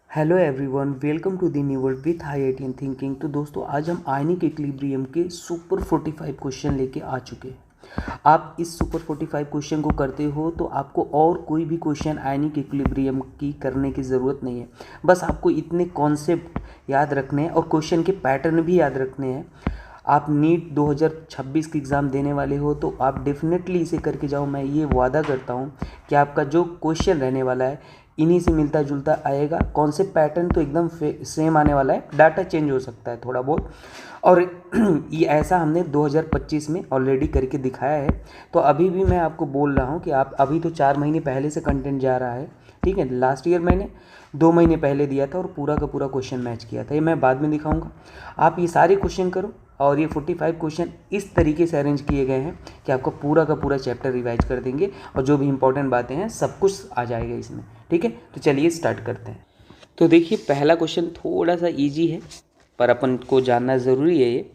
Hello everyone, welcome to the new world with IITN thinking. तो दोस्तों, आज हम आयनिक इक्विलिब्रियम के सुपर 45 क्वेश्चन लेके आ चुके हैं। आप इस सुपर 45 क्वेश्चन को करते हो तो आपको और कोई भी क्वेश्चन आयनिक इक्विलिब्रियम की करने की ज़रूरत नहीं है। बस आपको इतने कॉन्सेप्ट याद रखने हैं और क्वेश्चन के पैटर्न भी याद रखने हैं। आप नीट 2026 की एग्ज़ाम देने वाले हो तो आप डेफिनेटली इसे करके जाओ। मैं ये वादा करता हूँ कि आपका जो क्वेश्चन रहने वाला है इन्हीं से मिलता जुलता आएगा। कॉन्सेप्ट पैटर्न तो एकदम सेम आने वाला है, डाटा चेंज हो सकता है थोड़ा बहुत। और ये ऐसा हमने 2025 में ऑलरेडी करके दिखाया है। तो अभी भी मैं आपको बोल रहा हूँ कि आप अभी तो 4 महीने पहले से कंटेंट जा रहा है, ठीक है। लास्ट ईयर मैंने 2 महीने पहले दिया था और पूरा का पूरा क्वेश्चन मैच किया था। ये मैं बाद में दिखाऊंगा। आप ये सारे क्वेश्चन करो और ये 45 क्वेश्चन इस तरीके से अरेंज किए गए हैं कि आपका पूरा का पूरा चैप्टर रिवाइज कर देंगे और जो भी इंपॉर्टेंट बातें हैं सब कुछ आ जाएगा इसमें, ठीक है। तो चलिए स्टार्ट करते हैं। तो देखिए, पहला क्वेश्चन थोड़ा सा इजी है पर अपन को जानना ज़रूरी है। ये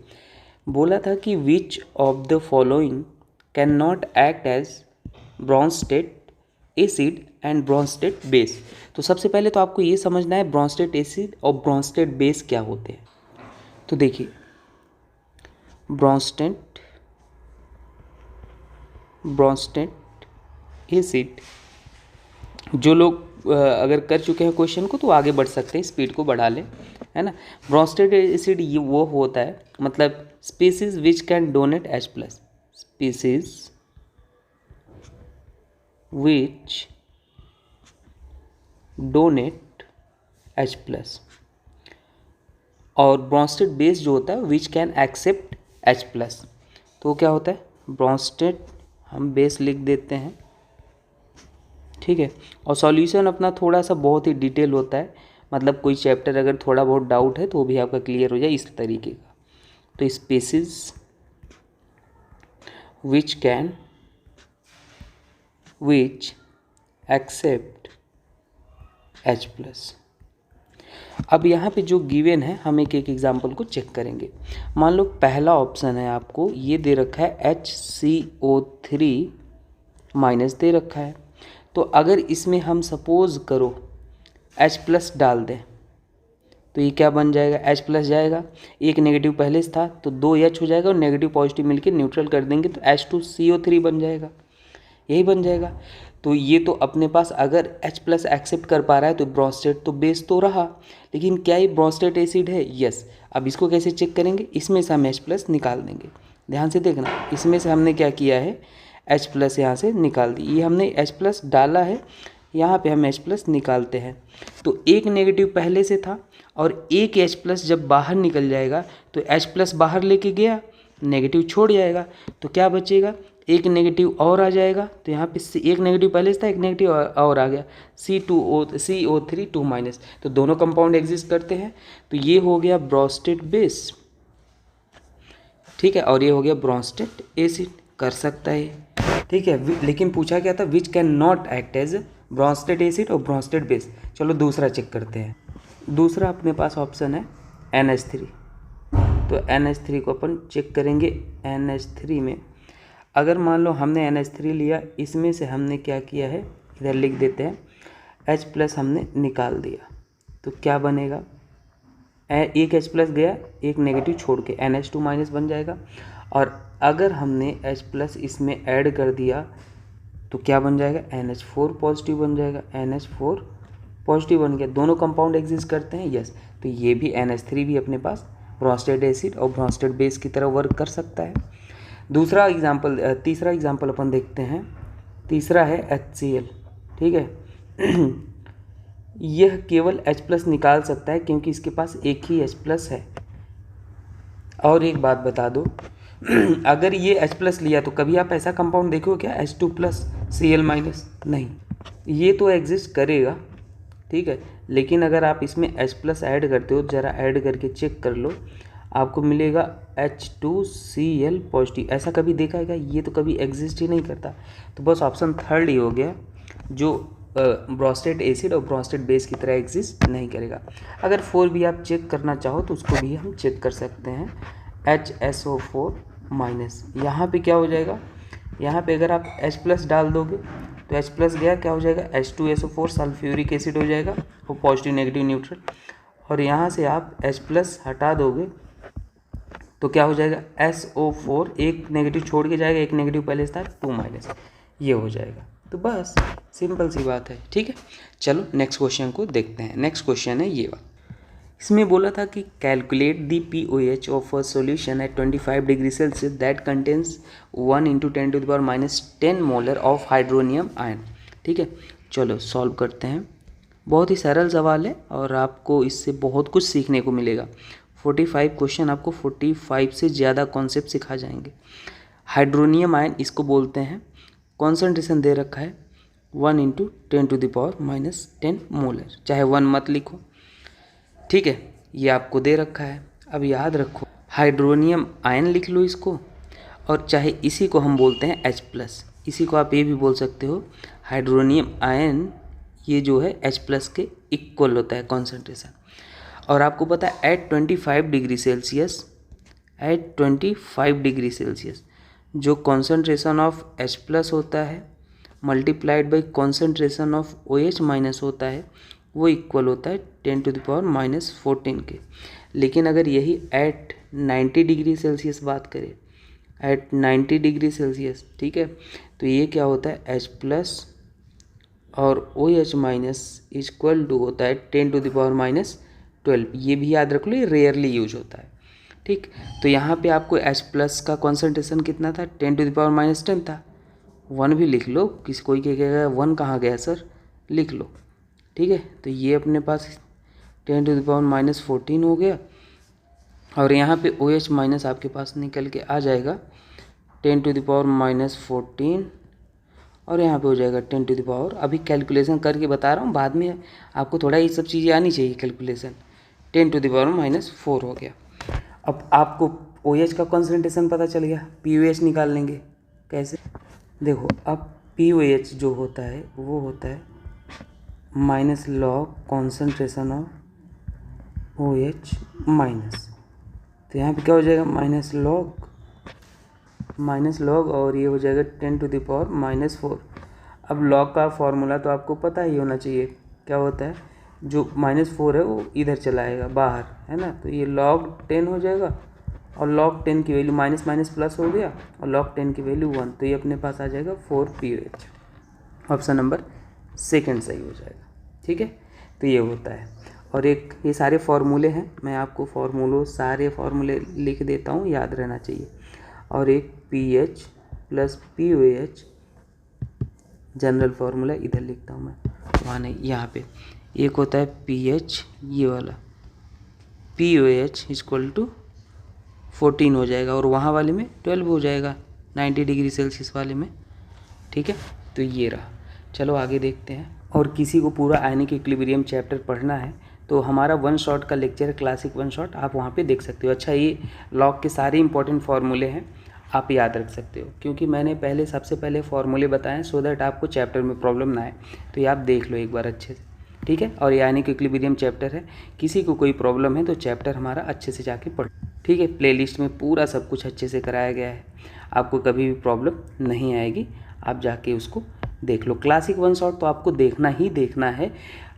बोला था कि which of the following can not act as Bronsted acid and Bronsted base. तो सबसे पहले तो आपको ये समझना है ब्रॉन्स्टेड एसिड और ब्रॉन्स्टेड बेस क्या होते हैं। तो देखिए, ब्रॉन्स्टेड एसिड, जो लोग अगर कर चुके हैं क्वेश्चन को तो आगे बढ़ सकते हैं, स्पीड को बढ़ा लें, है ना। ब्रॉन्स्टेड एसिड ये वो होता है, मतलब species which can donate H plus, species which donate H plus. और ब्रॉन्स्टेड बेस जो होता है which can accept H plus. तो क्या होता है, ब्रॉन्स्टेड हम बेस लिख देते हैं, ठीक है। और सॉल्यूशन अपना थोड़ा सा बहुत ही डिटेल होता है, मतलब कोई चैप्टर अगर थोड़ा बहुत डाउट है तो वो भी आपका क्लियर हो जाए इस तरीके का। तो species which accept H plus. अब यहाँ पे जो गिवन है हम एक एक एग्जाम्पल को चेक करेंगे। मान लो पहला ऑप्शन है, आपको ये दे रखा है HCO3 माइनस दे रखा है। तो अगर इसमें हम सपोज करो H प्लस डाल दें तो ये क्या बन जाएगा, H प्लस जाएगा, एक नेगेटिव पहले से था तो 2 H हो जाएगा और नेगेटिव पॉजिटिव मिलकर न्यूट्रल कर देंगे तो H2CO3 बन जाएगा, यही बन जाएगा। तो ये तो अपने पास अगर H प्लस एक्सेप्ट कर पा रहा है तो ब्रॉन्स्टेड तो बेस तो रहा, लेकिन क्या ये ब्रॉन्स्टेड एसिड है? यस। अब इसको कैसे चेक करेंगे, इसमें से हम H प्लस निकाल देंगे। ध्यान से देखना, इसमें से हमने क्या किया है, H प्लस यहाँ से निकाल दी। ये हमने H प्लस डाला है, यहाँ पे हम H प्लस निकालते हैं। तो एक नेगेटिव पहले से था और एक H प्लस जब बाहर निकल जाएगा तो H प्लस बाहर लेके गया, नेगेटिव छोड़ जाएगा, तो क्या बचेगा, एक नेगेटिव और आ जाएगा। तो यहाँ पे एक नेगेटिव पहले से था, एक नेगेटिव और आ गया, CO3 2 माइनस, तो दोनों कंपाउंड एग्जिस्ट करते हैं। तो ये हो गया ब्रॉन्स्टेड बेस, ठीक है, और ये हो गया ब्रॉन्स्टेड एसिड, कर सकता है, ठीक है। लेकिन पूछा क्या था, which can not act as Bronsted acid और ब्रॉन्स्टेड बेस। चलो दूसरा चेक करते हैं। दूसरा अपने पास ऑप्शन है NH3। तो NH3 को अपन चेक करेंगे। NH3 में अगर मान लो हमने NH3 लिया, इसमें से हमने क्या किया है, इधर लिख देते हैं, H प्लस हमने निकाल दिया तो क्या बनेगा, एक H प्लस गया, एक नेगेटिव छोड़ के NH2 माइनस बन जाएगा। और अगर हमने H प्लस इसमें ऐड कर दिया तो क्या बन जाएगा, NH4 पॉजिटिव बन जाएगा, NH4 पॉजिटिव बन गया। दोनों कंपाउंड एग्जिस्ट करते हैं, यस। तो ये भी NH3 भी अपने पास ब्रॉन्स्टेड एसिड और ब्रॉन्स्टेड बेस की तरह वर्क कर सकता है। तीसरा एग्जाम्पल अपन देखते हैं। तीसरा है HCl, ठीक है। यह केवल H प्लस निकाल सकता है क्योंकि इसके पास एक ही H प्लस है। और एक बात बता दो, अगर ये H प्लस लिया तो कभी आप ऐसा कंपाउंड देखो क्या, H2 प्लस Cl माइनस, नहीं, ये तो एग्जिस्ट करेगा, ठीक है। लेकिन अगर आप इसमें H प्लस ऐड करते हो, ज़रा ऐड करके चेक कर लो, आपको मिलेगा H2Cl पॉजिटिव। ऐसा कभी देखा है क्या, ये तो कभी एग्जिस्ट ही नहीं करता। तो बस ऑप्शन थर्ड ही हो गया, जो ब्रॉन्स्टेड एसिड और ब्रॉन्स्टेड बेस की तरह एग्जिस्ट नहीं करेगा। अगर 4 भी आप चेक करना चाहो तो उसको भी हम चेक कर सकते हैं, HSO4 माइनस। यहाँ पे क्या हो जाएगा, यहाँ पे अगर आप H प्लस डाल दोगे तो H प्लस गया, क्या हो जाएगा H2SO4 सल्फ्यूरिक एसिड हो जाएगा, वो पॉजिटिव नेगेटिव न्यूट्रल। और यहाँ से आप H प्लस हटा दोगे तो क्या हो जाएगा SO4, एक नेगेटिव छोड़ के जाएगा, एक नेगेटिव पहले से था 2-, ये हो जाएगा। तो बस सिंपल सी बात है, ठीक है। चलो नेक्स्ट क्वेश्चन को देखते हैं। नेक्स्ट क्वेश्चन है ये वाला। इसमें बोला था कि calculate the pOH of a solution at 25 degree Celsius that contains 1 × 10⁻10 molar of hydronium ion, ठीक है। चलो सॉल्व करते हैं। बहुत ही सरल सवाल है और आपको इससे बहुत कुछ सीखने को मिलेगा। 45 क्वेश्चन, आपको 45 से ज़्यादा कॉन्सेप्ट सिखा जाएंगे। हाइड्रोनियम आयन इसको बोलते हैं, कॉन्सेंट्रेशन दे रखा है 1 × 10⁻10 मोलर, चाहे 1 मत लिखो, ठीक है, ये आपको दे रखा है। अब याद रखो हाइड्रोनियम आयन लिख लो इसको, और चाहे इसी को हम बोलते हैं H प्लस, इसी को आप ये भी बोल सकते हो हाइड्रोनियम आयन, ये जो है H प्लस के इक्वल होता है कॉन्सेंट्रेशन। और आपको पता है at 25 degree Celsius, at 25 degree Celsius जो कॉन्सेंट्रेशन ऑफ H प्लस होता है multiplied by concentration of OH minus होता है, वो इक्वल होता है 10⁻14 के। लेकिन अगर यही एट 90 डिग्री सेल्सियस बात करें, एट 90 डिग्री सेल्सियस, ठीक है, तो ये क्या होता है H प्लस और OH माइनस इक्वल टू होता है 10⁻12। ये भी याद रख लो, ये रेयरली यूज होता है, ठीक। तो यहाँ पे आपको H प्लस का कॉन्सेंट्रेशन कितना था 10⁻10 था, 1 भी लिख लो, किसी कोई कहेगा 1 कहाँ गया सर, लिख लो, ठीक है। तो ये अपने पास 10⁻14 हो गया, और यहाँ पे OH माइनस आपके पास निकल के आ जाएगा 10⁻14, और यहाँ पे हो जाएगा 10⁻, अभी कैलकुलेशन करके बता रहा हूँ, बाद में आपको थोड़ा ये सब चीज़ें आनी चाहिए कैलकुलेशन। 10⁻4 हो गया। अब आपको OH का कॉन्सेंट्रेशन पता चल गया, pOH निकाल लेंगे। कैसे, देखो अब pOH जो होता है वो होता है minus log concentration of OH minus, तो यहाँ पे क्या हो जाएगा माइनस लॉग और ये हो जाएगा 10⁻4। अब लॉग का फॉर्मूला तो आपको पता ही होना चाहिए, क्या होता है, जो -4 है वो इधर चला आएगा बाहर, है ना, तो ये log 10 हो जाएगा, और log 10 की वैल्यू माइनस माइनस प्लस हो गया, और log 10 की वैल्यू 1, तो ये अपने पास आ जाएगा 4pOH। ऑप्शन नंबर सेकंड सही हो जाएगा, ठीक है। तो ये होता है, और एक ये सारे फार्मूले हैं, मैं आपको सारे फार्मूले लिख देता हूँ, याद रहना चाहिए। और एक pH plus pOH general formula इधर लिखता हूँ मैं, वहाँ नहीं, यहाँ पे एक होता है pH, ये वाला pOH इक्वल टू 14 हो जाएगा, और वहाँ वाले में 12 हो जाएगा 90 डिग्री सेल्सियस वाले में, ठीक है। तो ये रहा, चलो आगे देखते हैं। और किसी को पूरा आयनिक इक्विलिब्रियम चैप्टर पढ़ना है तो हमारा 1 शॉट का लेक्चर है, क्लासिक 1 शॉट, आप वहाँ पे देख सकते हो। अच्छा, ये लॉग के सारे इंपॉर्टेंट फार्मूले हैं, आप याद रख सकते हो, क्योंकि मैंने सबसे पहले फार्मूले बताएं सो दैट आपको चैप्टर में प्रॉब्लम ना आए। तो ये आप देख लो एक बार अच्छे से, ठीक है। और ये आयनिक इक्विलिब्रियम चैप्टर है, किसी को कोई प्रॉब्लम है तो चैप्टर हमारा अच्छे से जाके पढ़, ठीक है। प्लेलिस्ट में पूरा सब कुछ अच्छे से कराया गया है, आपको कभी भी प्रॉब्लम नहीं आएगी, आप जाके उसको देख लो। क्लासिक 1 शॉट तो आपको देखना ही देखना है।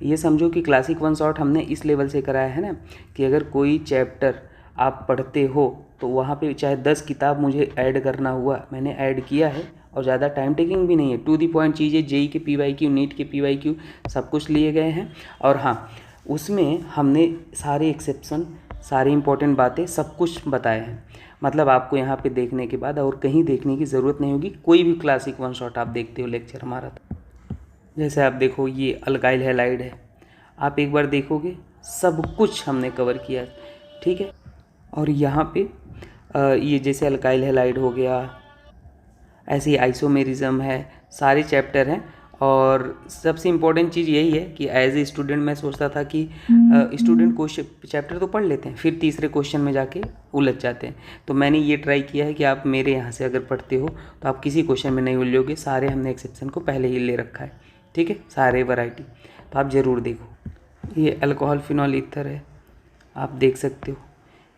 ये समझो कि क्लासिक 1 शॉट हमने इस लेवल से कराया है ना, कि अगर कोई चैप्टर आप पढ़ते हो तो वहाँ पे चाहे 10 किताब मुझे ऐड करना हुआ, मैंने ऐड किया है, और ज़्यादा टाइम टेकिंग भी नहीं है, टू दी पॉइंट चीज़ें, जेई के PYQ, नीट के PYQ सब कुछ लिए गए हैं। और हाँ, उसमें हमने सारे एक्सेप्शन, सारी इंपॉर्टेंट बातें सब कुछ बताए हैं, मतलब आपको यहाँ पे देखने के बाद और कहीं देखने की ज़रूरत नहीं होगी। कोई भी क्लासिक 1 शॉट आप देखते हो लेक्चर हमारा, तो जैसे आप देखो ये अल्काइल हैलाइड है, आप एक बार देखोगे सब कुछ हमने कवर किया, ठीक है। और यहाँ पे ये जैसे अल्काइल हैलाइड हो गया, ऐसे ही आइसोमेरिज्म है, सारे चैप्टर हैं। और सबसे इम्पोर्टेंट चीज़ यही है कि एज ए स्टूडेंट मैं सोचता था कि स्टूडेंट क्वेश्चन चैप्टर तो पढ़ लेते हैं, फिर तीसरे क्वेश्चन में जाके उलझ जाते हैं। तो मैंने ये ट्राई किया है कि आप मेरे यहाँ से अगर पढ़ते हो तो आप किसी क्वेश्चन में नहीं उलझोगे, सारे हमने एक्सेप्शन को पहले ही ले रखा है, ठीक है, सारे वैरायटी, तो आप ज़रूर देखो। ये अल्कोहल फिनॉल ईथर है, आप देख सकते हो,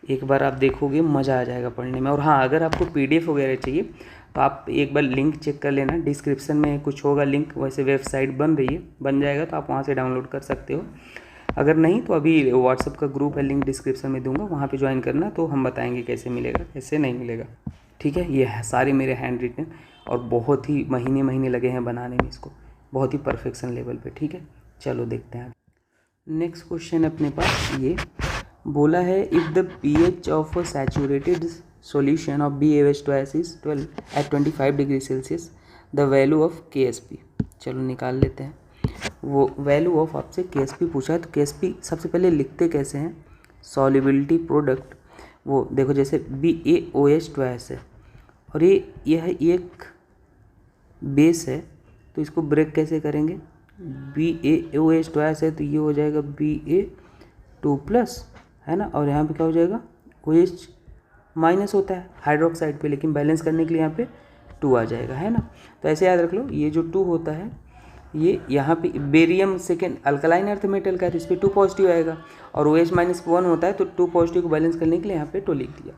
एक बार आप देखोगे मज़ा आ जाएगा पढ़ने में। और हाँ, अगर आपको PDF वगैरह चाहिए तो आप एक बार लिंक चेक कर लेना, डिस्क्रिप्शन में कुछ होगा लिंक, वैसे वेबसाइट बन रही है, बन जाएगा तो आप वहाँ से डाउनलोड कर सकते हो। अगर नहीं तो अभी व्हाट्सअप का ग्रुप है, लिंक डिस्क्रिप्शन में दूंगा, वहाँ पे ज्वाइन करना, तो हम बताएंगे कैसे मिलेगा कैसे नहीं मिलेगा। ठीक है, ये है सारे मेरे हैंड रिटन और बहुत ही महीने लगे हैं बनाने में इसको, बहुत ही परफेक्शन लेवल पे। ठीक है, चलो देखते हैं। नेक्स्ट क्वेश्चन अपने पास ये बोला है, if the pH of saturated solution of BaH2S is 12 at 25 degree Celsius, the value of KSP। चलो निकाल लेते हैं। वो वैल्यू ऑफ आपसे KSP पूछा है, तो KSP सबसे पहले लिखते कैसे हैं, सॉल्युबिलिटी प्रोडक्ट। वो देखो जैसे BaOH2S है और यह एक बेस है, तो इसको ब्रेक कैसे करेंगे, BaOH2S है तो ये हो जाएगा Ba2+, है ना, और यहाँ पे क्या हो जाएगा, OH- होता है हाइड्रोक्साइड पे, लेकिन बैलेंस करने के लिए यहाँ पे 2 आ जाएगा, है ना। तो ऐसे याद रख लो, ये जो 2 होता है ये यहाँ पे barium second alkaline earth metal का है तो इस पर 2 पॉजिटिव आएगा, और OH-1 होता है तो 2 पॉजिटिव को बैलेंस करने के लिए यहाँ पे 2 लिख दिया।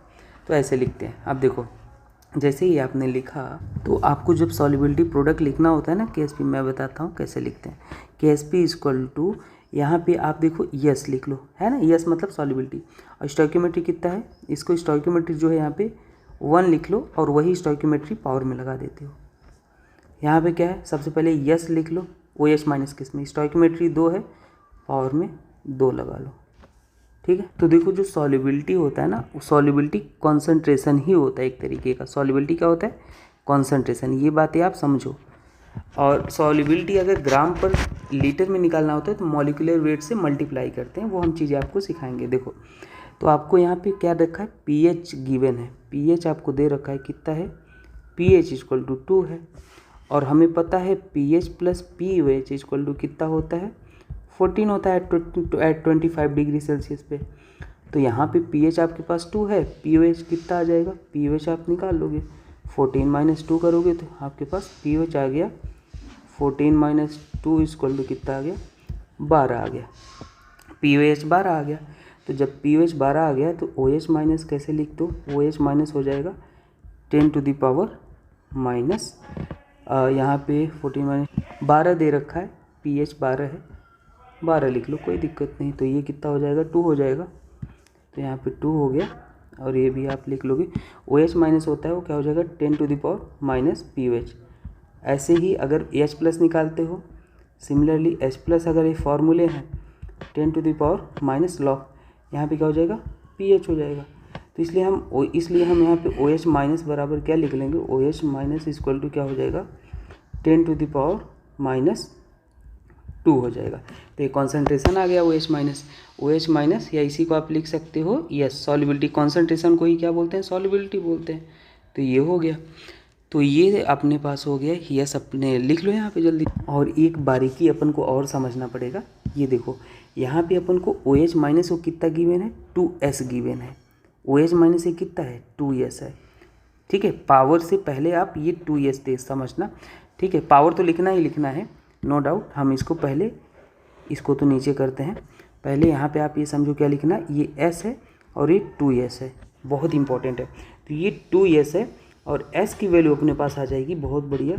तो ऐसे लिखते हैं। अब देखो जैसे ही आपने लिखा, तो आपको जब सॉल्युबिलिटी प्रोडक्ट लिखना होता है ना KSP, मैं बताता हूँ कैसे लिखते हैं। KSP इक्वल टू, यहाँ पे आप देखो यस लिख लो, है ना, यस मतलब सॉल्युबिलिटी, और स्टोइकियोमेट्री कितना है, इसको स्टोइकियोमेट्री जो है यहाँ पे 1 लिख लो और वही स्टोइकियोमेट्री पावर में लगा देते हो। यहाँ पे क्या है, सबसे पहले यस लिख लो, OH- किसमें, स्टोइकियोमेट्री 2 है, पावर में 2 लगा लो। ठीक है, तो देखो जो सॉल्युबिलिटी होता है ना, सॉल्युबिलिटी कॉन्सेंट्रेशन ही होता है एक तरीके का। सॉल्युबिलिटी क्या होता है, कॉन्सेंट्रेशन, ये बातें आप समझो। और सॉल्युबिलिटी अगर ग्राम पर लीटर में निकालना होता है तो मॉलिक्यूलर वेट से मल्टीप्लाई करते हैं, वो हम चीज़ें आपको सिखाएंगे। देखो तो आपको यहाँ पे क्या रखा है, pH गिवन है, pH आपको दे रखा है, कितना है, pH इक्वल टू 2 है, और हमें पता है pH plus pOH equal to कितना होता है, 14 होता है एट 25 डिग्री सेल्सियस पे। तो यहाँ पे pH आपके पास 2 है, pOH कितना आ जाएगा, pOH आप निकाल लोगे, 14 - 2 करोगे तो आपके पास pOH आ गया 14 - 2 इक्वल टू कितना आ गया, 12 आ गया, pOH 12 आ गया। तो जब pOH 12 आ गया तो OH माइनस कैसे लिख दो, OH माइनस हो जाएगा 10 टू द पावर माइनस, यहाँ पे 14 - 12 दे रखा है, pH 12 है, 12 लिख लो, कोई दिक्कत नहीं। तो ये कितना हो जाएगा, 2 हो जाएगा, तो यहाँ पे 2 हो गया, और ये भी आप लिख लोगे। OH माइनस होता है वो क्या हो जाएगा, 10 to the power minus pOH। ऐसे ही अगर H प्लस निकालते हो, सिमिलरली H प्लस अगर ये फार्मूले हैं 10 to the power minus log, यहाँ पे क्या हो जाएगा, pH हो जाएगा। तो इसलिए हम यहाँ पे OH माइनस बराबर क्या लिख लेंगे, OH माइनस इक्वल टू क्या हो जाएगा, 10 टू द पावर माइनस 2 हो जाएगा। तो ये कॉन्सेंट्रेशन आ गया OH माइनस, या इसी को आप लिख सकते हो यस, सॉल्युबिलिटी कॉन्सेंट्रेशन को ही क्या बोलते हैं, सॉल्युबिलिटी बोलते हैं। तो ये हो गया, तो ये अपने पास हो गया यस, अपने लिख लो यहाँ पे जल्दी। और एक बारीकी अपन को और समझना पड़ेगा, ये देखो यहाँ पे अपन को OH माइनस को कितना गिवन है, 2S गिवन है, OH माइनस ये कितना है, 2S है। ठीक है, पावर से पहले आप ये 2S दे समझना। ठीक है, पावर तो लिखना ही लिखना है, नो डाउट। हम इसको पहले, इसको तो नीचे करते हैं, पहले यहाँ पे आप ये समझो क्या लिखना, ये S है और ये 2S है, बहुत इंपॉर्टेंट है। तो ये 2S है और S की वैल्यू अपने पास आ जाएगी, बहुत बढ़िया,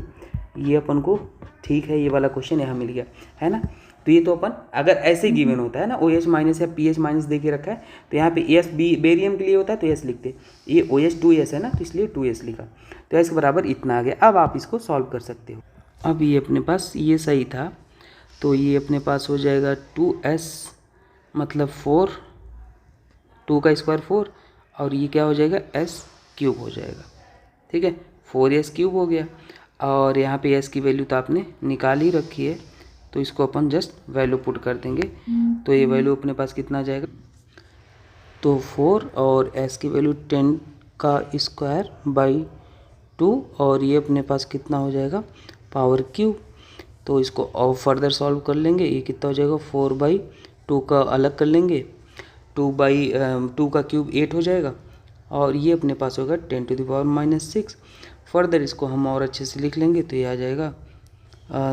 ये अपन को ठीक है, ये वाला क्वेश्चन यहाँ मिल गया, है ना। तो ये तो अपन अगर ऐसे गिवन होता है ना, OH माइनस या pH माइनस दे के रखा है, तो यहाँ पे S बेरियम के लिए होता है तो S लिखते, ये OH 2S है ना, तो इसलिए 2S लिखा, तो S के बराबर इतना आ गया। अब आप इसको सॉल्व कर सकते हो। अब ये अपने पास ये सही था, तो ये अपने पास हो जाएगा 2S मतलब 4, 2 का स्क्वायर 4, और ये क्या हो जाएगा, S क्यूब हो जाएगा। ठीक है, 4S क्यूब हो गया, और यहाँ पे S की वैल्यू तो आपने निकाल ही रखी है, तो इसको अपन जस्ट वैल्यू पुट कर देंगे। तो ये वैल्यू अपने पास कितना आ जाएगा, तो 4 और S की वैल्यू 10 का स्क्वायर बाई 2, और ये अपने पास कितना हो जाएगा, पावर क्यूब। तो इसको और फर्दर सॉल्व कर लेंगे, ये कितना हो जाएगा, 4/2 का अलग कर लेंगे, 2 का क्यूब 8 हो जाएगा, और ये अपने पास होगा 10 to the power minus 6। Further इसको हम और अच्छे से लिख लेंगे, तो ये आ जाएगा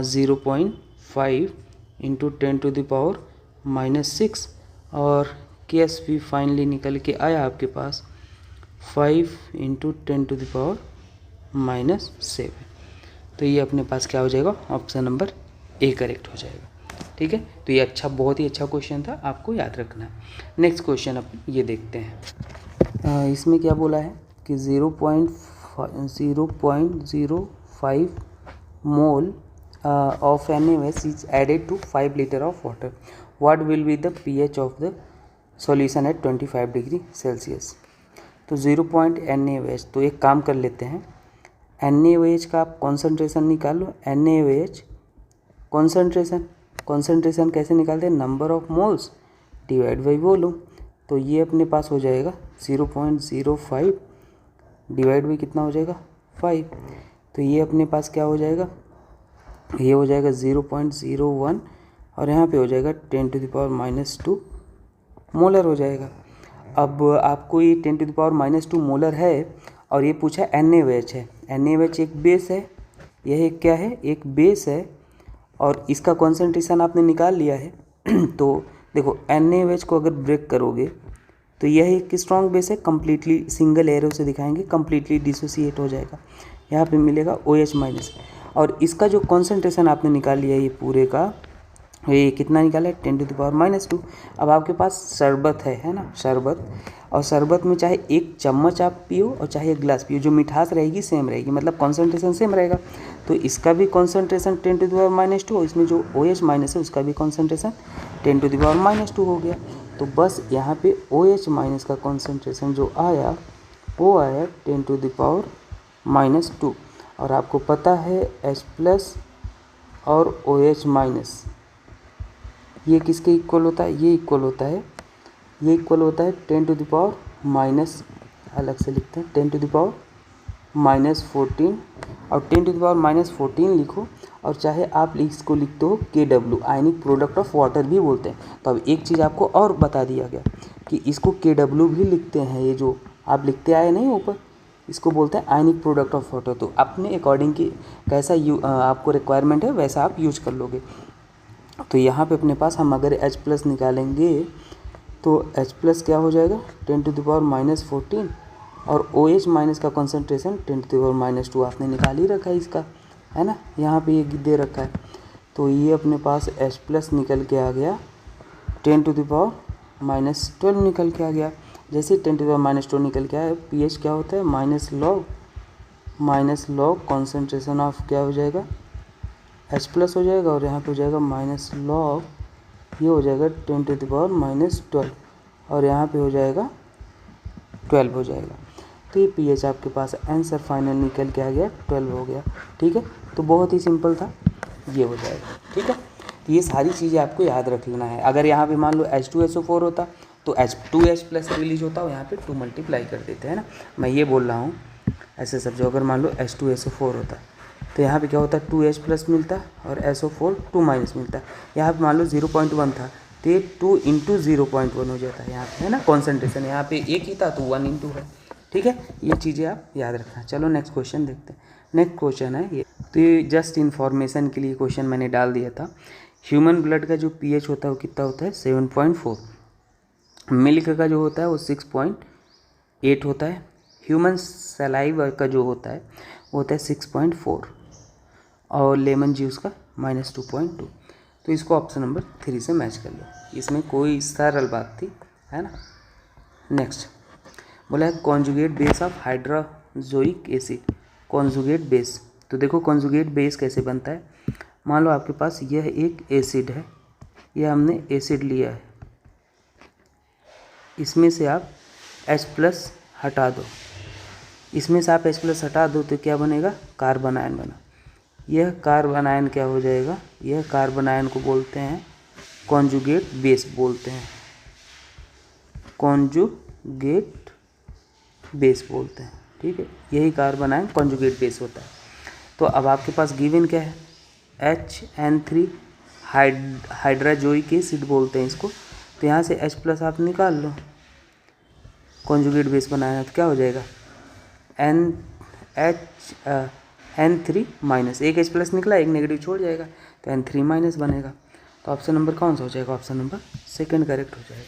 0.5 into 10 to the power minus 6, और KSP फाइनली निकल के आया आपके पास 5 इंटू 10 टू द पावर -7। तो ये अपने पास क्या हो जाएगा, ऑप्शन नंबर ए करेक्ट हो जाएगा। ठीक है, तो ये अच्छा, बहुत ही अच्छा क्वेश्चन था, आपको याद रखना है। नेक्स्ट क्वेश्चन अब ये देखते हैं। इसमें क्या बोला है कि 0.05 मोल of NaOH is added to 5 liter of water. What will be the pH of the solution at 25 degree Celsius. तो 0.NaOH, तो एक काम कर लेते हैं, NaOH का आप कॉन्सेंट्रेशन निकाल लो। NaOH कॉन्सेंट्रेशन कैसे निकालते हैं, number of moles divide by volume. तो ये अपने पास हो जाएगा 0.05 डिवाइड बाई कितना हो जाएगा 5। तो ये अपने पास क्या हो जाएगा, ये हो जाएगा 0.01 और यहाँ पे हो जाएगा 10⁻⁻² मोलर हो जाएगा। अब आपको ये 10⁻⁻² मोलर है और ये पूछा NaOH है। NaOH एक बेस है, यह एक क्या है, एक बेस है और इसका कॉन्सेंट्रेशन आपने निकाल लिया है। तो देखो NaOH को अगर ब्रेक करोगे तो यह एक स्ट्रॉन्ग बेस है, कम्प्लीटली सिंगल एरो से दिखाएंगे, कम्प्लीटली डिसोसिएट हो जाएगा, यहाँ पे मिलेगा OH-। और इसका जो कॉन्सेंट्रेशन आपने निकाल लिया ये पूरे का, ये कितना निकाला है 10⁻⁻²। अब आपके पास शरबत है ना, शरबत, और शरबत में चाहे एक चम्मच आप पियो और चाहे एक गिलास पियो, जो मिठास रहेगी सेम रहेगी, मतलब कॉन्सेंट्रेशन सेम रहेगा। तो इसका भी कॉन्सेंट्रेशन 10⁻⁻² और इसमें जो OH- है उसका भी कॉन्सेंट्रेशन 10⁻⁻² हो गया। तो बस यहाँ पे OH- का कॉन्सेंट्रेशन जो आया वो आया 10⁻⁻²। और आपको पता है H+ और OH- ये किसके इक्वल होता है, ये इक्वल होता है 10⁻⁻, अलग से लिखते हैं 10⁻⁻14। और 10⁻⁻14 लिखो और चाहे आप इसको लिखते हो KW, ionic product of water भी बोलते हैं। तो अब एक चीज़ आपको और बता दिया गया कि इसको KW भी लिखते हैं, ये जो आप लिखते आए नहीं ऊपर, इसको बोलते हैं आयनिक प्रोडक्ट ऑफ वाटर। तो अपने अकॉर्डिंग की कैसा आपको रिक्वायरमेंट है वैसा आप यूज कर लोगे। तो यहाँ पे अपने पास हम अगर H+ निकालेंगे तो H+ क्या हो जाएगा 10⁻⁻14 और OH- का कॉन्सेंट्रेशन 10⁻⁻² आपने निकाल ही रखा है इसका, है ना, यहाँ पे ये दे रखा है। तो ये अपने पास H+ निकल के आ गया 10⁻⁻12 निकल के आ गया। जैसे 10⁻⁻2 निकल के आया, pH क्या होता है -log कॉन्सेंट्रेशन ऑफ क्या हो जाएगा H+ हो जाएगा और यहाँ पे हो जाएगा -log, ये हो जाएगा 10⁻⁻12 और यहाँ पे हो जाएगा 12 हो जाएगा। तो ये pH आपके पास आंसर फाइनल निकल के आ गया 12 हो गया। ठीक है, तो बहुत ही सिंपल था, ये हो जाएगा। ठीक है, तो ये सारी चीज़ें आपको याद रख लेना है। अगर यहाँ पे मान लो H2SO4 होता तो H2H+ रिलीज होता और यहाँ पे 2 मल्टीप्लाई कर देते हैं ना, मैं ये बोल रहा हूँ ऐसे सब। जो अगर मान लो H2SO4 होता तो यहाँ पे क्या होता 2H+ मिलता और SO4 2- मिलता। यहाँ पे मान लो 0.1 था तो ये 2 × 0.1 हो जाता है यहाँ पे, है ना, कॉन्सेंट्रेशन यहाँ पे एक ही था तो 1 × है। ठीक है, ये चीज़ें आप याद रखना। चलो नेक्स्ट क्वेश्चन देखते हैं। नेक्स्ट क्वेश्चन है ये, तो ये जस्ट इन्फॉर्मेशन के लिए क्वेश्चन मैंने डाल दिया था। ह्यूमन ब्लड का जो pH होता है वो कितना होता है 7.4, मिल्क का जो होता है वो 6.8 होता है, ह्यूमन सलाइवा का जो होता है वो होता है 6.4 और लेमन जूस का -2.2। तो इसको ऑप्शन नंबर 3 से मैच कर लो, इसमें कोई सरल बात थी, है ना। नेक्स्ट बोला है conjugate base of hydrazoic acid, conjugate base. तो देखो कॉन्जुगेट बेस कैसे बनता है, मान लो आपके पास यह एक एसिड है, यह हमने एसिड लिया है, इसमें से आप H+ हटा दो, इसमें से आप H+ हटा दो तो क्या बनेगा कार्बन आयन बना। यह कार्बन आयन क्या हो जाएगा, यह कार्बन आयन को बोलते हैं कॉन्जुगेट बेस बोलते हैं, कॉन्जुगेट बेस बोलते हैं। ठीक है, यही कार्बन आयन कॉन्जुगेट बेस होता है। तो अब आपके पास गिवन क्या है HN3 हाइड्रोजोइक एसिड बोलते हैं इसको। तो यहाँ से H+ आप निकाल लो, कॉन्जुगेट बेस बनाया तो क्या हो जाएगा N3- एक H+ निकला, एक नेगेटिव छोड़ जाएगा तो N3- बनेगा। तो ऑप्शन नंबर कौन सा हो जाएगा, ऑप्शन नंबर 2 करेक्ट हो जाएगा।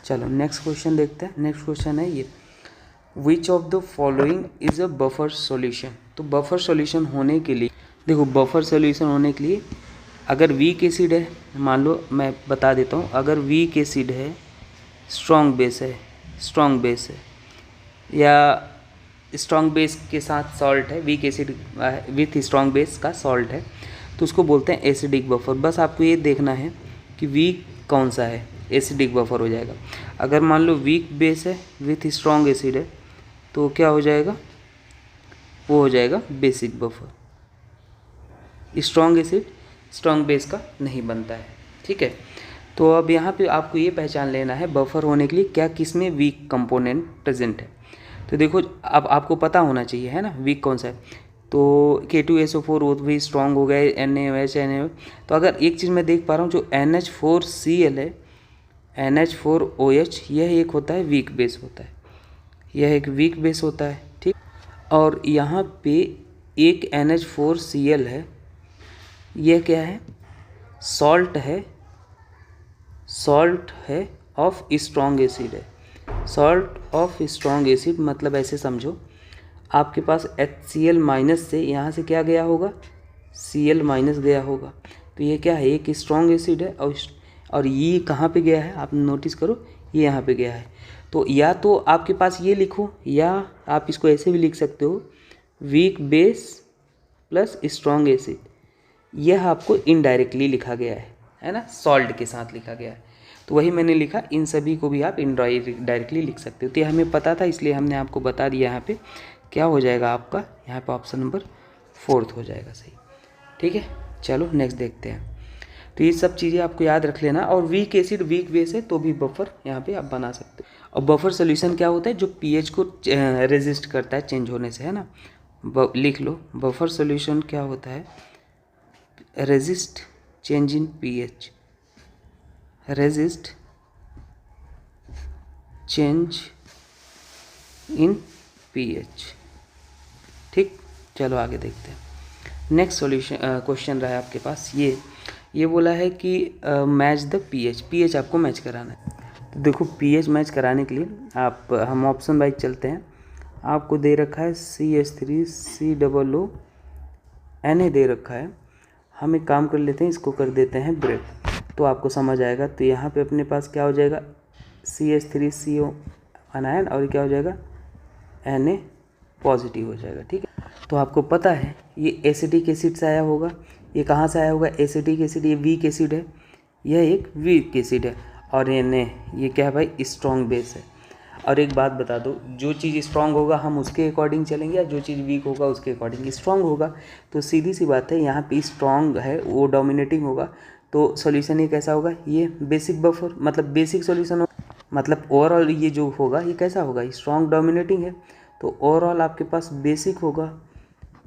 चलो नेक्स्ट क्वेश्चन देखते हैं। नेक्स्ट क्वेश्चन है ये, विच of the following is a buffer solution. तो बफर सॉल्यूशन होने के लिए देखो, बफर सॉल्यूशन होने के लिए अगर वीक एसिड है, मान लो मैं बता देता हूँ, अगर वीक एसिड है, स्ट्रॉन्ग बेस है या स्ट्रॉन्ग बेस के साथ सॉल्ट है, weak acid with strong base का सॉल्ट है, तो उसको बोलते हैं एसिडिक बफर। बस आपको ये देखना है कि वीक कौन सा है, एसिडिक बफर हो जाएगा। अगर मान लो वीक बेस है विथ स्ट्रॉन्ग एसिड है तो क्या हो जाएगा, वो हो जाएगा basic buffer. Strong acid strong base का नहीं बनता है, ठीक है। तो अब यहाँ पे आपको ये पहचान लेना है बफर होने के लिए क्या किसमें वीक कंपोनेंट प्रेजेंट है। तो देखो, अब आपको पता होना चाहिए, है ना, वीक कौन सा है। तो K2SO4 वो भी स्ट्रॉन्ग हो गए, NaOH तो अगर एक चीज़ मैं देख पा रहा हूँ, जो NH4Cl है, NH4OH, यह एक होता है वीक बेस होता है, यह एक वीक बेस होता है, ठीक। और यहाँ पे एक NH4Cl है, यह क्या है, सॉल्ट है ऑफ स्ट्रॉन्ग एसिड है। सॉल्ट ऑफ स्ट्रॉन्ग एसिड मतलब ऐसे समझो, आपके पास HCl माइनस से यहाँ से क्या गया होगा, Cl माइनस गया होगा, तो ये क्या है, एक स्ट्रॉन्ग एसिड है और ये कहाँ पे गया है, आप नोटिस करो, ये यहाँ पे गया है। तो या तो आपके पास ये लिखो, या आप इसको ऐसे भी लिख सकते हो, weak base plus strong acid, यह आपको इनडायरेक्टली लिखा गया है ना, सॉल्ट के साथ लिखा गया है। तो वही मैंने लिखा, इन सभी को भी आप इनडायरेक्टली लिख सकते हो। तो ये हमें पता था, इसलिए हमने आपको बता दिया। यहाँ पे क्या हो जाएगा आपका, यहाँ पे ऑप्शन नंबर 4 हो जाएगा सही, ठीक है। चलो नेक्स्ट देखते हैं। तो ये सब चीज़ें आपको याद रख लेना। और वीक एसिड वीक बेस है तो भी बफर यहाँ पे आप बना सकते हो। और बफर सोल्यूशन क्या होता है, जो पीएच को रेजिस्ट करता है चेंज होने से, है ना। लिख लो, बफर सोल्यूशन क्या होता है, resist change in pH, resist change in pH, ठीक। चलो आगे देखते हैं। नेक्स्ट सॉल्यूशन क्वेश्चन रहा है आपके पास, ये बोला है कि मैच द पीएच आपको मैच कराना है। तो देखो, पीएच मैच कराने के लिए हम ऑप्शन वाइज चलते हैं। आपको दे रखा है CH3COO Na दे रखा है। हम एक काम कर लेते हैं, इसको कर देते हैं ब्रेक, तो आपको समझ आएगा। तो यहाँ पे अपने पास क्या हो जाएगा, CH3CO अनायन, और क्या हो जाएगा, Na पॉजिटिव हो जाएगा, ठीक है। तो आपको पता है ये एसिडिक एसिड से आया होगा, ये कहाँ से आया होगा, एसिडिक एसिड, ये वीक एसिड है, यह एक वीक एसिड है, और ये क्या है भाई, स्ट्रॉन्ग बेस है। और एक बात बता दो, जो चीज़ स्ट्रॉन्ग होगा हम उसके अकॉर्डिंग चलेंगे, या जो चीज़ वीक होगा उसके अकॉर्डिंग स्ट्रॉन्ग होगा। तो सीधी सी बात है, यहाँ पे स्ट्रॉन्ग है वो डोमिनेटिंग होगा, तो सॉल्यूशन ये कैसा होगा, ये बेसिक बफर मतलब बेसिक सॉल्यूशन होगा। मतलब ओवरऑल ये जो होगा ये कैसा होगा, स्ट्रॉन्ग डोमिनेटिंग है, तो ओवरऑल आपके पास बेसिक होगा।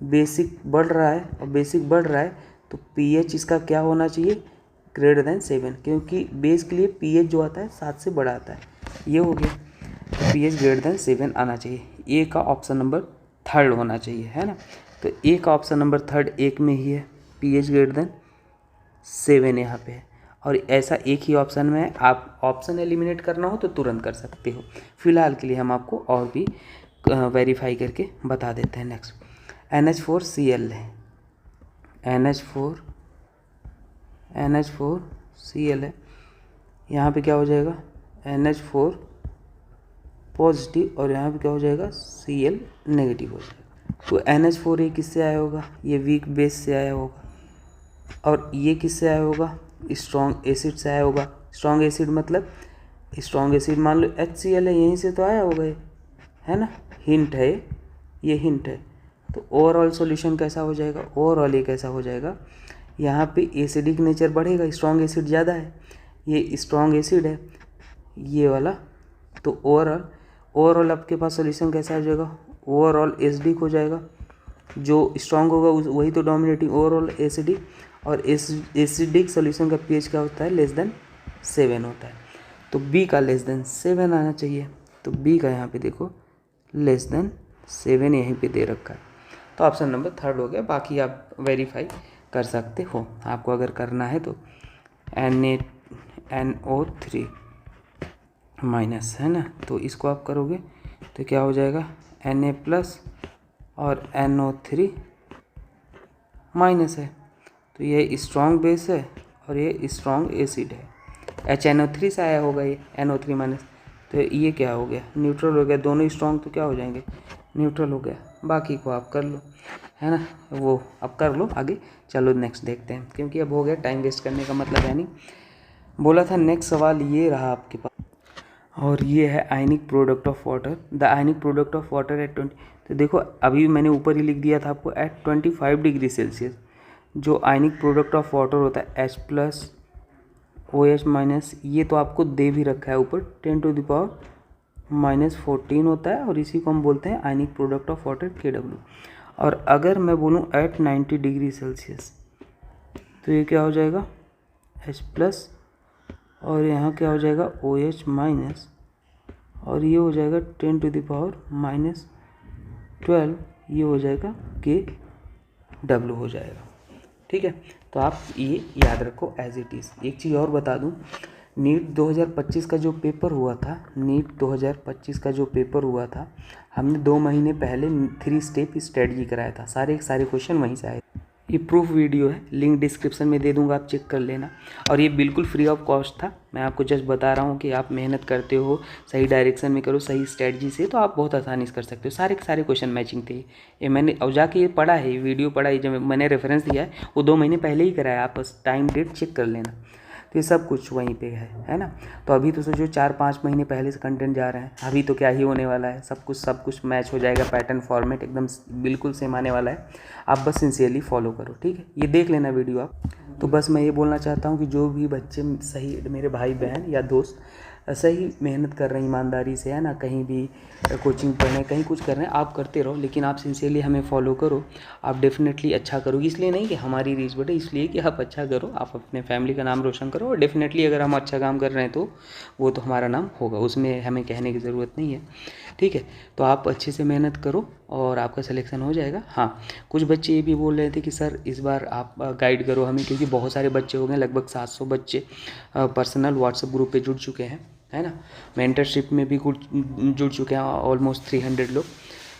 बेसिक बढ़ रहा है और बेसिक बढ़ रहा है, तो पीएच इसका क्या होना चाहिए, ग्रेटर देन 7, क्योंकि बेस के लिए पीएच जो आता है 7 से बड़ा आता है, ये हो गया। तो पीएच ग्रेटर देन 7 आना चाहिए। ए का ऑप्शन नंबर 3 होना चाहिए, है ना। तो ए का ऑप्शन नंबर 3 एक में ही है, पीएच ग्रेटर देन 7 यहाँ पे है। और ऐसा एक ही ऑप्शन में है, आप ऑप्शन एलिमिनेट करना हो तो तुरंत कर सकते हो। फिलहाल के लिए हम आपको और भी वेरीफाई करके बता देते हैं। नेक्स्ट NH4Cl है, NH4Cl है, यहाँ पे क्या हो जाएगा, NH4 पॉजिटिव, और यहाँ पे क्या हो जाएगा, Cl नेगेटिव हो जाएगा। तो NH4 ये किससे आया होगा, ये वीक बेस से आया होगा, और ये किससे आया होगा, स्ट्रॉन्ग एसिड से आया होगा। स्ट्रॉन्ग एसिड मतलब स्ट्रॉन्ग एसिड मान लो HCl है, यहीं से तो आया होगा ये, है ना, हिंट है ये हिंट है। तो ओवरऑल सॉल्यूशन कैसा हो जाएगा, ओवरऑल ये कैसा हो जाएगा, यहाँ पे एसिडिक नेचर बढ़ेगा, स्ट्रॉन्ग एसिड ज़्यादा है, ये स्ट्रॉन्ग एसिड है ये वाला। तो ओवरऑल आपके पास सॉल्यूशन कैसा हो जाएगा, ओवरऑल एसिडिक हो जाएगा। जो स्ट्रॉन्ग होगा वही तो डोमिनेटिंग, ओवरऑल एसिडिक। और एसिडिक सॉल्यूशन का पीएच क्या होता है, लेस देन 7 होता है। तो बी का लेस देन 7 आना चाहिए। तो बी का यहाँ पे देखो लेस देन 7 यहीं पे दे रखा है। तो ऑप्शन नंबर 3 हो गया। बाकी आप वेरीफाई कर सकते हो, आपको अगर करना है तो। NO3 माइनस है ना, तो इसको आप करोगे तो क्या हो जाएगा, Na प्लस और NO3 माइनस है, तो ये स्ट्रॉन्ग बेस है और ये स्ट्रॉन्ग एसिड है। HNO3 से आया होगा ये NO3 माइनस, तो ये क्या हो गया, न्यूट्रल हो गया। दोनों स्ट्रॉन्ग तो क्या हो जाएंगे, न्यूट्रल हो गया। बाकी को आप कर लो, है ना, वो अब कर लो आगे। चलो नेक्स्ट देखते हैं, क्योंकि अब हो गया, टाइम वेस्ट करने का मतलब है नहीं। बोला था नेक्स्ट सवाल ये रहा आपके पास, और ये है ionic product of water. The ionic product of water at 20, तो देखो अभी मैंने ऊपर ही लिख दिया था आपको एट 25 डिग्री सेल्सियस। जो आयनिक प्रोडक्ट ऑफ वाटर होता है H प्लस OH माइनस, ये तो आपको दे भी रखा है ऊपर 10⁻⁻14 होता है, और इसी को हम बोलते हैं ionic product of water KW। और अगर मैं बोलूँ एट 90 डिग्री सेल्सियस, तो ये क्या हो जाएगा H प्लस, और यहाँ क्या हो जाएगा OH माइनस, और ये हो जाएगा 10⁻⁻12, ये हो जाएगा KW हो जाएगा। ठीक है, तो आप ये याद रखो एज इट इज़। एक चीज़ और बता दूं, नीट 2025 का जो पेपर हुआ था, नीट 2025 का जो पेपर हुआ था, हमने 2 महीने पहले 3 स्टेप स्ट्रेटजी कराया था। सारे क्वेश्चन वहीं से आए। ये प्रूफ वीडियो है, लिंक डिस्क्रिप्शन में दे दूंगा, आप चेक कर लेना। और ये बिल्कुल फ्री ऑफ कॉस्ट था। मैं आपको जस्ट बता रहा हूँ कि आप मेहनत करते हो, सही डायरेक्शन में करो, सही स्ट्रेटजी से, तो आप बहुत आसानी से कर सकते हो। सारे क्वेश्चन मैचिंग थे। ये मैंने और जाके ये पढ़ा है, ये वीडियो पढ़ा है, जब मैंने रेफरेंस दिया है वो 2 महीने पहले ही कराया, आप बस टाइम डेट चेक कर लेना। तो ये सब कुछ वहीं पे है ना। तो अभी तो सोचो 4-5 महीने पहले से कंटेंट जा रहे हैं, अभी तो क्या ही होने वाला है, सब कुछ मैच हो जाएगा, पैटर्न फॉर्मेट एकदम बिल्कुल सेम आने वाला है। आप बस सिंसियरली फॉलो करो, ठीक है। ये देख लेना वीडियो आप। तो बस मैं ये बोलना चाहता हूँ कि जो भी बच्चे सही, मेरे भाई बहन या दोस्त सही मेहनत कर रहे हैं ईमानदारी से, है ना, कहीं भी कोचिंग पढ़ रहे हैं, कहीं कुछ कर रहे हैं, आप करते रहो, लेकिन आप सिंसियरली हमें फॉलो करो। आप डेफिनेटली अच्छा करोगे, इसलिए नहीं कि हमारी रीच बढ़े, इसलिए कि आप अच्छा करो, आप अपने फैमिली का नाम रोशन करो। और डेफिनेटली अगर हम अच्छा काम कर रहे हैं तो वो तो हमारा नाम होगा, उसमें हमें कहने की ज़रूरत नहीं है, ठीक है। तो आप अच्छे से मेहनत करो और आपका सिलेक्शन हो जाएगा। हाँ, कुछ बच्चे ये भी बोल रहे थे कि सर इस बार आप गाइड करो हमें, क्योंकि बहुत सारे बच्चे हो गए, लगभग 700 बच्चे पर्सनल व्हाट्सएप ग्रुप पे जुड़ चुके हैं, है ना। मेंटरशिप में भी कुछ जुड़ चुके हैं, ऑलमोस्ट 300 लोग।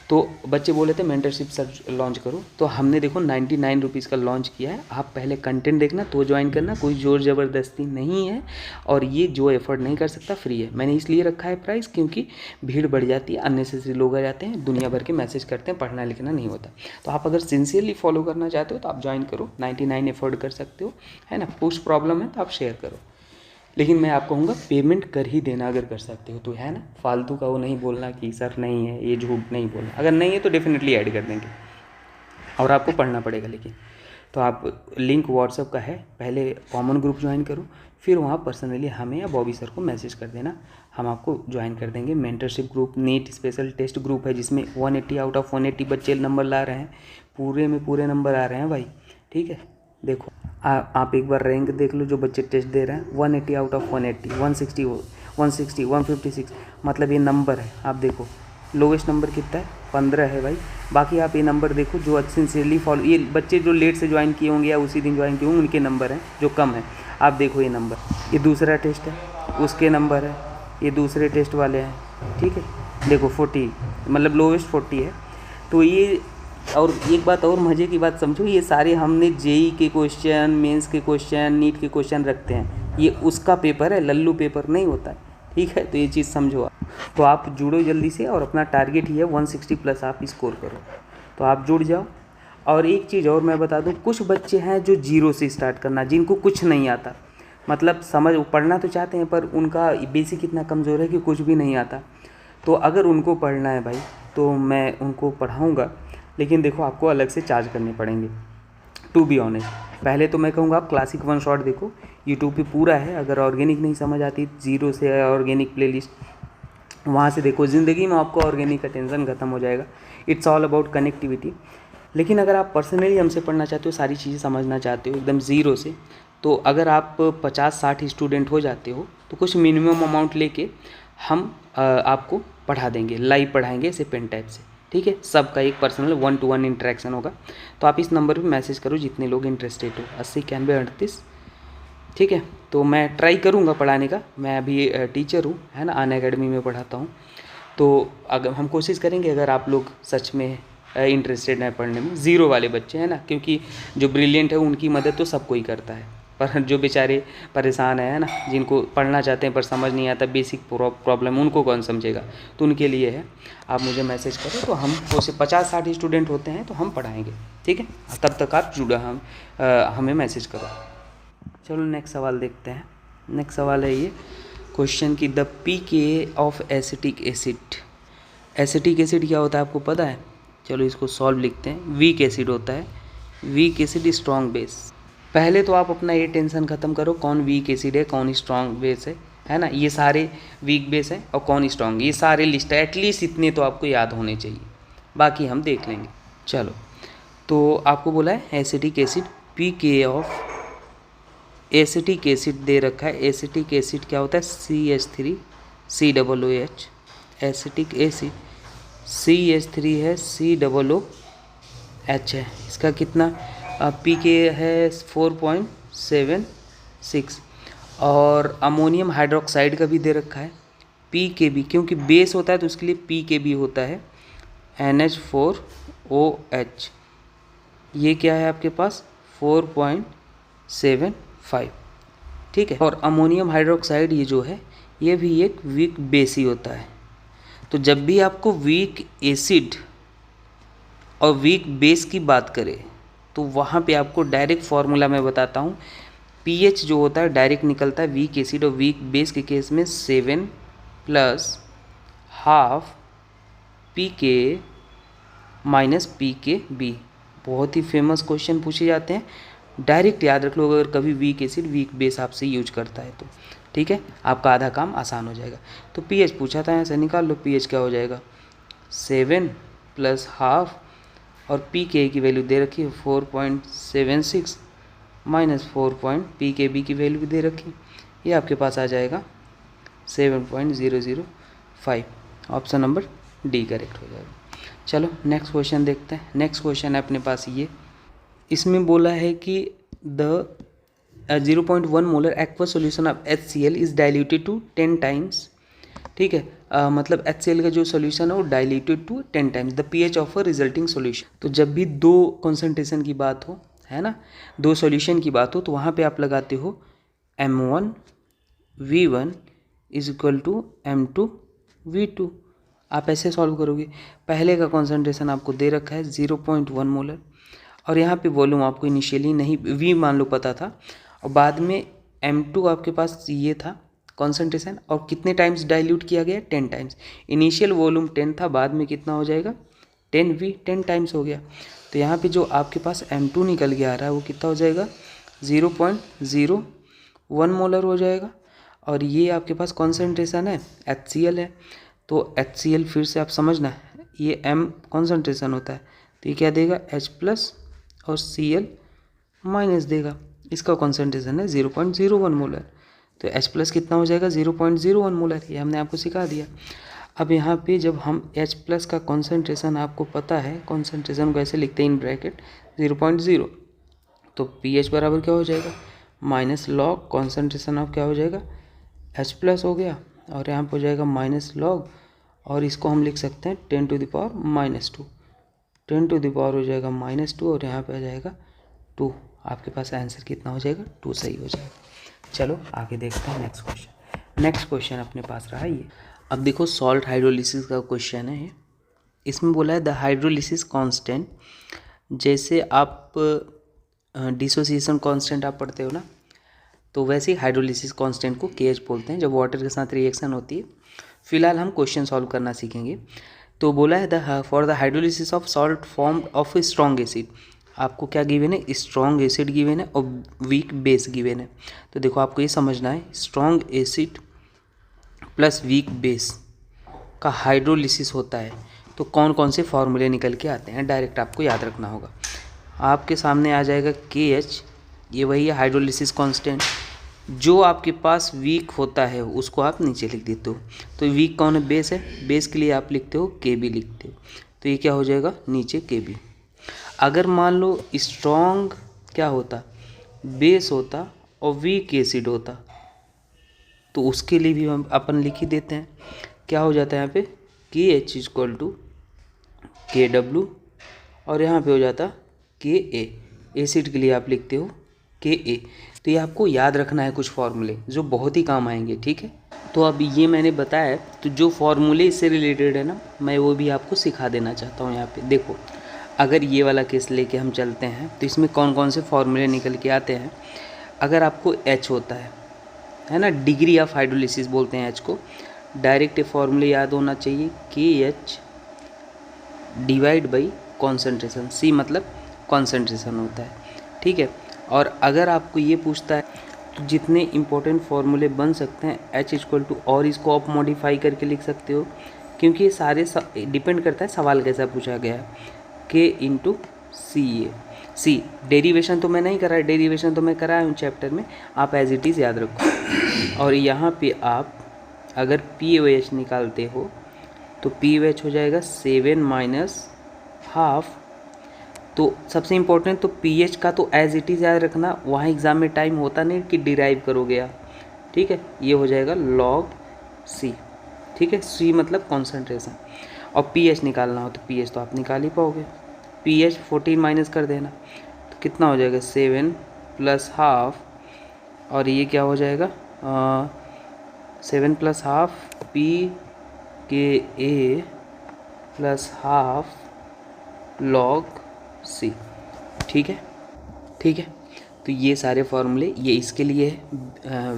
तो बच्चे बोले थे मेंटरशिप सर लॉन्च करो, तो हमने देखो 99 रुपीज़ का लॉन्च किया है। आप पहले कंटेंट देखना तो ज्वाइन करना, कोई ज़ोर ज़बरदस्ती नहीं है, और ये जो एफर्ट नहीं कर सकता फ्री है। मैंने इसलिए रखा है प्राइस, क्योंकि भीड़ बढ़ जाती है, अननेसेसरी लोग आ जाते हैं, दुनिया भर के मैसेज करते हैं, पढ़ना लिखना नहीं होता। तो आप अगर सिंसियरली फॉलो करना चाहते हो तो आप ज्वाइन करो, 99 एफोर्ड कर सकते हो, है ना। कुछ प्रॉब्लम है तो आप शेयर करो, लेकिन मैं आपको कहूँगा पेमेंट कर ही देना अगर कर सकते हो तो, है ना। फालतू का वो नहीं बोलना कि सर नहीं है, ये झूठ नहीं बोलना। अगर नहीं है तो डेफिनेटली ऐड कर देंगे, और आपको पढ़ना पड़ेगा लेकिन। तो आप लिंक व्हाट्सएप का है, पहले कॉमन ग्रुप ज्वाइन करो, फिर वहाँ पर्सनली हमें या बॉबी सर को मैसेज कर देना, हम आपको ज्वाइन कर देंगे। Mentorship group NEET special test group है, जिसमें 180 आउट ऑफ 180 बच्चे नंबर ला रहे हैं, पूरे में पूरे नंबर आ रहे हैं भाई, ठीक है। देखो आप एक बार रैंक देख लो, जो बच्चे टेस्ट दे रहे हैं 180 आउट ऑफ 180, 160, 160, 156, मतलब ये नंबर है। आप देखो लोवेस्ट नंबर कितना है, 15 है भाई। बाकी आप ये नंबर देखो, जो सिंसियरली फॉलो, ये बच्चे जो लेट से ज्वाइन किए होंगे या उसी दिन ज्वाइन किए होंगे, उनके नंबर हैं जो कम है। आप देखो ये नंबर, ये दूसरा टेस्ट है, उसके नंबर है, ये दूसरे टेस्ट वाले हैं, ठीक है। देखो 40, मतलब लोवेस्ट 40 है। तो ये, और एक बात और मज़े की बात समझो, ये सारे हमने जेई के क्वेश्चन, मेंस के क्वेश्चन, नीट के क्वेश्चन रखते हैं, ये उसका पेपर है, लल्लू पेपर नहीं होता है, ठीक है। तो ये चीज़ समझो आप। तो आप जुड़ो जल्दी से, और अपना टारगेट ही है 160 प्लस आप स्कोर करो, तो आप जुड़ जाओ। और एक चीज़ और मैं बता दूँ, कुछ बच्चे हैं जो जीरो से स्टार्ट करना, जिनको कुछ नहीं आता, मतलब समझ पढ़ना तो चाहते हैं पर उनका बेसिक इतना कमज़ोर है कि कुछ भी नहीं आता। तो अगर उनको पढ़ना है भाई, तो मैं उनको पढ़ाऊँगा, लेकिन देखो आपको अलग से चार्ज करने पड़ेंगे, टू बी ऑनेस्ट। पहले तो मैं कहूँगा आप क्लासिक 1 शॉट देखो, यूट्यूब पे पूरा है। अगर ऑर्गेनिक नहीं समझ आती, जीरो से है ऑर्गेनिक प्लेलिस्ट, वहाँ से देखो। ज़िंदगी में आपको ऑर्गेनिक का टेंशन ख़त्म हो जाएगा। It's all about connectivity. लेकिन अगर आप पर्सनली हमसे पढ़ना चाहते हो, सारी चीज़ें समझना चाहते हो एकदम ज़ीरो से, तो अगर आप 50-60 स्टूडेंट हो जाते हो तो कुछ मिनिमम अमाउंट लेके हम आपको पढ़ा देंगे, लाइव पढ़ाएंगे ऐसे पेन टाइप से, ठीक है। सबका एक पर्सनल 1-to-1 इंटरेक्शन होगा। तो आप इस नंबर पे मैसेज करो जितने लोग इंटरेस्टेड हो, 80-91-38, ठीक है। तो मैं ट्राई करूँगा पढ़ाने का, मैं अभी टीचर हूँ, है ना, अन अकेडमी में पढ़ाता हूँ। तो अगर हम कोशिश करेंगे, अगर आप लोग सच में इंटरेस्टेड हैं पढ़ने में, ज़ीरो वाले बच्चे हैं ना, क्योंकि जो ब्रिलियंट है उनकी मदद तो सब कोई करता है, पर जो बेचारे परेशान है ना, जिनको पढ़ना चाहते हैं पर समझ नहीं आता बेसिक प्रॉब्लम, उनको कौन समझेगा, तो उनके लिए है। आप मुझे मैसेज करो तो हम उसे 50-60 स्टूडेंट होते हैं तो हम पढ़ाएंगे, ठीक है, तब तक आप जुड़ा हमें मैसेज करो। चलो नेक्स्ट सवाल देखते हैं। नेक्स्ट सवाल है ये क्वेश्चन की, the pK of acetic acid. Acetic acid क्या होता है आपको पता है? चलो इसको सॉल्व लिखते हैं। वीक एसिड होता है, वीक एसिड स्ट्रॉन्ग बेस। पहले तो आप अपना ये टेंशन ख़त्म करो कौन वीक एसिड है कौन स्ट्रॉन्ग बेस है ना, ये सारे वीक बेस है और कौन स्ट्रॉन्ग, ये सारे लिस्ट है, एटलीस्ट इतने तो आपको याद होने चाहिए, बाकी हम देख लेंगे। चलो तो आपको बोला है acetic acid, pK of acetic acid दे रखा है। एसिटिक एसिड क्या होता है? CH3 COOH। Acetic acid CH3 है, COOH है। इसका कितना pK है? 4.76। और अमोनियम हाइड्रोक्साइड का भी दे रखा है pKb, क्योंकि बेस होता है तो उसके लिए pKb होता है NH4OH। ये क्या है आपके पास? 4.75, ठीक है। और अमोनियम हाइड्रोक्साइड ये जो है ये भी एक वीक बेस ही होता है। तो जब भी आपको वीक एसिड और वीक बेस की बात करें तो वहाँ पे आपको डायरेक्ट फार्मूला मैं बताता हूँ। pH जो होता है डायरेक्ट निकलता है वीक एसिड और वीक बेस के केस में 7 + ½ pK - pKb। बहुत ही फेमस क्वेश्चन पूछे जाते हैं, डायरेक्ट याद रख लो अगर कभी वीक एसिड वीक बेस आपसे यूज करता है तो, ठीक है, आपका आधा काम आसान हो जाएगा। तो pH पूछा था, यहाँ से निकाल लो pH क्या हो जाएगा 7 + ½ और pK की वैल्यू दे रखी है 4.76 - 4 pKb की वैल्यू भी दे रखी, ये आपके पास आ जाएगा 7.005। ऑप्शन नंबर डी करेक्ट हो जाएगा। चलो नेक्स्ट क्वेश्चन देखते हैं। नेक्स्ट क्वेश्चन है अपने पास ये, इसमें बोला है कि the 0.1 molar aqua solution of HCl is diluted to 10 times, ठीक है, मतलब HCl का जो सोल्यूशन है वो diluted to 10 times the pH of a resulting solution. तो जब भी दो कॉन्सेंट्रेशन की बात हो, है ना, दो सॉल्यूशन की बात हो, तो वहाँ पे आप लगाते हो M1V1 = M2V2। आप ऐसे सॉल्व करोगे। पहले का कॉन्सेंट्रेशन आपको दे रखा है 0.1 मोलर और यहाँ पे वॉल्यूम आपको इनिशियली नहीं V मान लो पता था, और बाद में M2 आपके पास ये था कॉन्सेंट्रेशन, और कितने टाइम्स डाइल्यूट किया गया? 10 टाइम्स। इनिशियल वॉल्यूम 10 था, बाद में कितना हो जाएगा 10V, 10 टाइम्स हो गया। तो यहाँ पे जो आपके पास M2 निकल के आ रहा है वो कितना हो जाएगा 0.01 मोलर हो जाएगा। और ये आपके पास कॉन्सेंट्रेशन है HCl है, तो HCl फिर से आप समझना ये M कॉन्सेंट्रेशन होता है, तो ये क्या देगा H+ और Cl- देगा। इसका कॉन्सेंट्रेशन है 0.01 मोलर, तो H+ कितना हो जाएगा 0.01 मोलर, ये हमने आपको सिखा दिया। अब यहाँ पे जब हम H+ का कॉन्सेंट्रेशन आपको पता है, कॉन्सेंट्रेशन को ऐसे लिखते हैं इन ब्रैकेट 0.0, तो pH बराबर क्या हो जाएगा -log कॉन्सेंट्रेशन ऑफ क्या हो जाएगा H+ हो गया, और यहाँ पर हो जाएगा -log, और इसको हम लिख सकते हैं 10⁻², 10⁻² हो जाएगा -2, और यहाँ पे आ जाएगा 2। आपके पास आंसर कितना हो जाएगा 2 सही हो जाएगा। चलो आगे देखते हैं नेक्स्ट क्वेश्चन। नेक्स्ट क्वेश्चन अपने पास रहा ये, अब देखो सॉल्ट हाइड्रोलिसिस का क्वेश्चन है। इसमें बोला है द हाइड्रोलिसिस कांस्टेंट, जैसे आप डिसोसिएशन कांस्टेंट आप पढ़ते हो ना, तो वैसे ही हाइड्रोलिसिस कांस्टेंट को KH बोलते हैं जब वाटर के साथ रिएक्शन होती है। फिलहाल हम क्वेश्चन सॉल्व करना सीखेंगे। तो बोला है for the hydrolysis of salt formed of strong acid, आपको क्या गिवन है स्ट्रॉन्ग एसिड गिवन है और वीक बेस गिवन है। तो देखो आपको ये समझना है strong acid plus weak base का हाइड्रोलिसिस होता है तो कौन कौन से फॉर्मूले निकल के आते हैं, डायरेक्ट आपको याद रखना होगा। आपके सामने आ जाएगा KH, ये वही है हाइड्रोलिसिस कांस्टेंट। जो आपके पास वीक होता है उसको आप नीचे लिख देते हो, तो वीक कौन है बेस है, बेस के लिए आप लिखते हो KB लिखते हो, तो ये क्या हो जाएगा नीचे KB। अगर मान लो स्ट्रॉन्ग क्या होता बेस होता और वीक एसिड होता, तो उसके लिए भी हम अपन लिख ही देते हैं। क्या हो जाता है यहाँ पे KH = KW और यहाँ पे हो जाता के ए, एसिड के लिए आप लिखते हो के ए। तो ये आपको याद रखना है कुछ फॉर्मूले जो बहुत ही काम आएंगे, ठीक है। तो अब ये मैंने बताया, तो जो फॉर्मूले इससे रिलेटेड है ना, मैं वो भी आपको सिखा देना चाहता हूँ। यहाँ पे देखो, अगर ये वाला केस लेके हम चलते हैं तो इसमें कौन कौन से फॉर्मूले निकल के आते हैं। अगर आपको एच होता है ना, डिग्री ऑफ हाइड्रोलिसिस बोलते हैं एच को, डायरेक्ट फॉर्मूले याद होना चाहिए के एच डिवाइड बाई कॉन्सेंट्रेशन, सी मतलब कॉन्सेंट्रेशन होता है, ठीक है। और अगर आपको ये पूछता है तो जितने इंपॉर्टेंट फार्मूले बन सकते हैं एच इक्वल टू, और इसको आप मॉडिफाई करके लिख सकते हो, क्योंकि ये सारे डिपेंड करता है सवाल कैसा पूछा गया है। के इंटू सी ए, सी डेरिवेशन तो मैं नहीं करा, डेरिवेशन तो मैं कराया हूँ चैप्टर में, आप एज इट इज़ याद रखो। और यहाँ पे आप अगर पी ओ एच निकालते हो तो पी ओ एच हो जाएगा 7 माइनस हाफ। तो सबसे इम्पोर्टेंट तो पीएच का तो एज इट इज़ याद रखना, वहाँ एग्ज़ाम में टाइम होता नहीं कि डिराइव करोगे आप, ठीक है। ये हो जाएगा लॉग सी, ठीक है। सी मतलब कॉन्सेंट्रेशन, और पीएच निकालना हो तो पीएच तो आप निकाल ही पाओगे। पीएच 14 माइनस कर देना तो कितना हो जाएगा 7 प्लस हाफ, और ये क्या हो जाएगा 7 प्लस हाफ पी के ए प्लस हाफ लॉग सी, ठीक है, ठीक है। तो ये सारे फॉर्मूले ये इसके लिए है,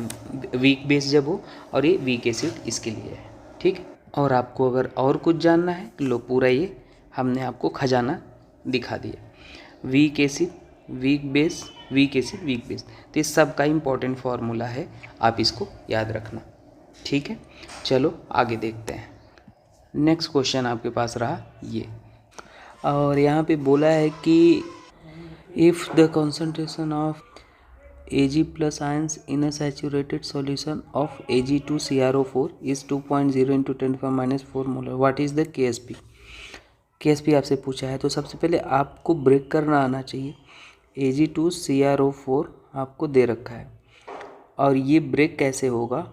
वीक बेस जब हो, और ये वीक एसिड इसके लिए है, ठीक है। और आपको अगर और कुछ जानना है तो लो, पूरा ये हमने आपको खजाना दिखा दिया। Weak acid, weak base, weak acid, weak base, तो ये सब का इम्पोर्टेंट फार्मूला है, आप इसको याद रखना, ठीक है। चलो आगे देखते हैं। नेक्स्ट क्वेश्चन आपके पास रहा ये, और यहाँ पे बोला है कि if the concentration of Ag plus ions in a saturated solution of Ag2CrO4 is 2.0 into 10⁻⁴ molar, what is the KSP? KSP आपसे पूछा है, तो सबसे पहले आपको ब्रेक करना आना चाहिए। Ag2CrO4 आपको दे रखा है, और ये ब्रेक कैसे होगा,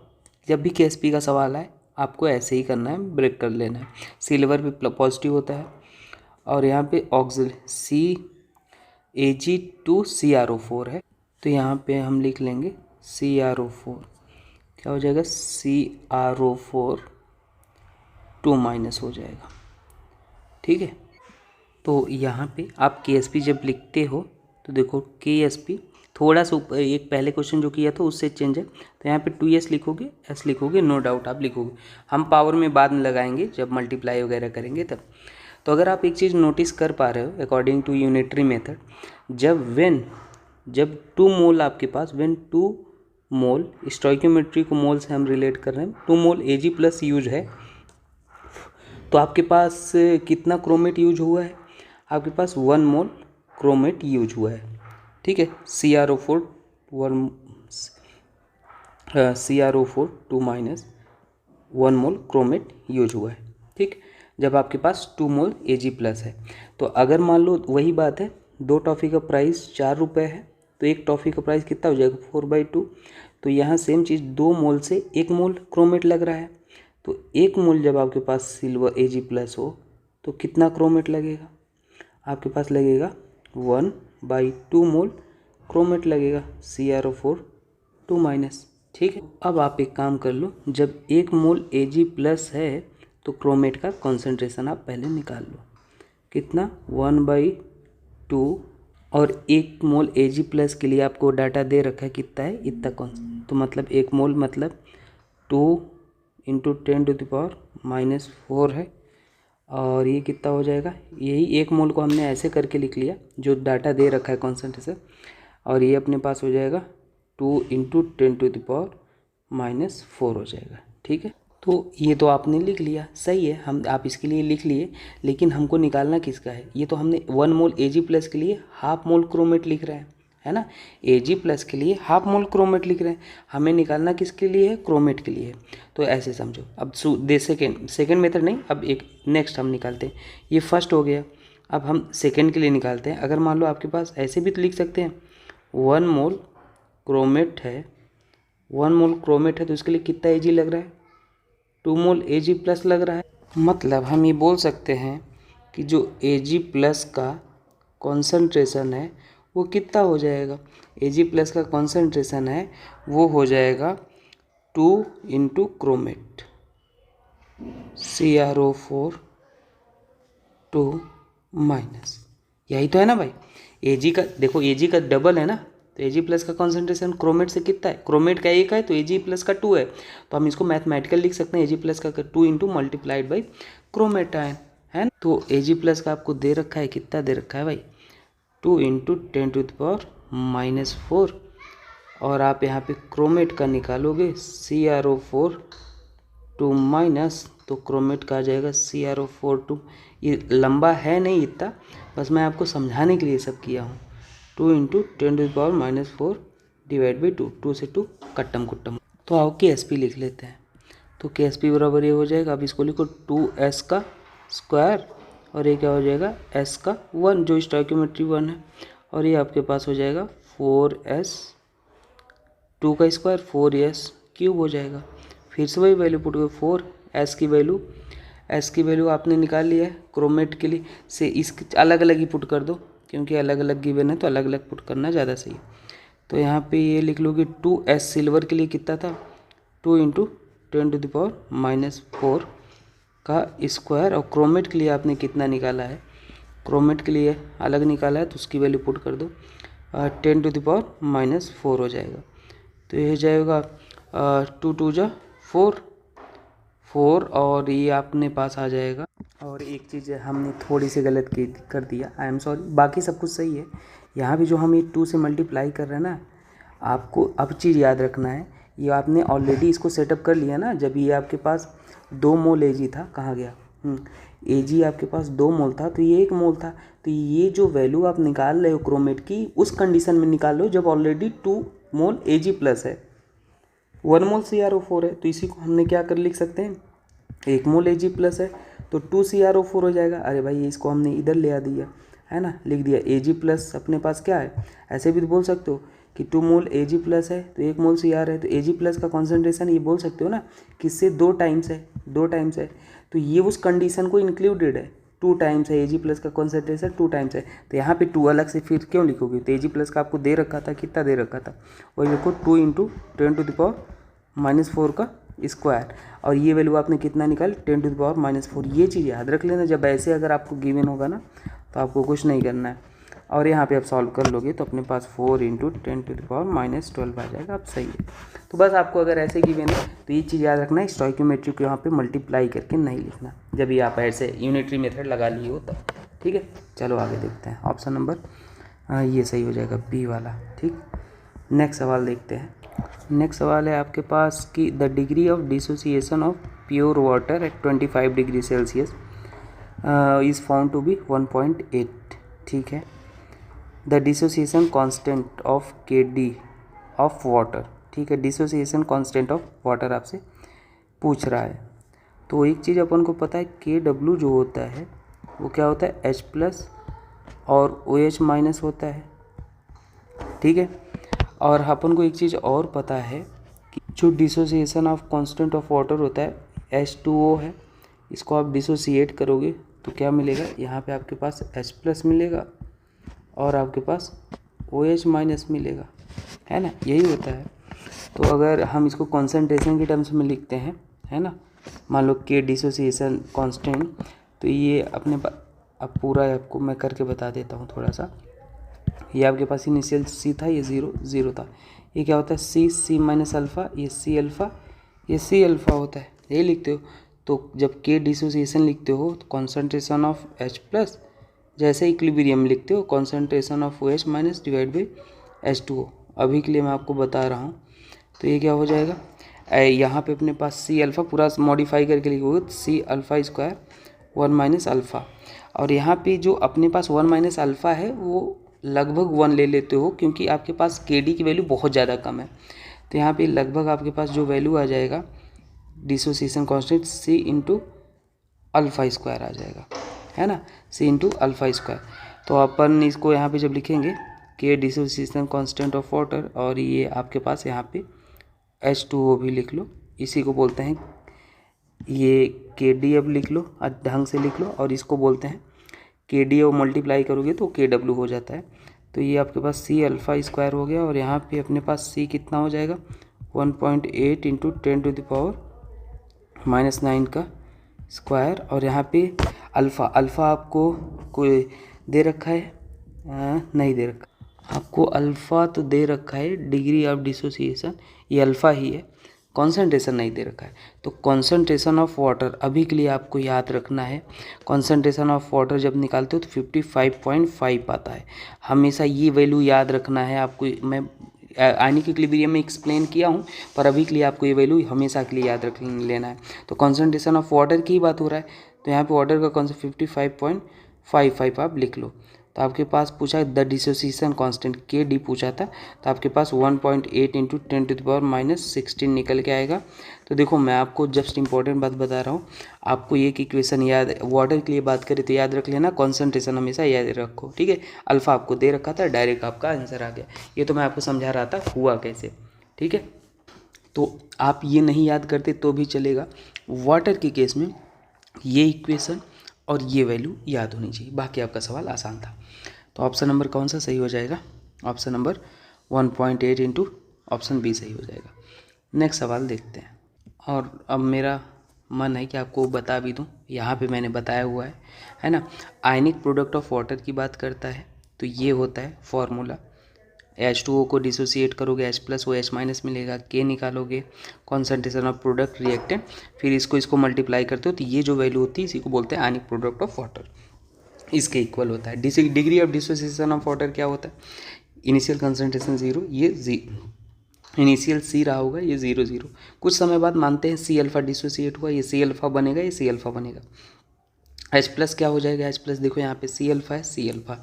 जब भी KSP का सवाल आए आपको ऐसे ही करना है, ब्रेक कर लेना है। सिल्वर पे पॉजिटिव होता है, और यहाँ पे ऑक्सिल Ag2CrO4 है, तो यहाँ पे हम लिख लेंगे CrO4, क्या हो जाएगा CrO4 2 माइनस हो जाएगा, ठीक है। तो यहाँ पे आप KSP जब लिखते हो तो देखो KSP थोड़ा सा एक पहले क्वेश्चन जो किया था उससे चेंज है, तो यहाँ पे 2s लिखोगे, s लिखोगे, नो डाउट आप लिखोगे। हम पावर में बाद में लगाएंगे जब मल्टीप्लाई वगैरह करेंगे तब। तो अगर आप एक चीज़ नोटिस कर पा रहे हो, अकॉर्डिंग टू यूनिटरी मेथड, जब 2 मोल आपके पास, व्हेन 2 मोल, स्टोइकियोमेट्री को मोल से हम रिलेट कर रहे हैं, 2 मोल Ag प्लस यूज है, तो आपके पास कितना क्रोमेट यूज हुआ है, आपके पास 1 मोल क्रोमेट यूज हुआ है, ठीक है। CrO4 2 माइनस 1 मोल क्रोमेट यूज हुआ है, ठीक। जब आपके पास 2 मोल Ag प्लस है, तो अगर मान लो वही बात है, 2 टॉफ़ी का प्राइस 4 रुपये है, तो एक टॉफ़ी का प्राइस कितना हो जाएगा 4/2। तो यहाँ सेम चीज़ 2 मोल से 1 मोल क्रोमेट लग रहा है, तो 1 मोल जब आपके पास सिल्वर Ag प्लस हो तो कितना क्रोमेट लगेगा, आपके पास लगेगा 1/2 मोल क्रोमेट लगेगा, CrO4 2 माइनस, ठीक है। अब आप एक काम कर लो, जब 1 मोल Ag प्लस है तो क्रोमेट का कॉन्सेंट्रेशन आप पहले निकाल लो, कितना 1/2, और 1 मोल Ag प्लस के लिए आपको डाटा दे रखा है कितना है, इतना कौन, तो मतलब 1 मोल मतलब 2 × 10⁻⁴ है, और ये कितना हो जाएगा, यही 1 मोल को हमने ऐसे करके लिख लिया जो डाटा दे रखा है कॉन्सेंट्रेशन, और ये अपने पास हो जाएगा 2 × 10⁻⁴ हो जाएगा, ठीक है। तो ये तो आपने लिख लिया, सही है, हम आप इसके लिए लिख लिए, लेकिन हमको निकालना किसका है, ये तो हमने 1 मोल Ag प्लस के लिए हाफ मोल क्रोमेट लिख रहे हैं, है ना, Ag प्लस के लिए हाफ मोल क्रोमेट लिख रहे हैं, हमें निकालना किसके लिए है, क्रोमेट के लिए। तो ऐसे समझो, अब सेकेंड मेथड नहीं, अब एक नेक्स्ट हम निकालते हैं, ये फर्स्ट हो गया, अब हम सेकेंड के लिए निकालते हैं। अगर मान लो आपके पास ऐसे भी तो लिख सकते हैं, 1 मोल क्रोमेट है, 1 मोल क्रोमेट है, तो इसके लिए कितना Ag लग रहा है, 2 मोल Ag प्लस लग रहा है, मतलब हम ये बोल सकते हैं कि जो Ag+ का कॉन्सेंट्रेशन है वो कितना हो जाएगा। Ag+ का कॉन्सेंट्रेशन है वो हो जाएगा 2 इंटू क्रोमेट CrO4 2 माइनस, यही तो है ना भाई। Ag का देखो, Ag का डबल है ना, तो Ag+ का कॉन्सेंट्रेशन क्रोमेट से कितना है, क्रोमेट का 1 है तो Ag+ का 2 है, तो हम इसको मैथमेटिकल लिख सकते हैं Ag+ का 2 इंटू मल्टीप्लाइड बाई क्रोमेटाइन, है ना। तो Ag+ का आपको दे रखा है, कितना दे रखा है भाई, 2 इंटू 10⁻⁻⁴, और आप यहाँ पे क्रोमेट का निकालोगे CrO4 2 माइनस, तो क्रोमेट का आ जाएगा CrO4 2। ये लंबा है नहीं इतना, बस मैं आपको समझाने के लिए सब किया हूँ। 2 इंटू 10⁻⁻⁴ डिवाइड बाई 2, 2 से 2 कट्टम कुट्टम। तो आओ KSP लिख लेते हैं। तो KSP बराबर ये हो जाएगा, अब इसको लिखो 2s का स्क्वायर, और ये क्या हो जाएगा s का 1, जो स्टोइकियोमेट्री 1 है, और ये आपके पास हो जाएगा 4s 2 का स्क्वायर 4s क्यूब हो जाएगा। फिर से वही वैल्यू पुट करो, 4 एस की वैल्यू आपने निकाल लिया है क्रोमेट के लिए से, इसके अलग अलग ही पुट कर दो, क्योंकि अलग अलग गिवन है तो अलग अलग पुट करना ज़्यादा सही है। तो यहाँ पे ये लिख लो कि 2s सिल्वर के लिए कितना था, 2 इंटू 10⁻⁻⁴ का स्क्वायर, और क्रोमेट के लिए आपने कितना निकाला है, क्रोमेट के लिए अलग निकाला है तो उसकी वैल्यू पुट कर दो, 10⁻⁻⁴ हो जाएगा। तो ये हो जाएगा 2 2 जा 4, और ये अपने पास आ जाएगा। और एक चीज़ हमने थोड़ी सी गलत कर दिया, आई एम सॉरी, बाकी सब कुछ सही है। यहाँ भी जो हम ये 2 से मल्टीप्लाई कर रहे हैं ना, आपको अब चीज़ याद रखना है, ये आपने ऑलरेडी इसको सेटअप कर लिया ना, जब ये आपके पास 2 मोल Ag था, कहाँ गया Ag आपके पास 2 मोल था, तो ये 1 मोल था, तो ये जो वैल्यू आप निकाल रहे हो क्रोमेट की, उस कंडीशन में निकाल लो जब ऑलरेडी 2 मोल Ag+ है, 1 मोल CrO4 है, तो इसी को हमने क्या कर लिख सकते हैं, 1 मोल Ag+ है तो 2 CrO4 हो जाएगा। अरे भाई इसको हमने इधर ले आ दिया, है ना, लिख दिया Ag+ अपने पास क्या है, ऐसे भी तो बोल सकते हो कि 2 मोल Ag+ है तो 1 मोल Cr है, तो Ag+ का कॉन्सेंट्रेशन ये बोल सकते हो ना किससे 2 टाइम्स है, तो ये उस कंडीशन को इंक्लूडेड है, 2 टाइम्स है Ag+ का कॉन्सेंट्रेशन 2 टाइम्स है, तो यहाँ पे 2 अलग से फिर क्यों लिखोगे, तो Ag+ का आपको दे रखा था, कितना दे रखा था, वही लिखो 2 इंटू 10⁻⁻⁴ का स्क्वायर, और ये वैल्यू आपने कितना निकाल 10⁻⁻⁴। ये चीज़ याद रख लेना, जब ऐसे अगर आपको गिवन होगा ना तो आपको कुछ नहीं करना है, और यहाँ पे आप सॉल्व कर लोगे तो अपने पास 4 इंटू 10⁻⁻12 आ जाएगा। अब सही है, तो बस आपको अगर ऐसे गिवन है तो ये चीज़ याद रखना है, स्टोइकियोमेट्री को यहाँ पे मल्टीप्लाई करके नहीं लिखना, जब ये आप ऐसे यूनिटरी मेथड लगा लिए हो तब, ठीक है। चलो आगे देखते हैं, ऑप्शन नंबर ये सही हो जाएगा बी वाला, ठीक। नेक्स्ट सवाल देखते हैं। नेक्स्ट सवाल है आपके पास कि the degree of dissociation of pure water at 25 degree Celsius is found to be 1.8, ठीक है। The dissociation constant of Kd of water, ठीक है, डिसोसिएशन कांस्टेंट ऑफ वाटर आपसे पूछ रहा है। तो एक चीज़ अपन को पता है, Kw जो होता है वो क्या होता है, H+ और OH- होता है, ठीक है। और अपन को एक चीज़ और पता है कि जो dissociation of constant of water होता है H2O है, इसको आप डिसोसिएट करोगे तो क्या मिलेगा, यहाँ पे आपके पास H+ मिलेगा और आपके पास OH- मिलेगा, है ना, यही होता है। तो अगर हम इसको कॉन्सेंट्रेशन के टर्म्स में लिखते हैं, है ना, मान लो K डिसोसिएशन कांस्टेंट, तो ये अपने अब पूरा आपको मैं करके बता देता हूँ थोड़ा सा। ये आपके पास इनिशियल C था, ये 0 था, ये क्या होता है C माइनस अल्फ़ा, ये C अल्फ़ा, ये C अल्फ़ा होता है, यही लिखते हो। तो जब K डिसोसिएशन लिखते हो तो कॉन्सेंट्रेशन ऑफ H+, जैसे इक्विलिब्रियम लिखते हो concentration of OH- divide by H2O। अभी के लिए मैं आपको बता रहा हूँ, तो ये क्या हो जाएगा, यहाँ पे अपने पास C अल्फ़ा पूरा मॉडिफाई करके लिखोगे तो C अल्फ़ा स्क्वायर 1 - अल्फ़ा, और यहाँ पे जो अपने पास 1 - अल्फ़ा है वो लगभग 1 ले लेते हो, क्योंकि आपके पास Kd की वैल्यू बहुत ज़्यादा कम है, तो यहाँ पे लगभग आपके पास जो वैल्यू आ जाएगा dissociation constant C into alpha square आ जाएगा, है ना, C इंटू अल्फ़ा स्क्वायर। तो अपन इसको यहाँ पे जब लिखेंगे K dissociation constant of water, और ये आपके पास यहाँ पे H2O भी लिख लो, इसी को बोलते हैं, ये Kd अब लिख लो, ढंग से लिख लो, और इसको बोलते हैं के डी और मल्टीप्लाई करोगे तो के डब्ल्यू हो जाता है। तो ये आपके पास सी अल्फ़ा स्क्वायर हो गया, और यहाँ पे अपने पास सी कितना हो जाएगा 1.8 इंटू 10⁻⁻9 का स्क्वायर, और यहाँ पे अल्फ़ा आपको कोई दे रखा है नहीं दे रखा, आपको अल्फ़ा तो दे रखा है डिग्री ऑफ डिसोसिएशन, ये अल्फ़ा ही है, कॉन्सेंट्रेशन नहीं दे रखा है। तो कॉन्सेंट्रेशन ऑफ वाटर अभी के लिए आपको याद रखना है, कॉन्सेंट्रेशन ऑफ वाटर जब निकालते हो तो 55.5 आता है, हमेशा ये वैल्यू याद रखना है आपको। मैं आयनिक इक्विलिब्रियम में एक्सप्लेन किया हूँ, पर अभी के लिए आपको ये वैल्यू हमेशा के लिए याद रख लेना है। तो कॉन्सेंट्रेशन ऑफ वाटर की ही बात हो रहा है, तो यहाँ पे वाटर का कॉन्सेंट 55.55 आप लिख लो। तो आपके पास पूछा द डिसोसिएशन कांस्टेंट के डी पूछा था, तो आपके पास 1.8 इंटू 10⁻⁻16 निकल के आएगा। तो देखो मैं आपको जस्ट इंपॉर्टेंट बात बता रहा हूँ, आपको एक इक्वेशन याद, वाटर के लिए बात करें तो याद रख लेना, कॉन्सेंट्रेशन हमेशा याद रखो, ठीक है। अल्फ़ा आपको दे रखा था, डायरेक्ट आपका आंसर आ गया। ये तो मैं आपको समझा रहा था हुआ कैसे, ठीक है। तो आप ये नहीं याद करते तो भी चलेगा, वाटर के केस में ये इक्वेशन और ये वैल्यू याद होनी चाहिए, बाकी आपका सवाल आसान था। तो ऑप्शन नंबर कौन सा सही हो जाएगा, option number 1.8 into option B सही हो जाएगा। नेक्स्ट सवाल देखते हैं, और अब मेरा मन है कि आपको बता भी दूं, यहाँ पे मैंने बताया हुआ है ना। आयनिक प्रोडक्ट ऑफ वाटर की बात करता है तो ये होता है फॉर्मूला, H2O को डिसोसिएट करोगे H+ वो H- मिलेगा, K निकालोगे कॉन्सेंट्रेशन ऑफ प्रोडक्ट रिएक्टेंट, फिर इसको मल्टीप्लाई करते हो तो ये जो वैल्यू होती है इसी को बोलते हैं आयनिक प्रोडक्ट ऑफ वाटर, इसके इक्वल होता है। Degree of dissociation of water क्या होता है, इनिशियल कंसंट्रेशन 0, ये इनिशियल सी रहा होगा, ये 0 कुछ समय बाद मानते हैं सी अल्फ़ा डिसोसिएट हुआ, ये सी अल्फ़ा बनेगा, ये सी अल्फ़ा बनेगा। H+ क्या हो जाएगा, H+ देखो यहाँ पे सी अल्फ़ा है, सी अल्फ़ा।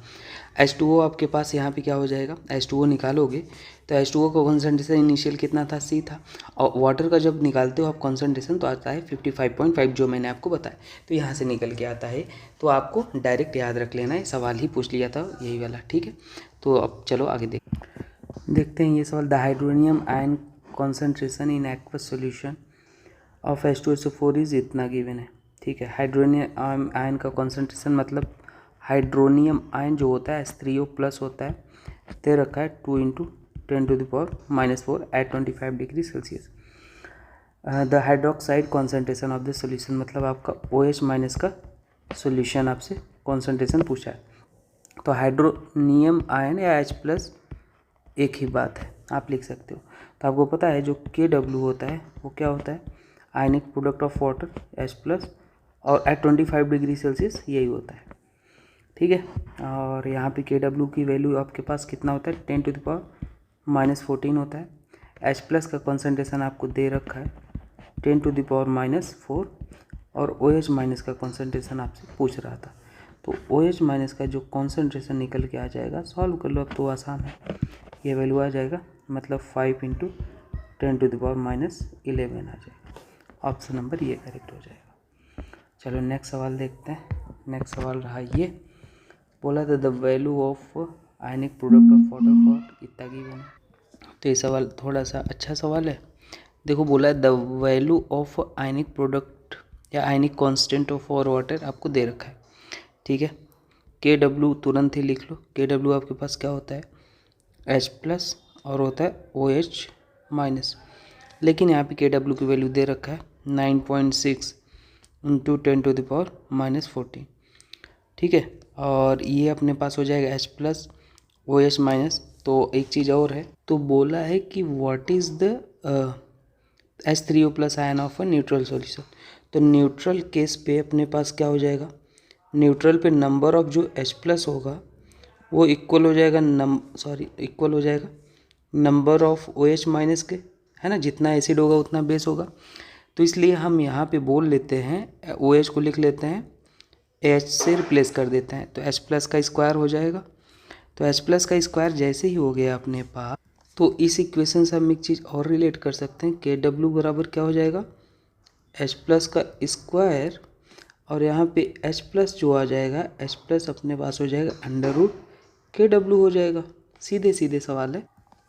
H2O आपके पास यहाँ पे क्या हो जाएगा, H2O निकालोगे तो H2O का कॉन्सेंट्रेशन इनिशियल कितना था, सी था, और वाटर का जब निकालते हो आप कॉन्सेंट्रेशन तो आता है 55.5 जो मैंने आपको बताया, तो यहाँ से निकल के आता है। तो आपको डायरेक्ट याद रख लेना है, सवाल ही पूछ लिया था यही वाला, ठीक है। तो अब चलो आगे देखते हैं ये सवाल। The hydronium ion concentration in aqueous solution of H2SO4 is इतना गिवन है, ठीक है। हाइड्रोनियम आयन का कॉन्सेंट्रेशन मतलब हाइड्रोनियम आयन जो होता है H3O+ होता है, दे रखा है 2 into 10⁻⁻4 at 25 degree Celsius. The hydroxide concentration of the solution मतलब आपका OH- का सोल्यूशन आपसे कॉन्सेंट्रेशन पूछा है। तो हाइड्रोनियम आयन या H+ एक ही बात है, आप लिख सकते हो। तो आपको पता है जो KW होता है वो क्या होता है, ionic product of water H+, और एट 25 डिग्री सेल्सियस यही होता है, ठीक है। और यहाँ पे KW की वैल्यू आपके पास कितना होता है 10⁻⁻14 होता है। H+ का कॉन्सेंट्रेशन आपको दे रखा है 10⁻⁻4, और OH- का कॉन्सेंट्रेशन आपसे पूछ रहा था। तो OH- का जो कॉन्सेंट्रेशन निकल के आ जाएगा, सॉल्व कर लो अब तो आसान है, ये वैल्यू आ जाएगा मतलब 5 इंटू 10⁻11 आ जाएगा। ऑप्शन नंबर ये करेक्ट हो जाएगा। चलो नेक्स्ट सवाल देखते हैं। नेक्स्ट सवाल रहा ये, बोला था the value of ionic product of water for इतना गिवन है। तो ये सवाल थोड़ा सा अच्छा सवाल है। देखो बोला है the value of ionic product या आयनिक कांस्टेंट ऑफ और वाटर आपको दे रखा है, ठीक है। KW तुरंत ही लिख लो, KW आपके पास क्या होता है H+ और होता है OH-, लेकिन यहाँ पे KW की वैल्यू दे रखा है 9.6 इंटू 10⁻⁻14, ठीक है। और ये अपने पास हो जाएगा H+ OH-। तो एक चीज़ और है, तो बोला है कि what is the H3O+ ion of a neutral solution. तो न्यूट्रल केस पे अपने पास क्या हो जाएगा, न्यूट्रल पे नंबर ऑफ जो H+ होगा वो इक्वल हो जाएगा इक्वल हो जाएगा नंबर ऑफ OH- के, है ना। जितना एसिड होगा उतना बेस होगा, तो इसलिए हम यहाँ पे बोल लेते हैं OH को लिख लेते हैं H से रिप्लेस कर देते हैं, तो H+ का स्क्वायर हो जाएगा। तो H+ का स्क्वायर जैसे ही हो गया अपने पास, तो इस इक्वेशन से हम एक चीज़ और रिलेट कर सकते हैं, KW बराबर क्या हो जाएगा H+ का स्क्वायर, और यहाँ पे H+ जो आ जाएगा H+ अपने पास हो जाएगा √KW हो जाएगा, सीधे सीधे सवाल है।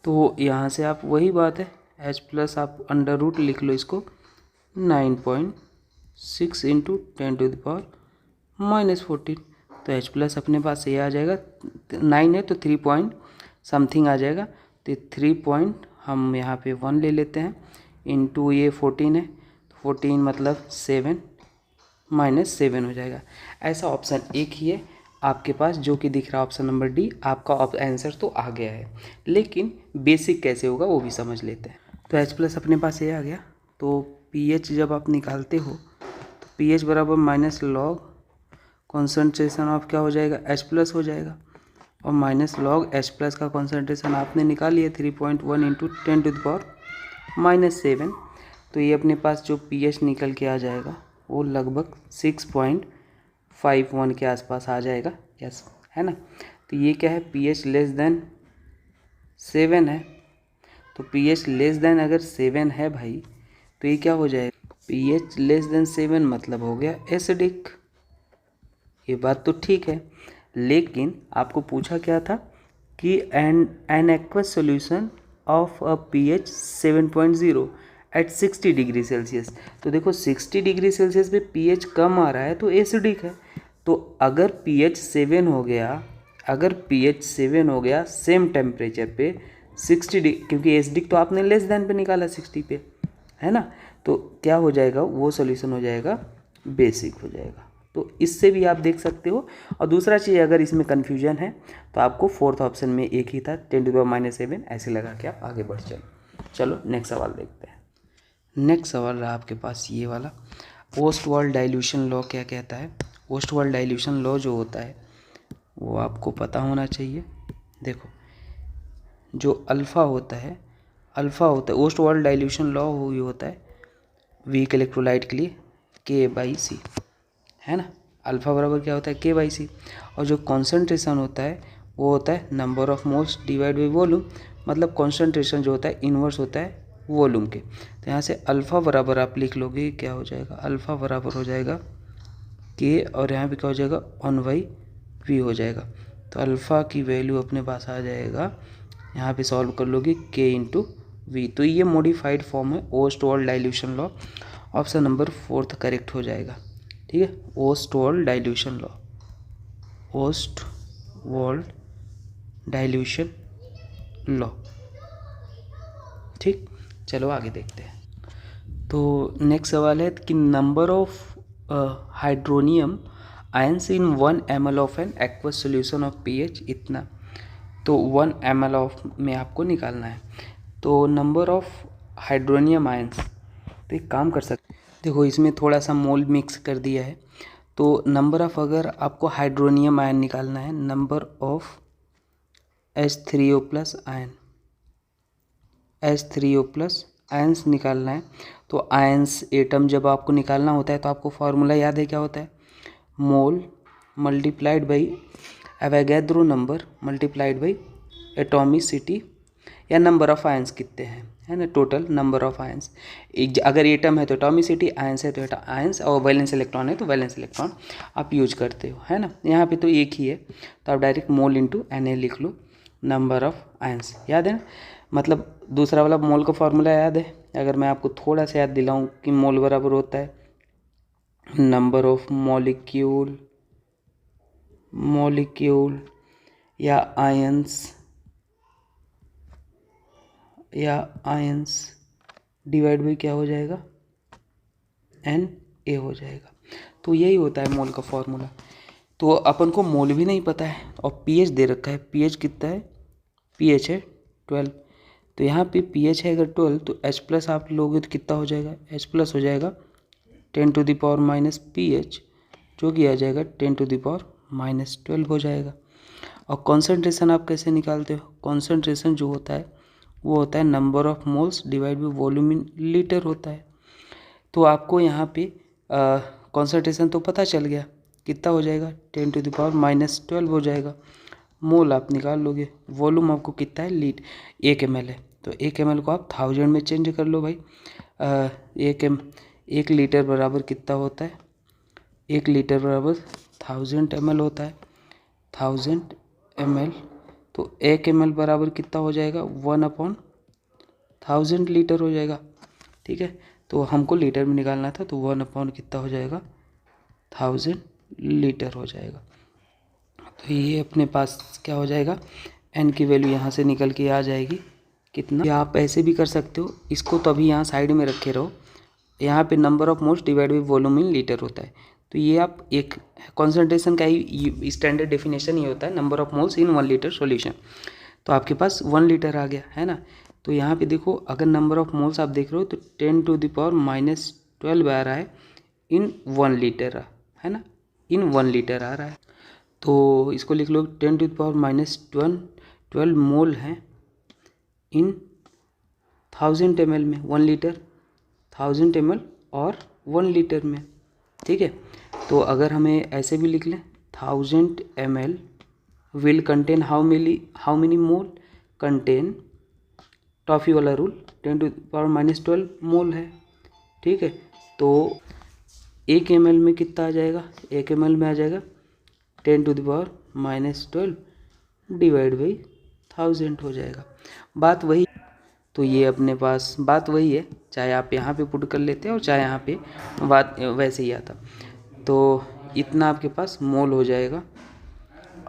तो यहाँ से आप वही बात है H+ आप √ लिख लो इसको 9.6 इंटू 10⁻⁻14, तो H प्लस अपने पास ये आ जाएगा, 9 है तो 3 पॉइंट समथिंग आ जाएगा, तो 3 पॉइंट हम यहाँ पे 1 ले लेते हैं, इंटू ये 14 है, 14 मतलब 7 -7 हो जाएगा। ऐसा ऑप्शन एक ही है आपके पास जो कि दिख रहा है ऑप्शन नंबर डी। आपका आंसर तो आ गया है, लेकिन बेसिक कैसे होगा वो भी समझ लेते हैं। तो H प्लस अपने पास ये आ गया। तो pH जब आप निकालते हो तो pH बराबर माइनस लॉग कॉन्सेंट्रेशन ऑफ क्या हो जाएगा, H प्लस हो जाएगा, और माइनस लॉग H प्लस का कॉन्सेंट्रेशन आपने निकाल लिया 3.1 इंटू 10⁻⁻7। तो ये अपने पास जो pH निकल के आ जाएगा वो लगभग 6.51 के आसपास आ जाएगा, यस है ना। तो ये क्या है, pH लेस देन 7 है। तो pH लेस देन अगर 7 है भाई, तो ये क्या हो जाएगा, pH लेस देन 7 मतलब हो गया एसिडिक। ये बात तो ठीक है, लेकिन आपको पूछा क्या था कि an aqueous solution of a pH 7.0 at 60 degree Celsius. तो देखो 60 डिग्री सेल्सियस पे pH कम आ रहा है तो एसिडिक है। तो अगर pH 7 हो गया, अगर pH 7 हो गया सेम टेम्परेचर पे 60 डिग्री, क्योंकि एसिडिक तो आपने लेस देन पे निकाला 60 पे, है ना, तो क्या हो जाएगा, वो सॉल्यूशन हो जाएगा बेसिक हो जाएगा। तो इससे भी आप देख सकते हो। और दूसरा चीज़, अगर इसमें कन्फ्यूजन है तो आपको फोर्थ ऑप्शन में एक ही था 10⁻⁻7 ऐसे लगा के आप आगे बढ़ चलो नेक्स्ट सवाल देखते हैं। नेक्स्ट सवाल रहा आपके पास ये वाला, ओस्टवाल्ड डाइल्यूशन लॉ क्या कहता है। ओस्टवाल्ड डाइल्यूशन लॉ जो होता है वो आपको पता होना चाहिए। देखो जो अल्फ़ा होता है ओस्टवाल्ड डाइल्यूशन लॉ ही होता है वीक इलेक्ट्रोलाइट के लिए K/C, है ना। अल्फ़ा बराबर क्या होता है, K/C। और जो कॉन्सेंट्रेशन होता है वो होता है number of moles divide by volume, मतलब कॉन्सेंट्रेशन जो होता है इन्वर्स होता है वॉल्यूम के। तो यहाँ से अल्फ़ा बराबर आप लिख लोगे, क्या हो जाएगा, अल्फ़ा बराबर हो जाएगा K, और यहाँ पे क्या हो जाएगा 1/V हो जाएगा। तो अल्फ़ा की वैल्यू अपने पास आ जाएगा, यहाँ पे सॉल्व कर लोगे K इंटू V। तो ये मॉडिफाइड फॉर्म है Ostwald dilution law. Option number 4 correct हो जाएगा, ठीक है। ओस्टवाल्ड डाइल्यूशन लॉ, ठीक। चलो आगे देखते हैं। तो नेक्स्ट सवाल है कि number of hydronium ions in 1 ml of an aqueous solution of pH इतना। तो 1 ml ऑफ में आपको निकालना है। तो नंबर ऑफ हाइड्रोनियम आयंस, तो एक काम कर सकते, देखो इसमें थोड़ा सा मोल मिक्स कर दिया है। तो नंबर ऑफ, अगर आपको हाइड्रोनियम आयन निकालना है, number of H3O plus ions निकालना है। तो आयंस एटम जब आपको निकालना होता है तो आपको फार्मूला याद है क्या होता है, mole multiplied by Avogadro number multiplied by atomicity, या नंबर ऑफ आयंस कितने हैं, है ना, टोटल नंबर ऑफ आयंस। अगर एटम है तो एटॉमिसिटी, आयंस है तो आयंस, और वैलेंस इलेक्ट्रॉन है तो वैलेंस इलेक्ट्रॉन आप यूज करते हो, है ना। यहाँ पे तो एक ही है तो आप डायरेक्ट मोल इंटू Na लिख लो, नंबर ऑफ आयंस याद है ना। मतलब दूसरा वाला मोल का फॉर्मूला याद है, अगर मैं आपको थोड़ा सा याद दिलाऊं कि मोल बराबर होता है नंबर ऑफ मॉलिक्यूल या आयंस डिवाइड बाई क्या हो जाएगा, Na हो जाएगा। तो यही होता है मोल का फॉर्मूला। तो अपन को मोल भी नहीं पता है और pH दे रखा है, pH कितना है, pH है 12। तो यहाँ पे pH है अगर 12 तो H प्लस आप लोगे तो कितना हो जाएगा, H प्लस हो जाएगा 10⁻⁻ pH, जो कि आ जाएगा 10⁻⁻12 हो जाएगा। और कॉन्सेंट्रेशन आप कैसे निकालते हो, कॉन्सेंट्रेशन जो होता है वो होता है number of moles divide by volume in litre होता है। तो आपको यहाँ पे कॉन्सेंट्रेशन तो पता चल गया, कितना हो जाएगा 10⁻⁻12 हो जाएगा। मोल आप निकाल लोगे, वॉल्यूम आपको कितना है, 1 ml है तो 1 ml को आप 1000 में चेंज कर लो भाई। 1 लीटर बराबर कितना होता है, 1 लीटर बराबर 1000 ml होता है, 1000 ml। तो 1 ml बराबर कितना हो जाएगा, 1/1000 लीटर हो जाएगा, ठीक है। तो हमको लीटर में निकालना था तो 1/, कितना हो जाएगा 1000 लीटर हो जाएगा। तो ये अपने पास क्या हो जाएगा, n की वैल्यू यहाँ से निकल के आ जाएगी कितना। या आप ऐसे भी कर सकते हो, इसको तो अभी यहाँ साइड में रखे रहो, यहाँ पे number of moles divide by volume in litre होता है। तो ये आप एक कॉन्सेंट्रेशन का ही स्टैंडर्ड डेफिनेशन ये होता है, number of moles in 1 litre solution. तो आपके पास 1 लीटर आ गया है ना। तो यहाँ पे देखो, अगर नंबर ऑफ मोल्स आप देख रहे हो तो 10⁻⁻12 आ रहा है इन 1 लीटर, है ना, इन 1 लीटर आ रहा है। तो इसको लिख लो 10⁻12 मोल है इन 1000 ml में, 1 लीटर 1000 ml और 1 लीटर में, ठीक है। तो अगर हमें ऐसे भी लिख लें 1000 ml will contain how many mole, contain toffee वाला रूल 10⁻12 मोल है, ठीक है। तो 1 ml में कितना आ जाएगा, 1 ml में आ जाएगा 10⁻12 डिवाइड बाई 1000 हो जाएगा। बात वही, तो ये अपने पास बात वही है, चाहे आप यहाँ पे पुट कर लेते और चाहे यहाँ पे बात वैसे ही आता। तो इतना आपके पास मोल हो जाएगा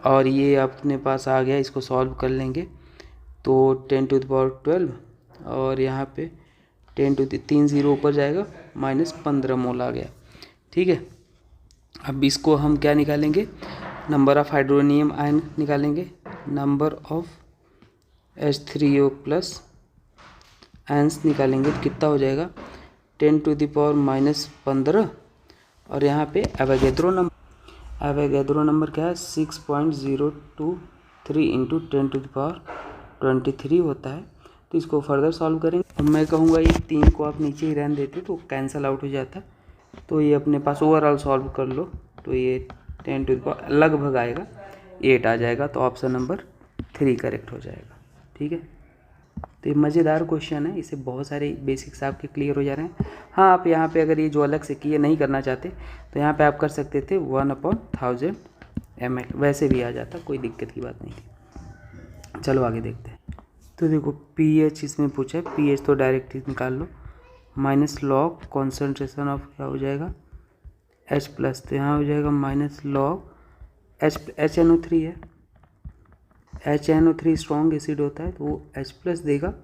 और ये अपने पास आ गया, इसको सॉल्व कर लेंगे तो 10⁻12 और यहाँ पे 3 0 ऊपर जाएगा -15 मोल आ गया, ठीक है। अब इसको हम क्या निकालेंगे, नंबर ऑफ हाइड्रोनियम आयन निकालेंगे, number of H3O plus ions निकालेंगे तो कितना हो जाएगा 10⁻15 और यहाँ पे एवोगैड्रो नंबर क्या है 6.023 इंटू 10⁻23 होता है। तो इसको फर्दर सॉल्व करेंगे। मैं कहूँगा ये 3 को आप नीचे ही रहने देते तो कैंसिल आउट हो जाता। तो ये अपने पास ओवरऑल सॉल्व कर लो तो ये 10 लगभग आएगा 8 आ जाएगा। तो ऑप्शन नंबर 3 करेक्ट हो जाएगा, ठीक है। तो ये मज़ेदार क्वेश्चन है, इससे बहुत सारे बेसिक्स आपके क्लियर हो जा रहे हैं। हाँ, आप यहाँ पे अगर ये जो अलग से किए नहीं करना चाहते तो यहाँ पे आप कर सकते थे 1/1000 ml, वैसे भी आ जाता, कोई दिक्कत की बात नहीं थी। चलो आगे देखते हैं। तो देखो pH इसमें पूछा है, pH तो डायरेक्ट ही निकाल लो, माइनस लॉग कॉन्सेंट्रेशन ऑफ क्या हो जाएगा H प्लस, तो यहाँ हो जाएगा माइनस लॉग HNO3 है, HNO3 स्ट्रॉन्ग एसिड होता है तो वो H प्लस देगा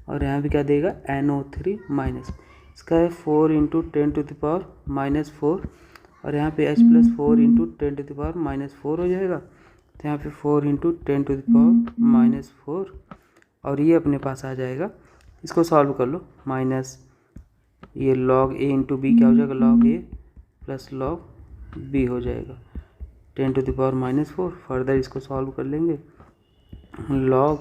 और यहाँ भी क्या देगा NO3 माइनस। इसका है 4 इंटू 10⁻⁻4 और यहाँ पे H प्लस 4 इंटू 10⁻⁻4 हो जाएगा। तो यहाँ पे 4 इंटू 10⁻⁻4 और ये अपने पास आ जाएगा। इसको सॉल्व कर लो, माइनस ये log A इंटू बी क्या हो जाएगा log A plus log B हो जाएगा 10⁻⁻4। फर्दर इसको सॉल्व कर लेंगे, log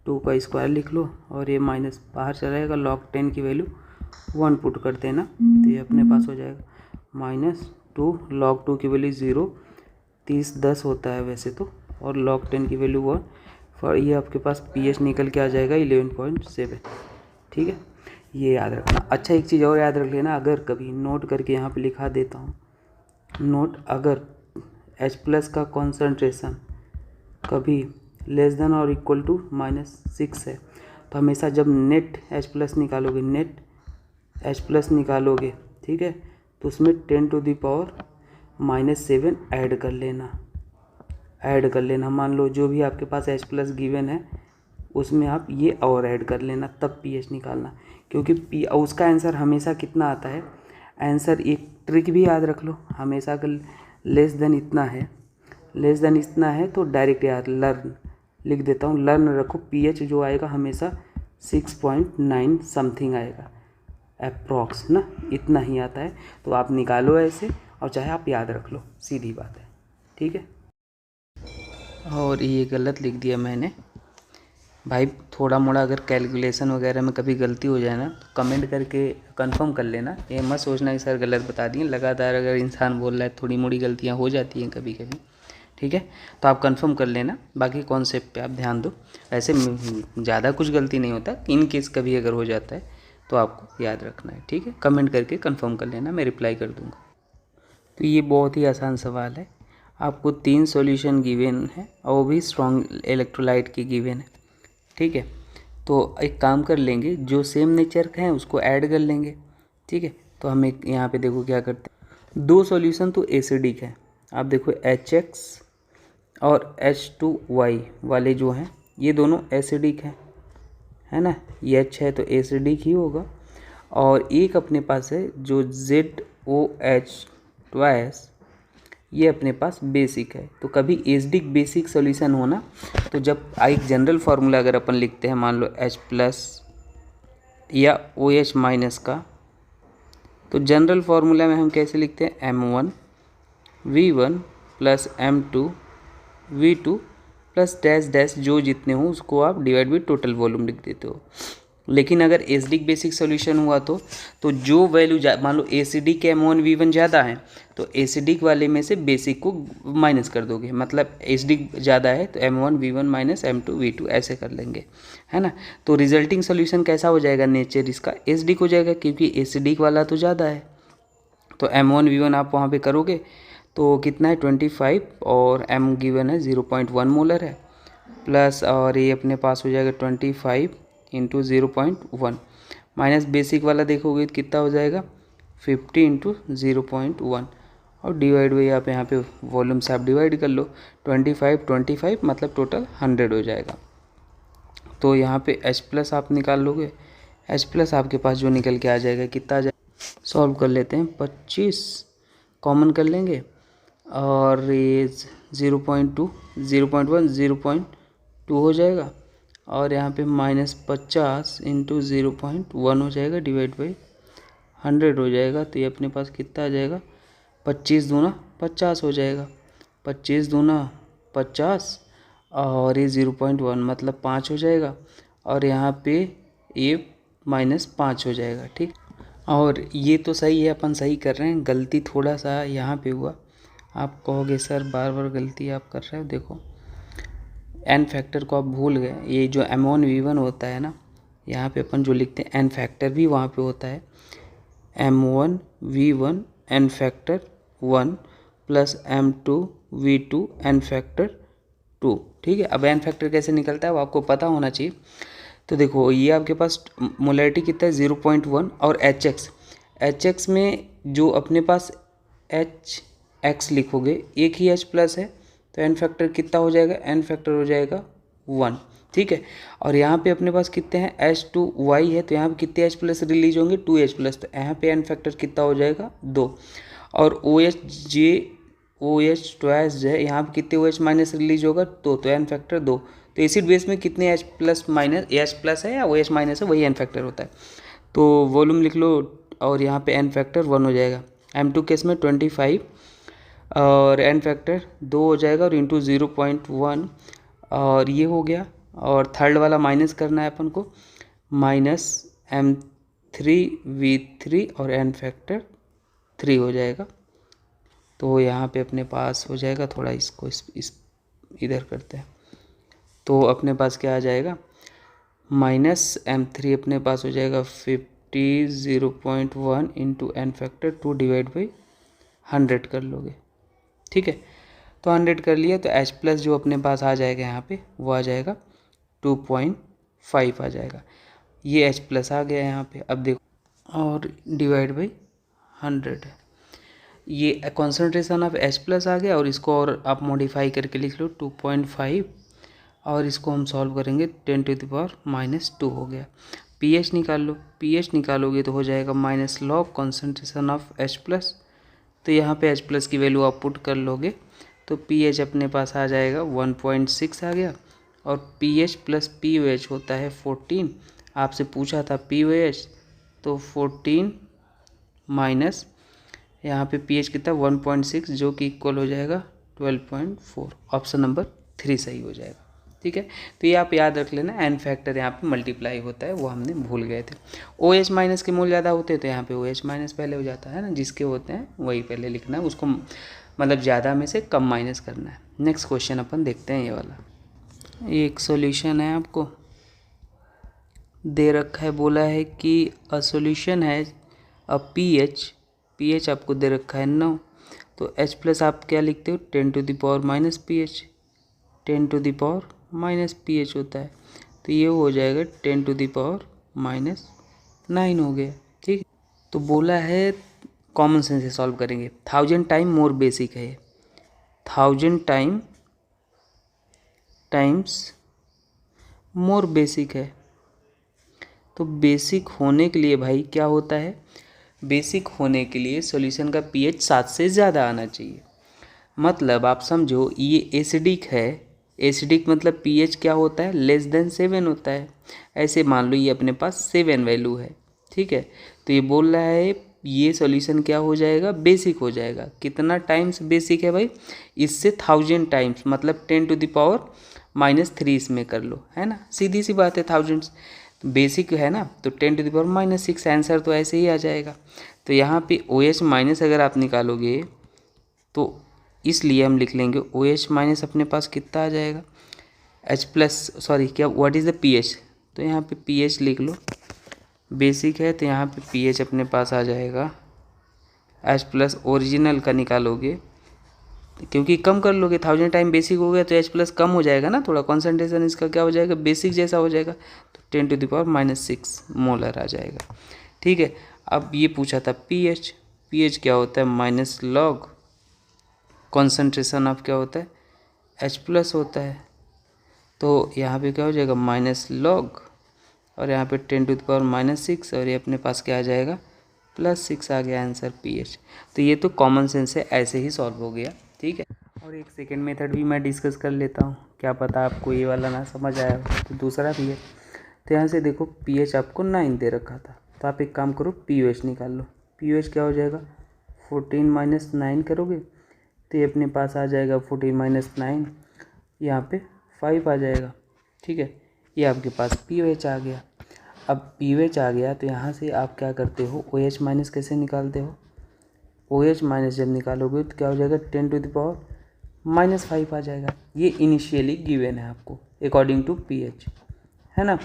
2 का स्क्वायर लिख लो और ये माइनस बाहर चला जाएगा, log 10 की वैल्यू 1 पुट करते हैं ना तो ये अपने पास हो जाएगा -2 log 2 की वैल्यू 0, 30-10 होता है वैसे तो, और log 10 की वैल्यू 1। और ये आपके पास pH निकल के आ जाएगा 11.7, ठीक है। ये याद रखना। अच्छा एक चीज़ और याद रख लेना, अगर कभी नोट करके यहाँ पे लिखा देता हूँ नोट, अगर H प्लस का कॉन्सेंट्रेशन कभी लेस देन और इक्वल टू -6 है तो हमेशा जब नेट H प्लस निकालोगे, नेट H प्लस निकालोगे, ठीक है, तो उसमें 10⁻⁻7 ऐड कर लेना। मान लो जो भी आपके पास H प्लस गिवन है उसमें आप ये और ऐड कर लेना, तब pH निकालना, क्योंकि उसका आंसर हमेशा कितना आता है। आंसर एक ट्रिक भी याद रख लो, हमेशा अगर लेस देन इतना है तो डायरेक्ट यार लर्न लिख देता हूँ, लर्न रखो, pH जो आएगा हमेशा 6.9 समथिंग आएगा अप्रॉक्स ना, इतना ही आता है। तो आप निकालो ऐसे और चाहे आप याद रख लो, सीधी बात है, ठीक है। और ये गलत लिख दिया मैंने भाई, थोड़ा मोड़ा अगर कैलकुलेशन वगैरह में कभी गलती हो जाए ना तो कमेंट करके कंफर्म कर लेना, ये मत सोचना कि सर गलत बता दिए। लगातार अगर इंसान बोल रहा है थोड़ी मोड़ी गलतियाँ हो जाती हैं कभी कभी, ठीक है। तो आप कंफर्म कर लेना, बाकी कॉन्सेप्ट पे आप ध्यान दो। वैसे ज़्यादा कुछ गलती नहीं होता, इन केस कभी अगर हो जाता है तो आपको याद रखना है, ठीक है। कमेंट करके कंफर्म कर लेना, मैं रिप्लाई कर दूँगा। तो ये बहुत ही आसान सवाल है, आपको 3 सॉल्यूशन गिवन है और वो भी स्ट्रॉन्ग इलेक्ट्रोलाइट की गिवन है, ठीक है। तो एक काम कर लेंगे, जो सेम नेचर का है उसको ऐड कर लेंगे, ठीक है। तो हम एक यहाँ पे देखो क्या करते हैं, 2 सॉल्यूशन तो एसिडिक है, आप देखो HX और H2Y वाले जो हैं ये दोनों एसिडिक हैं, है ना, ये H है तो एसिडिक ही होगा। और एक अपने पास है जो ZOH ट्वाइस, ये अपने पास बेसिक है। तो कभी एसिडिक बेसिक सॉल्यूशन होना, तो जब एक जनरल फार्मूला अगर अपन लिखते हैं, मान लो H+ या OH- का, तो जनरल फार्मूला में हम कैसे लिखते हैं, M1V1 + M2V2 plus dash dash जो जितने हो उसको आप डिवाइड बाई टोटल वॉल्यूम लिख देते हो। लेकिन अगर एसिडिक बेसिक सॉल्यूशन हुआ तो जो वैल्यू मान लो एसिडिक के M1V1 ज़्यादा है तो एसिडिक वाले में से बेसिक को माइनस कर दोगे, मतलब एसिडिक ज़्यादा है तो M1V1 - M2V2 ऐसे कर लेंगे, है ना। तो रिजल्टिंग सॉल्यूशन कैसा हो जाएगा, नेचर इसका एसिडिक हो जाएगा क्योंकि एसिडिक वाला तो ज़्यादा है। तो M1V1 आप वहाँ पे करोगे तो कितना है 25 और M गिवन है 0.1 मोलर है, प्लस और ये अपने पास हो जाएगा 25 × 0.1 माइनस बेसिक वाला देखोगे तो कितना हो जाएगा 50 × 0.1 और डिवाइड बाई आप यहाँ पे वॉल्यूम से आप डिवाइड कर लो 25 मतलब टोटल 100 हो जाएगा। तो यहाँ पे H+ आप निकाल लोगे, H+ आपके पास जो निकल के आ जाएगा कितना आ जाएगा, सॉल्व कर लेते हैं, 25 कॉमन कर लेंगे और ये 0.2 0.1 0.2 हो जाएगा और यहाँ पे -50 × 0.1 हो जाएगा डिवाइड बाई 100 हो जाएगा। तो ये अपने पास कितना आ जाएगा 25 दूना 50 हो जाएगा, 25 दूना 50 और ये 0.1 मतलब 5 हो जाएगा और यहाँ पे ये -5 हो जाएगा, ठीक। और ये तो सही है, अपन सही कर रहे हैं, गलती थोड़ा सा यहाँ पे हुआ। आप कहोगे सर बार बार गलती आप कर रहे हो, देखो n फैक्टर को आप भूल गए। ये जो M1V1 होता है ना, यहाँ पे अपन जो लिखते हैं n फैक्टर भी वहाँ पे होता है, M1V1 n factor 1 + M2V2 n factor 2, ठीक है। अब n फैक्टर कैसे निकलता है वो आपको पता होना चाहिए। तो देखो ये आपके पास मोलैरिटी कितना है 0.1 और HX में जो अपने पास HX लिखोगे एक ही H+ है तो n फैक्टर कितना हो जाएगा, n फैक्टर हो जाएगा 1, ठीक है। और यहाँ पे अपने पास कितने हैं H2Y है तो यहाँ पे कितने H+ रिलीज होंगे 2H+, तो यहाँ पे n फैक्टर कितना हो जाएगा 2। और OH ट्वाइस जो है यहाँ पे कितने OH- रिलीज होगा 2, तो n फैक्टर 2। तो एसिड बेस में कितने H+ है या OH- है, वही n फैक्टर होता है। तो वॉल्यूम लिख लो और यहाँ पे n फैक्टर 1 हो जाएगा, M2 केस में 25 और n फैक्टर 2 हो जाएगा और इंटू 0.1 और ये हो गया। और थर्ड वाला माइनस करना है अपन को, -M3V3 और n फैक्टर 3 हो जाएगा। तो यहाँ पे अपने पास हो जाएगा, थोड़ा इसको इस इधर करते हैं, तो अपने पास क्या आ जाएगा -M3 अपने पास हो जाएगा 50 0.1 × n फैक्टर 2 डिवाइड बाई 100 कर लोगे, ठीक है। तो 100 कर लिया तो H+ जो अपने पास आ जाएगा यहाँ पे वो आ जाएगा 2.5 आ जाएगा, ये H+ आ गया यहाँ पे। अब देखो और डिवाइड बाई 100 है, ये कॉन्सेंट्रेशन ऑफ H+ आ गया और इसको और आप मॉडिफाई करके लिख लो 2.5 और इसको हम सॉल्व करेंगे 10⁻⁻2 हो गया। pH निकाल लो, pH निकालोगे तो हो जाएगा -log कॉन्सेंट्रेशन ऑफ H+, तो यहाँ पे H+ की वैल्यू आप पुट कर लोगे तो pH अपने पास आ जाएगा 1.6 आ गया और pH + pOH होता है 14, आपसे पूछा था pOH तो 14 माइनस यहाँ पे pH कितना 1.6 जो कि इक्वल हो जाएगा 12.4, ऑप्शन नंबर 3 सही हो जाएगा, ठीक है। तो ये आप याद रख लेना, n फैक्टर यहाँ पे मल्टीप्लाई होता है, वो हमने भूल गए थे। OH- के मोल ज़्यादा होते हैं तो यहाँ पे OH- पहले हो जाता है ना, जिसके होते हैं वही पहले लिखना है, उसको मतलब ज़्यादा में से कम माइनस करना है। नेक्स्ट क्वेश्चन अपन देखते हैं, ये वाला एक सॉल्यूशन है आपको दे रखा है, बोला है कि अ सॉल्यूशन है अ pH आपको दे रखा है 9, तो H+ आप क्या लिखते हो 10⁻⁻⁻ pH, 10⁻⁻⁻ होता है, तो ये हो जाएगा 10⁻⁹ हो गया, ठीक। तो बोला है कॉमन सेंस से सॉल्व करेंगे, 1000 टाइम मोर बेसिक है, 1000 टाइम टाइम्स मोर बेसिक है। तो बेसिक होने के लिए भाई क्या होता है, बेसिक होने के लिए सॉल्यूशन का पीएच 7 से ज़्यादा आना चाहिए। मतलब आप समझो ये एसिडिक है, एसिडिक मतलब पीएच क्या होता है, लेस देन 7 होता है। ऐसे मान लो ये अपने पास 7 वैल्यू है, ठीक है। तो ये बोल रहा है ये सॉल्यूशन क्या हो जाएगा, बेसिक हो जाएगा। कितना टाइम्स बेसिक है भाई, इससे 1000 टाइम्स, मतलब 10⁻³ इसमें कर लो, है ना, सीधी सी बात है, थाउजेंड्स बेसिक है ना, तो 10⁻⁻⁶ आंसर तो ऐसे ही आ जाएगा। तो यहाँ पे OH- अगर आप निकालोगे तो इसलिए हम लिख लेंगे OH- अपने पास कितना आ जाएगा, H+, सॉरी क्या, व्हाट इज़ द pH, तो यहाँ पे pH लिख लो। बेसिक है तो यहाँ पे pH अपने पास आ जाएगा H+, ओरिजिनल का निकालोगे क्योंकि कम कर लोगे, 1000 टाइम बेसिक हो गया तो H+ कम हो जाएगा ना, थोड़ा कॉन्सेंट्रेशन इसका क्या हो जाएगा, बेसिक जैसा हो जाएगा, तो 10⁻⁻⁶ मोलर आ जाएगा, ठीक है। अब ये पूछा था pH, pH क्या होता है, माइनस लॉग कॉन्सेंट्रेशन ऑफ क्या होता है, H+ होता है। तो यहाँ पे क्या हो जाएगा, माइनस लॉग, और यहाँ पे 10⁻⁻⁶, और ये अपने पास क्या आ जाएगा, +6 आ गया आंसर pH। तो ये तो कॉमन सेंस है, ऐसे ही सॉल्व हो गया, ठीक है। और एक सेकेंड मेथड भी मैं डिस्कस कर लेता हूँ, क्या पता आपको ये वाला ना समझ आया हो, तो दूसरा भी है। तो यहाँ से देखो pH आपको 9 दे रखा था, तो आप एक काम करो pOH निकाल लो। pOH क्या हो जाएगा, 14 - 9 करोगे तो ये अपने पास आ जाएगा 14 - 9, यहाँ पे 5 आ जाएगा, ठीक है। ये आपके पास pOH आ गया। अब pOH आ गया तो यहाँ से आप क्या करते हो, OH- कैसे निकालते हो, OH- जब निकालोगे तो क्या हो जाएगा, 10⁻⁻5 आ जाएगा। ये इनिशियली गिवन है आपको अकॉर्डिंग टू pH, है ना।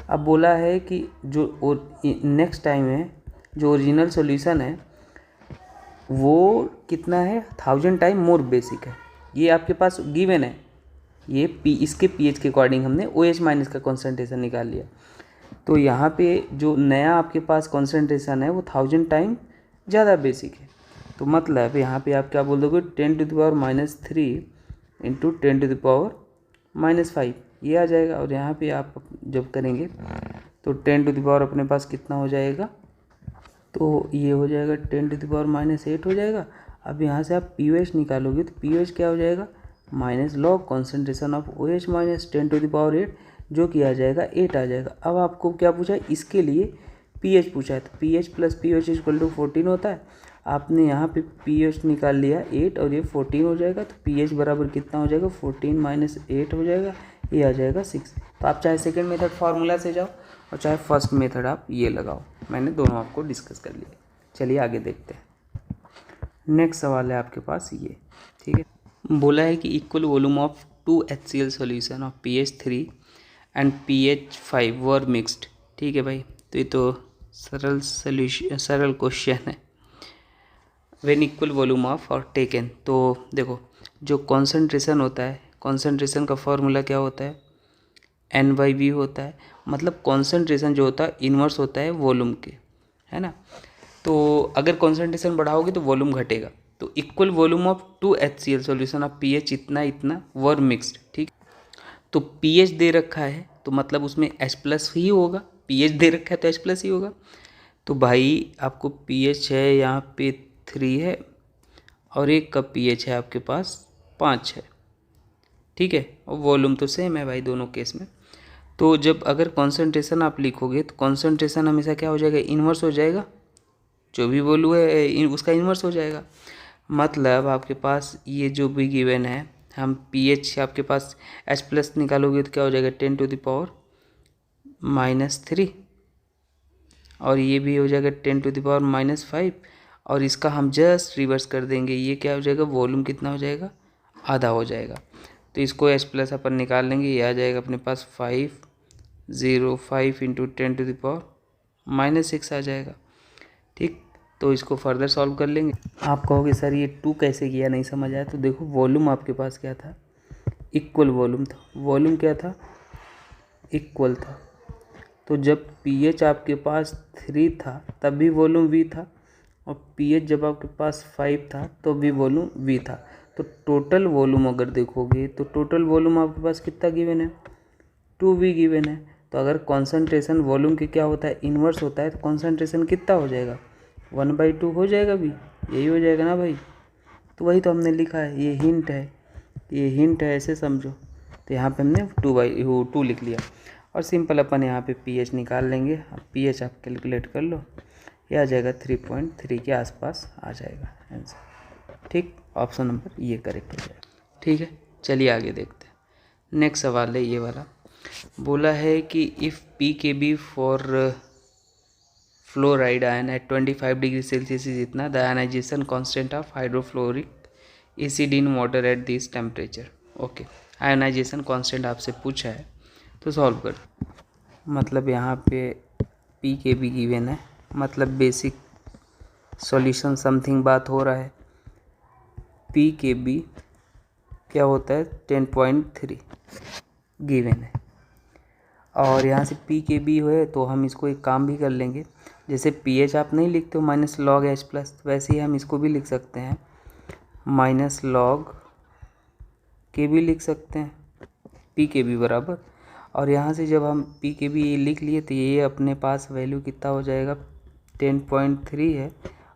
अब बोला है कि जो नेक्स्ट टाइम है, जो ओरिजिनल सॉल्यूशन है वो कितना है, 1000 टाइम मोर बेसिक है। ये आपके पास गिवन है, ये इसके pH के अकॉर्डिंग हमने OH- का कॉन्सेंट्रेशन निकाल लिया। तो यहाँ पे जो नया आपके पास कॉन्सेंट्रेशन है वो 1000 टाइम ज़्यादा बेसिक है। तो मतलब यहाँ पे आप क्या बोल दोगे, 10⁻³ इंटू 10⁻⁻5 ये आ जाएगा। और यहाँ पे आप जब करेंगे तो 10⁻⁻ अपने पास कितना हो जाएगा, तो ये हो जाएगा 10⁻⁻8 हो जाएगा। अब यहाँ से आप pOH निकालोगे तो pOH क्या हो जाएगा, minus log concentration of OH- 10⁻8, जो कि आ जाएगा 8 आ जाएगा। अब आपको क्या पूछा है, इसके लिए pH पूछा है, तो pH + pOH = 14 होता है। आपने यहाँ पे pH निकाल लिया 8 और ये 14 हो जाएगा, तो pH बराबर कितना हो जाएगा, 14 - 8 हो जाएगा, ये आ जाएगा 6। तो आप चाहे सेकेंड मेथड फार्मूला से जाओ और चाहे फर्स्ट मेथड आप ये लगाओ, मैंने दोनों आपको डिस्कस कर लिए। चलिए आगे देखते हैं। नेक्स्ट सवाल है आपके पास ये, ठीक है। बोला है कि equal volume of 2 HCl solution of pH 3 and pH 5 were mixed, ठीक है भाई। तो ये तो सरल क्वेश्चन है। व्हेन इक्वल वॉल्यूम ऑफ और टेकन, तो देखो जो कॉन्सेंट्रेशन होता है, कॉन्सेंट्रेशन का फॉर्मूला क्या होता है, N/V होता है। मतलब कॉन्सेंट्रेशन जो होता है इन्वर्स होता है वॉल्यूम के, है ना। तो अगर कॉन्सेंट्रेशन बढ़ाओगे तो वॉल्यूम घटेगा। तो equal volume of 2 HCl solution of pH इतना इतना वर मिक्स्ड, ठीक। तो pH दे रखा है तो मतलब उसमें H+ ही होगा, pH दे रखा है तो H+ ही होगा। तो भाई आपको pH है यहाँ पे 3 है और एक का pH है आपके पास 5 है, ठीक है। और वॉल्यूम तो सेम है भाई दोनों केस में। तो जब अगर कॉन्सेंट्रेशन आप लिखोगे तो कॉन्सेंट्रेशन हमेशा क्या हो जाएगा, इन्वर्स हो जाएगा, जो भी वॉल्यू है उसका इन्वर्स हो जाएगा। मतलब आपके पास ये जो भी गिवन है, हम pH आपके पास H+ निकालोगे तो क्या हो जाएगा, 10⁻⁻3, और ये भी हो जाएगा 10⁻⁻5, और इसका हम जस्ट रिवर्स कर देंगे, ये क्या हो जाएगा, वॉल्यूम कितना हो जाएगा, आधा हो जाएगा। तो इसको H+ अपन निकाल लेंगे, ये आ जाएगा अपने पास 505 इंटू 10⁻⁻6 आ जाएगा, ठीक। तो इसको फर्दर सॉल्व कर लेंगे। आप कहोगे सर ये 2 कैसे किया, नहीं समझ आया। तो देखो वॉल्यूम आपके पास क्या था, इक्वल वॉल्यूम था। वॉल्यूम क्या था, इक्वल था। तो जब pH आपके पास 3 था तब भी वॉल्यूम V था, और pH जब आपके पास 5 था तो भी वॉल्यूम V था। तो टोटल वॉल्यूम अगर देखोगे तो टोटल वॉल्यूम आपके पास कितना गिवन है, 2V गिवन है। तो अगर कॉन्सेंट्रेशन वॉल्यूम के क्या होता है, इन्वर्स होता है, तो कॉन्सेंट्रेशन कितना हो जाएगा, 1/2 हो जाएगा भी, यही हो जाएगा ना भाई। तो वही तो हमने लिखा है, ये हिंट है, ये हिंट है, ऐसे समझो। तो यहाँ पे हमने 2/2 लिख लिया और सिंपल अपन यहाँ पे pH निकाल लेंगे। अब pH आप कैलकुलेट कर लो, ये आ जाएगा 3.3 के आसपास आ जाएगा आंसर। ठीक, ऑप्शन नंबर ये करेक्ट हो जाएगा। ठीक है, चलिए आगे देखते हैं। नेक्स्ट सवाल है ये वाला, बोला है कि if pKb for fluoride ion at 25 degree Celsius is इतना, the ionization constant of hydrofluoric acid in water at this temperature. Okay, ionization constant आपसे पूछा है तो सॉल्व कर। मतलब यहाँ पे pKb गिवन है, मतलब बेसिक सॉल्यूशन समथिंग बात हो रहा है। pKb क्या होता है, 10.3 गिवन है और यहाँ से pKb है तो हम इसको एक काम भी कर लेंगे। जैसे pH आप नहीं लिखते हो -log H+, वैसे ही हम इसको भी लिख सकते हैं -log Kb लिख सकते हैं, pKb बराबर। और यहाँ से जब हम pKb लिख लिए तो ये अपने पास वैल्यू कितना हो जाएगा, 10.3 है।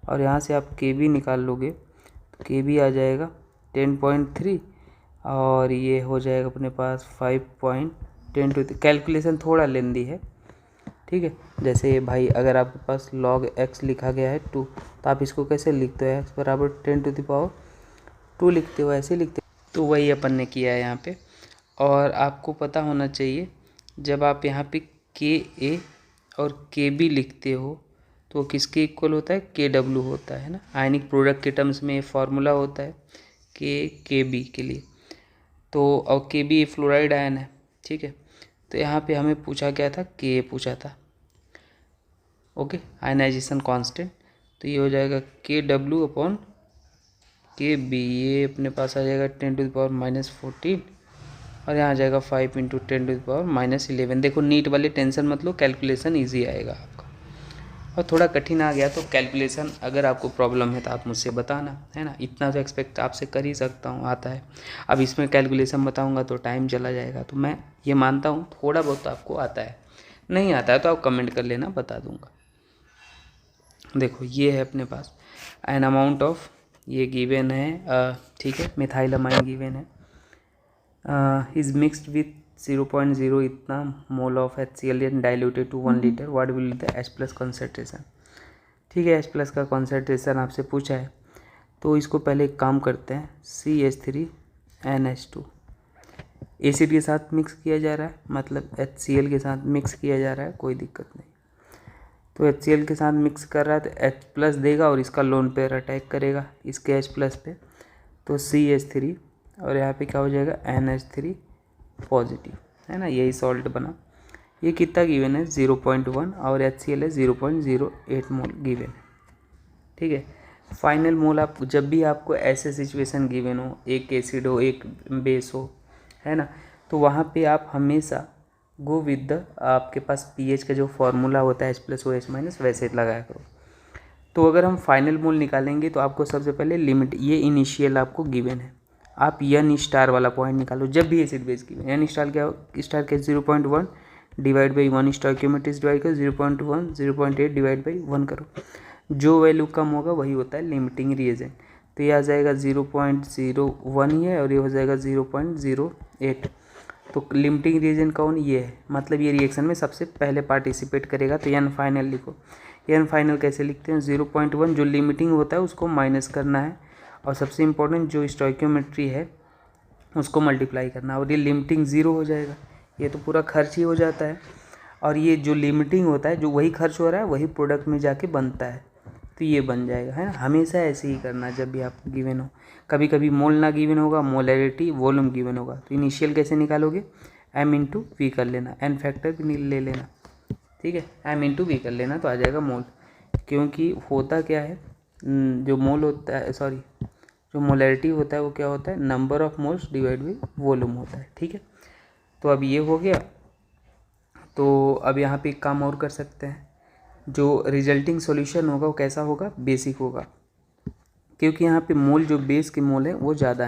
और यहाँ से आप Kb निकाल लोगे तो Kb आ जाएगा 10.3 और ये हो जाएगा अपने पास 5.10। कैलकुलेशन थोड़ा लेंदी है, ठीक है। जैसे भाई अगर आपके पास log x लिखा गया है 2, तो आप इसको कैसे लिखते हो, x बराबर 10⁻2 लिखते हो, ऐसे लिखते हो। तो वही अपन ने किया है यहाँ पे। और आपको पता होना चाहिए जब आप यहाँ पे Ka और Kb लिखते हो तो किसके इक्वल होता है, Kw होता है ना। आयनिक प्रोडक्ट के टर्म्स में ये फार्मूला होता है Kb के लिए। तो और Kb फ्लोराइड आयन है, ठीक है। तो यहाँ पे हमें पूछा क्या था, Ka पूछा था, ओके, आयनाइजेशन कांस्टेंट। तो ये हो जाएगा Kw/Kb, ये अपने पास आ जाएगा 10⁻⁻14 और यहाँ आ जाएगा 5 × 10⁻11। देखो नीट वाले टेंशन मत लो, कैलकुलेशन ईजी आएगा आपका। और थोड़ा कठिन आ गया तो कैलकुलेशन अगर आपको प्रॉब्लम है तो आप मुझसे बताना, है ना। इतना तो एक्सपेक्ट आपसे कर ही सकता हूँ, आता है। अब इसमें कैलकुलेशन बताऊँगा तो टाइम चला जाएगा, तो मैं ये मानता हूँ थोड़ा बहुत आपको आता है, नहीं आता है तो आप कमेंट कर लेना, बता दूँगा। देखो ये है अपने पास एन अमाउंट ऑफ, ये गिवन है, ठीक है, मिथाइलमाइन गिवन है, इज मिक्सड विथ 0.0 इतना mole of HCl and diluted to 1 litre, what will the H+ concentration. ठीक है, H+ का कॉन्सेंट्रेशन आपसे पूछा है तो इसको पहले एक काम करते हैं, CH3NH2 एसिड के साथ मिक्स किया जा रहा है, मतलब HCl के साथ मिक्स किया जा रहा है, कोई दिक्कत नहीं। तो HCl के साथ मिक्स कर रहा है तो H+ देगा और इसका लोन पेयर अटैक करेगा इसके H+ पे, तो CH3 और यहाँ पे क्या हो जाएगा NH3 पॉजिटिव, है ना, यही सॉल्ट बना। ये कितना गिवन है, 0.1 और HCl है 0.08 मोल गिवन है, ठीक है। फाइनल मोल आप जब भी आपको ऐसे सिचुएशन गिवन हो, एक एसिड हो एक बेस हो, है ना, तो वहाँ पे आप हमेशा गो विद द आपके पास pH का जो फार्मूला होता है H+OH- वैसे लगाया करो। तो अगर हम फाइनल मोल निकालेंगे तो आपको सबसे पहले लिमिट, ये इनिशियल आपको गिवन है, आप N* वाला पॉइंट निकालो जब भी एसिड बेस गिवन। N* क्या 0.1 डिवाइड बाई 1 स्टोइकियोमेट्री डिवाइड करो 0.1 0.8 डिवाइड बाई 1 करो, जो वैल्यू कम होगा वही होता है लिमिटिंग रिएजेंट। तो ये आ जाएगा 0.01 ही है और ये हो जाएगा 0.08। तो लिमिटिंग रिएजेंट कौन, ये है, मतलब ये रिएक्शन में सबसे पहले पार्टिसिपेट करेगा। तो N फाइनल लिखो। N फाइनल कैसे लिखते हैं, 0.1 जो लिमिटिंग होता है उसको माइनस करना है और सबसे इम्पोर्टेंट जो स्टोइकियोमेट्री है उसको मल्टीप्लाई करना, और ये लिमिटिंग 0 हो जाएगा, ये तो पूरा खर्च ही हो जाता है। और ये जो लिमिटिंग होता है, जो वही खर्च हो रहा है वही प्रोडक्ट में जाके बनता है, तो ये बन जाएगा, है ना। हमेशा ऐसे ही करना जब भी आपको गिवन हो। कभी कभी मोल ना गिवन होगा, मोलैरिटी वॉल्यूम गिवन होगा, तो इनिशियल कैसे निकालोगे, m/v कर लेना, n फैक्टर भी ले लेना, ठीक है, m/v कर लेना तो आ जाएगा मोल। क्योंकि होता क्या है, जो मोल होता है, सॉरी, जो मोलैरिटी होता है वो क्या होता है, number of moles divide by volume होता है, ठीक है। तो अब ये हो गया। तो अब यहाँ पे एक काम और कर सकते हैं, जो रिजल्टिंग सॉल्यूशन होगा वो कैसा होगा, बेसिक होगा। क्योंकि यहाँ पे मोल जो बेस के मोल है वो ज़्यादा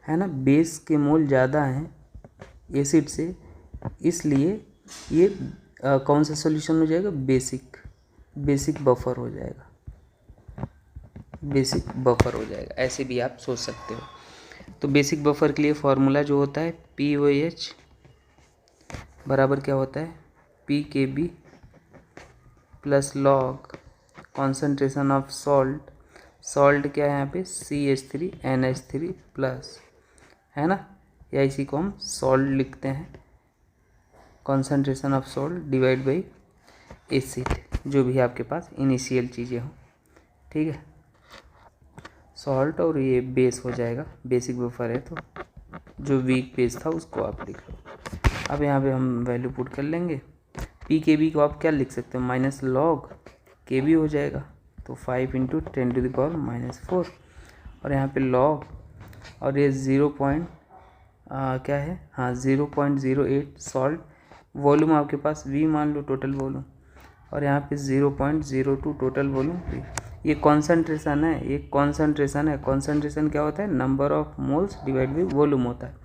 है ना, बेस के मोल ज़्यादा हैं एसिड से, इसलिए ये कौन सा सॉल्यूशन हो जाएगा, बेसिक बफर हो जाएगा, बेसिक बफर हो जाएगा, ऐसे भी आप सोच सकते हो। तो बेसिक बफर के लिए फॉर्मूला जो होता है POH बराबर क्या होता है, PKB plus log concentration of salt क्या है यहाँ पे CH3NH3 प्लस, है ना, या इसी को हम सॉल्ट लिखते हैं, concentration of salt divide by acid, जो भी आपके पास इनिशियल चीज़ें हों, ठीक है, सॉल्ट और ये बेस हो जाएगा, बेसिक बफर है तो जो वीक बेस था उसको आप लिख लो। अब यहाँ पे हम वैल्यू पुट कर लेंगे, PKB को आप क्या लिख सकते हो, माइनस लॉग KB हो जाएगा, तो 5 × 10⁻⁻4, और यहाँ पे लॉग, और ये 0.08 सॉल्ट, वॉल्यूम आपके पास V मान लो टोटल वॉल्यूम, और यहाँ पे 0.02 टोटल वॉल्यूम। ये कॉन्सेंट्रेशन है, ये कॉन्सेंट्रेशन है, कॉन्सेंट्रेशन क्या होता है, number of moles divide by volume होता है।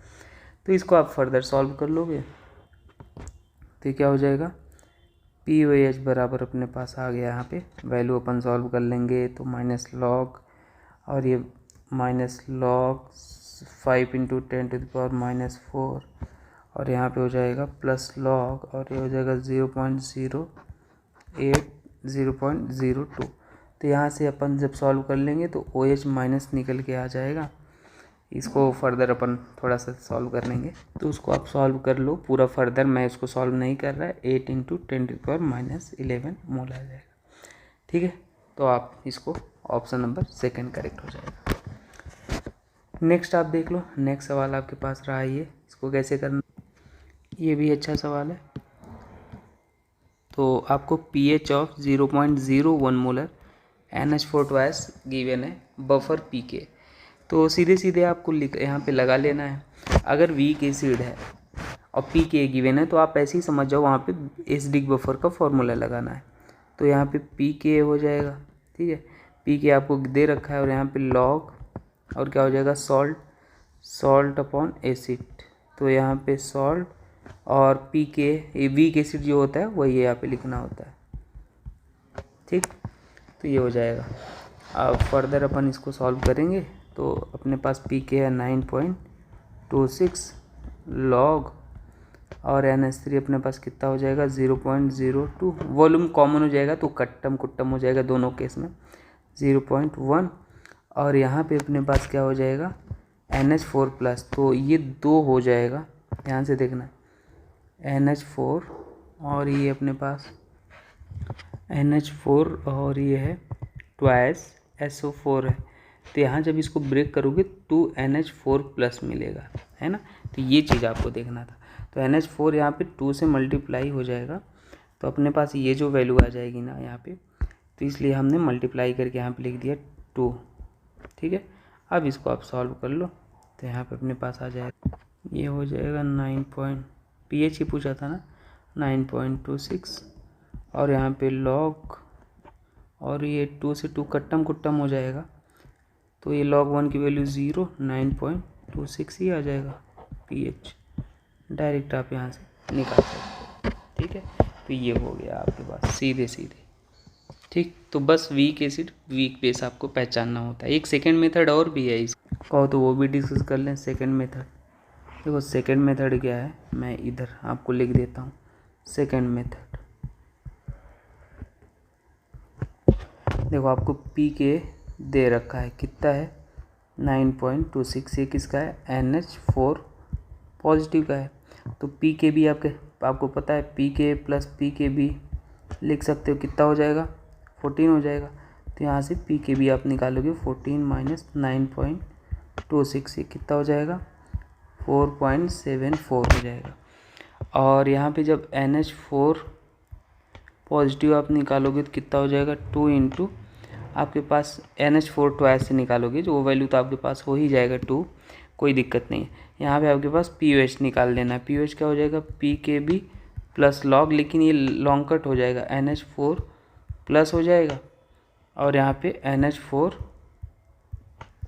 तो इसको आप फर्दर सॉल्व कर लोगे तो क्या हो जाएगा, POH बराबर अपने पास आ गया, यहाँ पे वैल्यू अपन सॉल्व कर लेंगे तो माइनस लॉग, और ये माइनस लॉग 5 × 10⁻⁻4, और यहाँ पे हो जाएगा प्लस लॉग, और ये हो जाएगा 0.02। तो यहाँ से अपन जब सॉल्व कर लेंगे तो OH माइनस निकल के आ जाएगा। इसको फर्दर अपन थोड़ा सा सॉल्व कर लेंगे, तो उसको आप सॉल्व कर लो पूरा, फर्दर मैं इसको सॉल्व नहीं कर रहा है। 8 × 10⁻11 मोल आ जाएगा, ठीक है। तो आप इसको ऑप्शन नंबर सेकंड करेक्ट हो जाएगा। नेक्स्ट आप देख लो, नेक्स्ट सवाल आपके पास रहा ये, इसको कैसे करना, ये भी अच्छा सवाल है। तो आपको pH of 0.01 molar NH4 twice given है, बफर PK, तो सीधे सीधे आपको यहाँ पे लगा लेना है। अगर वीक एसिड है और PK गिवन है तो आप ऐसे ही समझ जाओ, वहाँ पे एसिडिक बफर का फॉर्मूला लगाना है। तो यहाँ पे PK हो जाएगा, ठीक है, PK आपको दे रखा है, और यहाँ पे लॉग, और क्या हो जाएगा, सॉल्ट अपॉन एसिड, तो यहाँ पे सॉल्ट और PK, ये वीक एसिड जो होता है वही यहाँ पे लिखना होता है, ठीक। तो ये हो जाएगा। अब फर्दर अपन इसको सॉल्व करेंगे तो अपने पास PK है 9.26 लॉग, और NH3 अपने पास कितना हो जाएगा 0.02, वॉल्यूम कॉमन हो जाएगा तो कट्टम कुट्टम हो जाएगा दोनों केस में 0.1, और यहाँ पे अपने पास क्या हो जाएगा NH4 प्लस, तो ये 2 हो जाएगा, ध्यान से देखना, NH4 और ये अपने पास NH4 और ये है ट्वाइस SO4 है, तो यहाँ जब इसको ब्रेक करोगे 2NH4 प्लस मिलेगा, है ना। तो ये चीज़ आपको देखना था। तो NH4 यहाँ पे 2 से मल्टीप्लाई हो जाएगा, तो अपने पास ये जो वैल्यू आ जाएगी ना यहाँ पे, तो इसलिए हमने मल्टीप्लाई करके यहाँ पे लिख दिया 2, ठीक है। अब इसको आप सॉल्व कर लो तो यहाँ पे अपने पास आ जाएगा, ये हो जाएगा 9. pH ही पूछा था ना, 9.26, और यहाँ पे लॉग, और ये 2 से 2 कट्टम कुट्टम हो जाएगा, तो ये log 1 की वैल्यू 0, 9.26 ही आ जाएगा pH, डायरेक्ट आप यहाँ से निकाल सकते हो, ठीक है। तो ये हो गया आपके पास सीधे सीधे, ठीक। तो बस वीक एसिड वीक बेस आपको पहचानना होता है। एक सेकेंड मेथड और भी है, इसको कहो तो वो भी डिस्कस कर लें। सेकेंड मेथड, देखो सेकेंड मेथड क्या है, मैं इधर आपको लिख देता हूँ। सेकेंड मेथड देखो, आपको PK दे रखा है, कितना है 9.26, ये किसका है NH4 पॉजिटिव का है, तो PKB आपको पता है PK प्लस PKB लिख सकते हो, कितना हो जाएगा 14 हो जाएगा। तो यहाँ से PKB आप निकालोगे 14 माइनस 9.26, ये कितना हो जाएगा 4.74 हो जाएगा। और यहाँ पे जब NH4 पॉजिटिव आप निकालोगे तो कितना हो जाएगा 2 इंटू आपके पास NH4 ट्वाइस से निकालोगे जो वो वैल्यू तो आपके पास हो ही जाएगा 2, कोई दिक्कत नहीं है। यहाँ पे आपके पास POH निकाल लेना है, POH क्या हो जाएगा PKB प्लस लॉग, लेकिन ये लॉन्ग कट हो जाएगा, NH4 प्लस हो जाएगा, और यहाँ पे NH4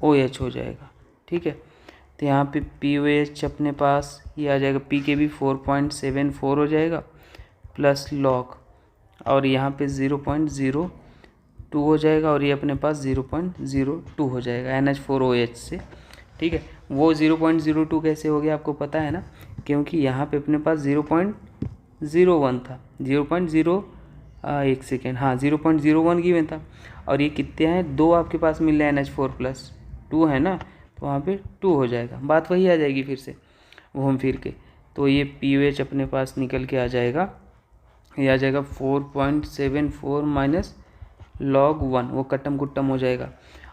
OH हो जाएगा। ठीक है, तो यहाँ पे POH अपने पास ये आ जाएगा, PKB 4.74 हो जाएगा प्लस लॉग, और यहाँ पे 0.02 हो जाएगा, और ये अपने पास 0.02 हो जाएगा NH4OH से। ठीक है, वो 0.02 कैसे हो गया आपको पता है ना, क्योंकि यहाँ पे अपने पास 0.01 था, 0.01 गिवन था, और ये कितने हैं, 2 आपके पास मिल रहे हैं NH4+2 है ना, तो वहाँ पे 2 हो जाएगा। बात वही आ जाएगी फिर से घूम फिर के, तो ये POH अपने पास निकल के आ जाएगा, ये आ जाएगा 4.74 माइनस log 1, वो कट्टम कुट्टम हो जाएगा,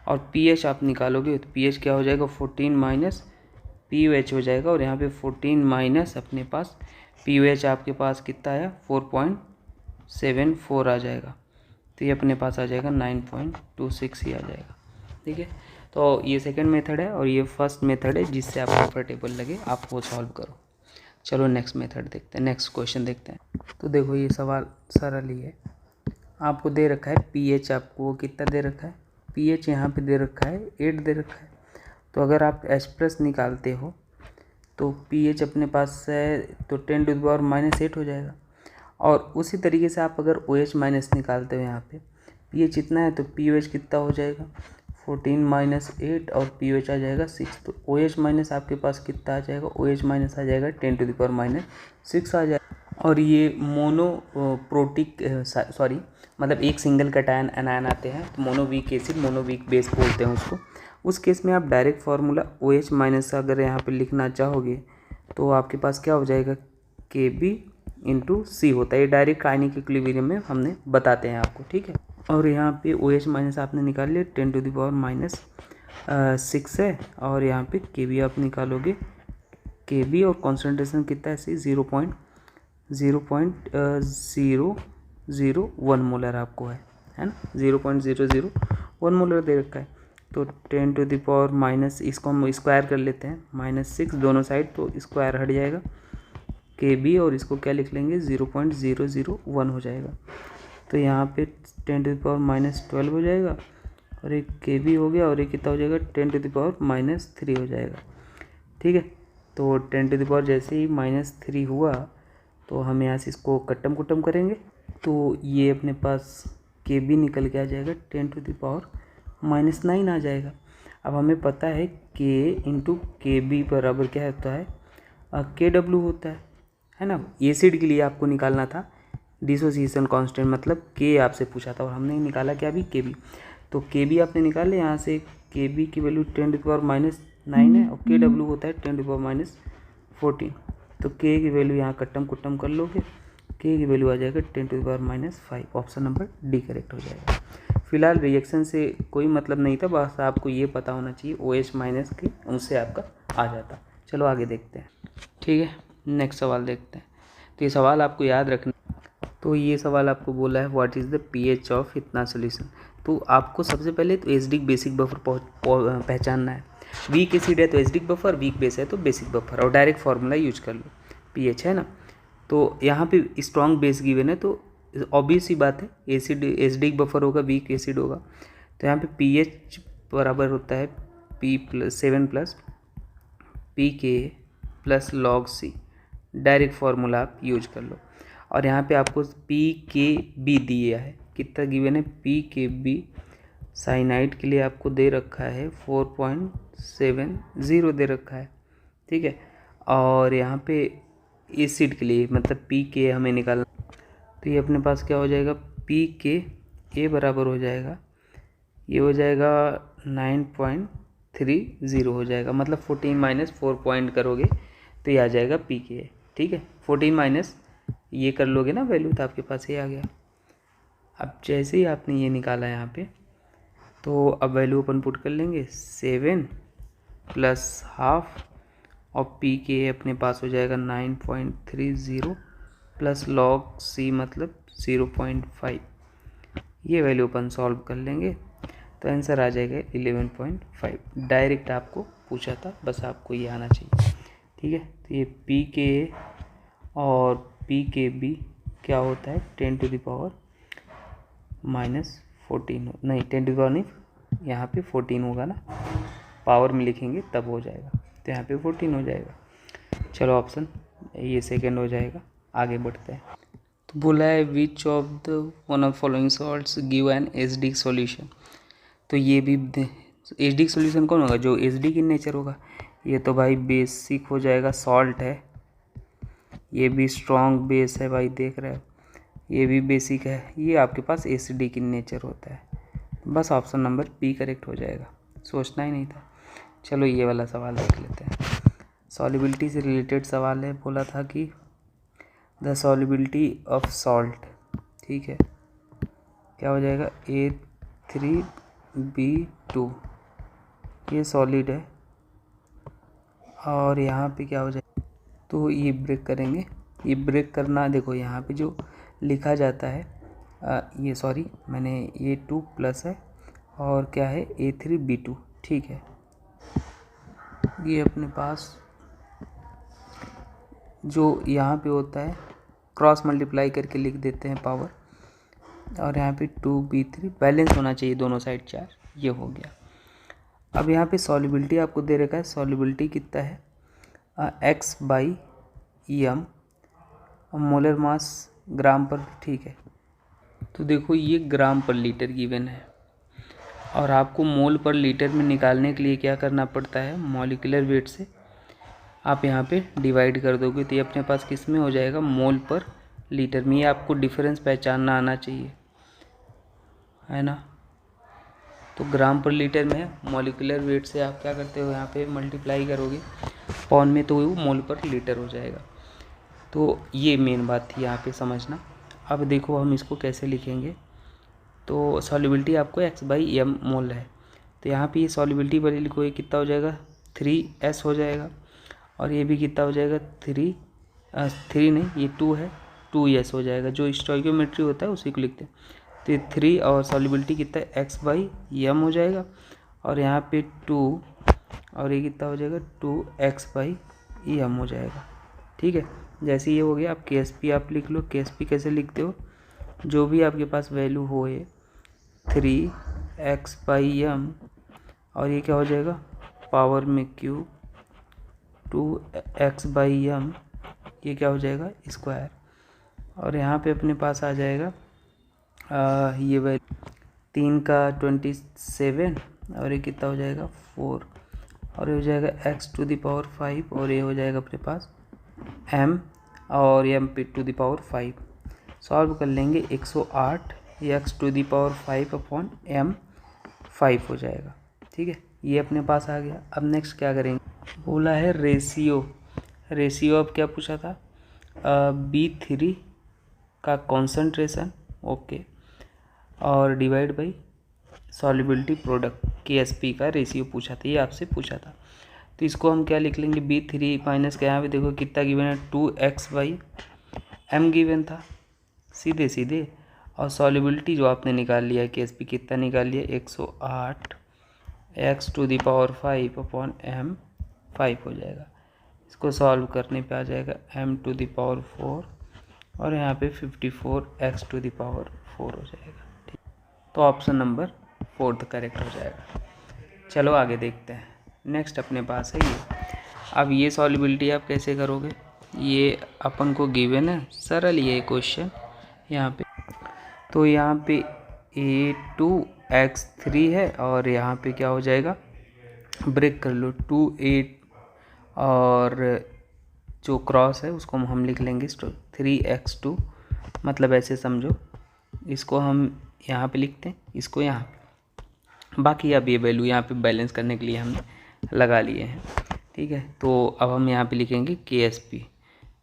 और pH आप निकालोगे तो pH क्या हो जाएगा, 14 माइनस POH हो जाएगा, और यहाँ पे 14 माइनस अपने पास POH आपके पास कितना आया, 4.74 आ जाएगा, तो ये अपने पास आ जाएगा 9.26 ही आ जाएगा। ठीक है, तो ये सेकंड मेथड है और ये फर्स्ट मेथड है, जिससे आप कंफर्टेबल लगे आप वो सॉल्व करो। चलो नेक्स्ट मेथड देखते हैं, नेक्स्ट क्वेश्चन देखते हैं। तो देखो ये सवाल सरल ही है, आपको दे रखा है pH, आपको वो कितना दे रखा है, pH यहाँ पे दे रखा है 8 दे रखा है, तो अगर आप H+ निकालते हो तो pH अपने पास है तो 10⁻⁻8 हो जाएगा, और उसी तरीके से आप अगर OH- निकालते हो, यहाँ पे pH इतना है तो POH कितना हो जाएगा 14 माइनस 8 और POH आ जाएगा 6, तो OH- आपके पास कितना आ जाएगा, OH- आ जाएगा 10⁻6 आ जाएगा। और ये मोनोप्रोटिक सॉरी मतलब एक सिंगल कैटायन एनायन आते हैं, तो मोनोवीक एसिड मोनोवीक बेस बोलते हैं उसको। उस केस में आप डायरेक्ट फार्मूला OH- अगर यहाँ पे लिखना चाहोगे तो आपके पास क्या हो जाएगा, Kb/C होता है, ये डायरेक्ट आयनिक इक्विलिब्रियम में हमने बताते हैं आपको। ठीक है, और यहाँ पे OH- आपने निकाल लिया 10⁻6 है, और यहाँ पे Kb आप निकालोगे, Kb और कॉन्सेंट्रेशन कितना है, 0.001 मोलर आपको है ना, 0.001 मोलर दे रखा है, तो 10⁻, इसको हम स्क्वायर कर लेते हैं, -6 दोनों साइड, तो स्क्वायर हट जाएगा Kb, और इसको क्या लिख लेंगे 0.001 हो जाएगा, तो यहाँ पे 10⁻12 हो जाएगा, और एक Kb हो गया, और एक कितना हो जाएगा 10⁻3 हो जाएगा। ठीक है, तो 10⁻, जैसे ही -3 हुआ तो हम यहाँ से इसको कट्टम कुट्टम करेंगे, तो ये अपने पास Kb निकल के आ जाएगा 10⁻9 आ जाएगा। अब हमें पता है K इंटू Kb बराबर क्या होता है, Kw होता है ना। एसिड के लिए आपको निकालना था डिसोसिएशन कांस्टेंट, मतलब K आपसे पूछा था, और हमने निकाला क्या अभी, Kb, तो Kb आपने निकाले, यहाँ से Kb की वैल्यू 10⁻9 है, और Kw होता है 10⁻14, तो K की वैल्यू यहाँ कट्टम कुट्टम कर लोगे, K की वैल्यू आ जाएगा 10⁻5, ऑप्शन नंबर डी करेक्ट हो जाएगा। फिलहाल रिएक्शन से कोई मतलब नहीं था, बस आपको ये पता होना चाहिए OH- के, उनसे आपका आ जाता। चलो आगे देखते हैं। ठीक है, नेक्स्ट सवाल देखते हैं। तो ये सवाल आपको याद रखना, तो ये सवाल आपको बोला है what is the pH of इतना सोल्यूशन। तो आपको सबसे पहले तो एसिडिक बेसिक बफर पहचानना है, वीक एसिड है तो एसिडिक बफर, वीक बेस है तो बेसिक बफर, और डायरेक्ट फार्मूला यूज कर लो, pH है ना। तो यहाँ पे स्ट्रॉन्ग बेस गिवन है, तो ऑब्वियस ही बात है एसिड एसिडिक बफर होगा, वीक एसिड होगा, तो यहाँ पे pH बराबर होता है P+7 pK plus log C, direct formula आप यूज कर लो। और यहाँ पे आपको PKB दिया है, कितना गिवन है, PKB साइनाइड के लिए आपको दे रखा है 4.70 दे रखा है। ठीक है, और यहाँ पे एसिड के लिए मतलब PK हमें निकालना, तो ये अपने पास क्या हो जाएगा, PKA बराबर हो जाएगा, ये हो जाएगा 9.30 हो जाएगा, मतलब 14-4 पॉइंट करोगे तो ये आ जाएगा PKA। ठीक है, 14- ये कर लोगे ना वैल्यू, तो आपके पास ये आ गया। अब जैसे ही आपने ये निकाला यहाँ पे, तो अब वैल्यू अपन पुट कर लेंगे 7 + ½ और PKA अपने पास हो जाएगा 9.30 प्लस log C मतलब 0.5, ये वैल्यू अपन सॉल्व कर लेंगे तो आंसर आ जाएगा 11.5। डायरेक्ट आपको पूछा था, बस आपको ये आना चाहिए। ठीक है, तो ये PKA और PKB क्या होता है 10⁻⁻14 नहीं 10⁻, यहाँ पे 14 होगा ना, पावर में लिखेंगे तब हो जाएगा, तो यहाँ पे 14 हो जाएगा। चलो ऑप्शन ये सेकंड हो जाएगा। आगे बढ़ते हैं। तो बोला है विच of the one of following salts give an acidic solution. तो ये भी एसिडिक सॉल्यूशन कौन होगा, जो एसिडिक इन नेचर होगा। ये तो भाई बेसिक हो जाएगा, सॉल्ट है। ये भी स्ट्रॉन्ग बेस है भाई, देख रहे हो, ये भी बेसिक है। ये आपके पास एसिडिक इन नेचर होता है। बस ऑप्शन नंबर बी करेक्ट हो जाएगा, सोचना ही नहीं था। चलो ये वाला सवाल देख लेते हैं। सॉल्युबिलिटी से रिलेटेड सवाल है। बोला था कि द सॉल्युबिलिटी ऑफ सॉल्ट, ठीक है, क्या हो जाएगा, A3B2। ये सॉलिड है और यहाँ पे क्या हो जाएगा, तो ये ब्रेक करेंगे। ये ब्रेक करना, देखो यहाँ पे जो लिखा जाता है ये सॉरी मैंने ये 2 प्लस है और क्या है A3B2, ठीक है। ये अपने पास जो यहाँ पे होता है क्रॉस मल्टीप्लाई करके लिख देते हैं पावर, और यहाँ पे 2B3 बैलेंस होना चाहिए दोनों साइड 4, ये हो गया। अब यहाँ पे सॉल्युबिलिटी आपको दे रखा है, सॉल्युबिलिटी कितना है X/m, मोलर मास ग्राम पर, ठीक है। तो देखो ये ग्राम पर लीटर गिवन है और आपको मोल पर लीटर में निकालने के लिए क्या करना पड़ता है, मॉलिक्यूलर वेट से आप यहाँ पे डिवाइड कर दोगे तो ये अपने पास किस में हो जाएगा, मोल पर लीटर में। ये आपको डिफरेंस पहचानना आना चाहिए, है ना। तो ग्राम पर लीटर में है, मॉलिक्यूलर वेट से आप क्या करते हो, यहाँ पे मल्टीप्लाई करोगे पॉन में तो वो मोल पर लीटर हो जाएगा। तो ये मेन बात थी यहाँ पे समझना। अब देखो हम इसको कैसे लिखेंगे। तो सॉल्युबिलिटी आपको X/m मोल है, तो यहाँ पे ये सॉल्युबिलिटी वाली लिखो, ये कितना हो जाएगा 3S हो जाएगा, और ये भी कितना हो जाएगा 3 नहीं ये 2 है, 2S हो जाएगा। जो स्टोइकियोमेट्री होता है उसी को लिखते हैं। तो ये 3 और सॉल्युबिलिटी कितना है X/m हो जाएगा, और यहाँ पे 2 और ये कितना हो जाएगा 2X/m हो जाएगा, ठीक है। जैसे ये हो गया, आप KSP आप लिख लो। KSP कैसे लिखते हो, जो भी आपके पास वैल्यू हो 3X/m और ये क्या हो जाएगा पावर में क्यूब 2X/m, ये क्या हो जाएगा स्क्वायर, और यहाँ पे अपने पास आ जाएगा ये वैल्यू 3 का 27 और ये कितना हो जाएगा 4, और ये हो जाएगा x⁵, और ये हो जाएगा अपने पास m और m⁵। सॉल्व कर लेंगे 108 x⁵/m5 हो जाएगा, ठीक है। ये अपने पास आ गया। अब नेक्स्ट क्या करेंगे, बोला है रेशियो। अब क्या पूछा था, B3 का कॉन्सेंट्रेशन, ओके, और divide by solubility product KSP का रेशियो पूछा था, ये आपसे पूछा था। तो इसको हम क्या लिख लेंगे, B3 माइनस का यहाँ पे देखो कितना गिवन है 2X/m गिवन था सीधे, और सॉल्युबिलिटी जो आपने निकाल लिया है KSP कितना निकाल लिया 108 x⁵/m5 हो जाएगा। इसको सॉल्व करने पे आ जाएगा m⁴ और यहाँ पे 54 x⁴ हो जाएगा, ठीक। तो ऑप्शन नंबर 4 करेक्ट हो जाएगा। चलो आगे देखते हैं। नेक्स्ट अपने पास है ये। अब ये सॉल्युबिलिटी आप कैसे करोगे, ये अपन को गिवन है, सरल ये क्वेश्चन यहाँ पे। तो यहाँ पे A2X3 है और यहाँ पे क्या हो जाएगा, ब्रेक कर लो 2A और जो क्रॉस है उसको हम लिख लेंगे 3X2, मतलब ऐसे समझो, इसको हम यहाँ पे लिखते हैं, इसको यहाँ पे। बाकी अब ये वैल्यू यहाँ पे बैलेंस करने के लिए हमने लगा लिए हैं, ठीक है। तो अब हम यहाँ पे लिखेंगे KSP।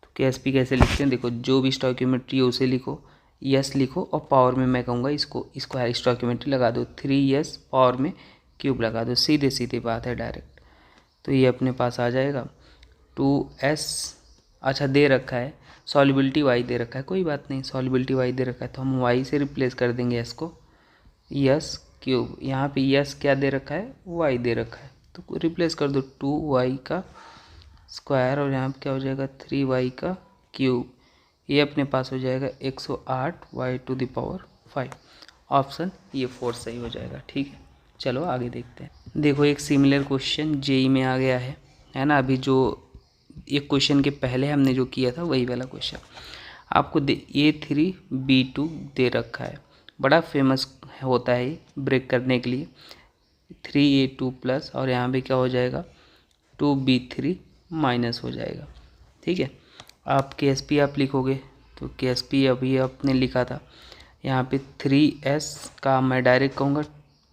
तो KSP कैसे लिखते हैं, देखो जो भी स्टोइकियोमेट्री है उसे लिखो, यस लिखो, और पावर में मैं कहूँगा इसको स्टोइकियोमेट्री लगा दो, 3S पावर में क्यूब लगा दो, सीधे बात है डायरेक्ट। तो ये अपने पास आ जाएगा 2S, अच्छा दे रखा है सॉल्युबिलिटी Y दे रखा है, कोई बात नहीं, सॉल्युबिलिटी Y दे रखा है तो हम Y से रिप्लेस कर देंगे S को, यस क्यूब, यहाँ पे यस क्या दे रखा है Y दे रखा है, तो रिप्लेस कर दो 2Y का स्क्वायर और यहाँ पे क्या हो जाएगा 3Y का क्यूब, ये अपने पास हो जाएगा 108 y⁵। ऑप्शन ये 4 सही हो जाएगा, ठीक है। चलो आगे देखते हैं। देखो एक सिमिलर क्वेश्चन जेई में आ गया है ना। अभी जो एक क्वेश्चन के पहले हमने जो किया था वही वाला क्वेश्चन आपको A3B2 दे रखा है। बड़ा फेमस होता है ये ब्रेक करने के लिए। 3A2 प्लस और यहाँ पे क्या हो जाएगा 2B3 माइनस हो जाएगा। ठीक है, आप KSP आप लिखोगे तो KSP अभी आपने लिखा था, यहाँ पे 3S का मैं डायरेक्ट कहूँगा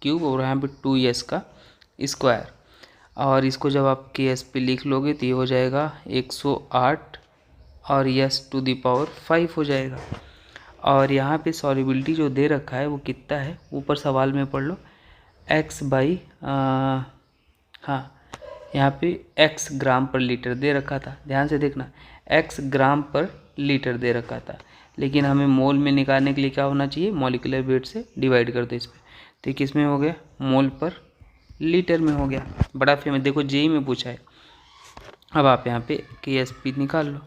क्यूब और यहाँ पे 2S का स्क्वायर, और इसको जब आप KSP लिख लोगे तो ये हो जाएगा 108 और S टू द पावर 5 हो जाएगा। और यहाँ पे सॉल्युबिलिटी जो दे रखा है वो कितना है, ऊपर सवाल में पढ़ लो x बाई हाँ यहाँ पे x ग्राम पर लीटर दे रखा था, ध्यान से देखना x ग्राम पर लीटर दे रखा था, लेकिन हमें मोल में निकालने के लिए क्या होना चाहिए, मॉलिक्यूलर वेट से डिवाइड कर दो इस पर, तो ये किस में हो गया, मोल पर लीटर में हो गया। बड़ा फेमस, देखो जेई में पूछा है। अब आप यहाँ पे KSP निकाल लो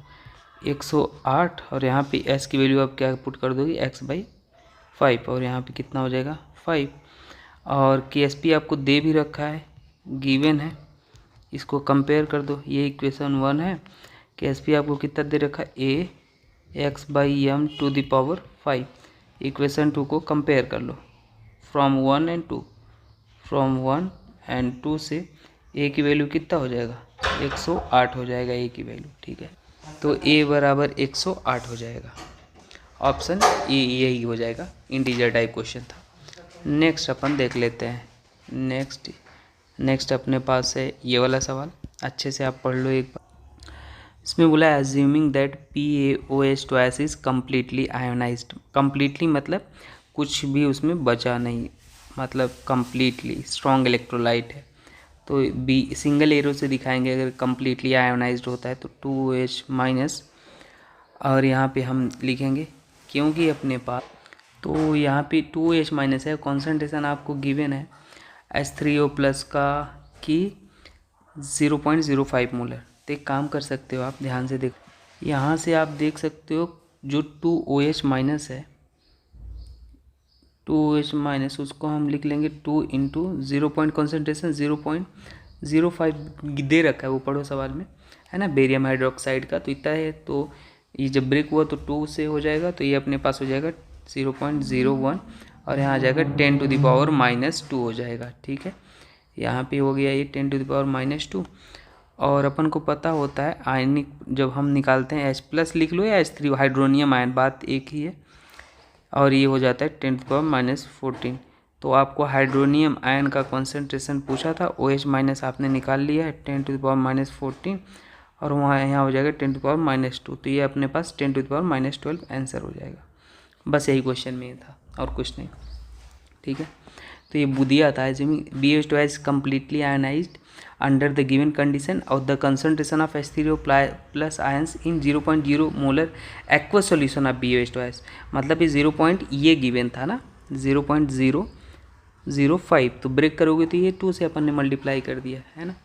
108 और यहाँ पे S की वैल्यू आप क्या पुट कर दोगे x/5 और यहाँ पे कितना हो जाएगा 5, और KSP आपको दे भी रखा है, गिवन है, इसको कंपेयर कर दो, ये इक्वेशन 1 है। KSP आपको कितना दे रखा है AX/m to the power 5। Equation 2 को कंपेयर कर लो फ्रॉम 1 एंड 2, फ्रॉम 1 एंड 2 से A की वैल्यू कितना हो जाएगा 108 हो जाएगा A की वैल्यू। ठीक है, तो A बराबर 108 हो जाएगा, ऑप्शन ए यही हो जाएगा। इंटीजर टाइप क्वेश्चन था। नेक्स्ट अपन देख लेते हैं। नेक्स्ट अपने पास है ये वाला सवाल, अच्छे से आप पढ़ लो एक बार। इसमें बोला है assuming that PaOH twice is completely ionised. Completely मतलब कुछ भी उसमें बचा नहीं, मतलब कम्प्लीटली स्ट्रॉन्ग इलेक्ट्रोलाइट है, तो बी सिंगल एरो से दिखाएंगे। अगर कम्प्लीटली आयोनाइज्ड होता है तो 2OH माइनस, और यहाँ पे हम लिखेंगे क्योंकि अपने पास, तो यहाँ पे 2OH माइनस है, कॉन्सेंट्रेशन आपको गिवन है H3O प्लस का कि 0.05 मोलर। तो एक काम कर सकते हो आप, ध्यान से देखो, यहाँ से आप देख सकते हो जो 2OH माइनस है, 2OH माइनस उसको हम लिख लेंगे 2 इंटू 0 पॉइंट कॉन्सेंट्रेशन 0.05 दे रखा है, वो पढ़ो सवाल में है ना, बेरियम हाइड्रोक्साइड का, तो इतना है। तो ये जब ब्रेक हुआ तो 2 से हो जाएगा, तो ये अपने पास हो जाएगा 0.01 और यहाँ आ जाएगा 10 टू द पावर -2 हो जाएगा। ठीक है, यहाँ पे हो गया ये 10 टू द पावर -2। और अपन को पता होता है आयनिक जब हम निकालते हैं H+ लिख लो या H3 हाइड्रोनियम आयन, बात एक ही है, और ये हो जाता है 10 टू द पावर -14। तो आपको हाइड्रोनियम आयन का कॉन्सेंट्रेशन पूछा था, OH माइनस आपने निकाल लिया है 10 टू द पावर -14, और वहाँ यहाँ हो जाएगा 10 टू द पावर -2, तो ये अपने पास 10 टू द पावर -12 आंसर हो जाएगा। बस यही क्वेश्चन में ये था और कुछ नहीं। ठीक है, तो ये दिया था BaOH twice completely ionised under the given condition of the concentration of H3O plus ions in 0.0 molar aqueous solution of BaOH twice. मतलब ये 0. ये गिवन था ना 0.005, तो ब्रेक करोगे तो ये 2 से अपन ने मल्टीप्लाई कर दिया है ना।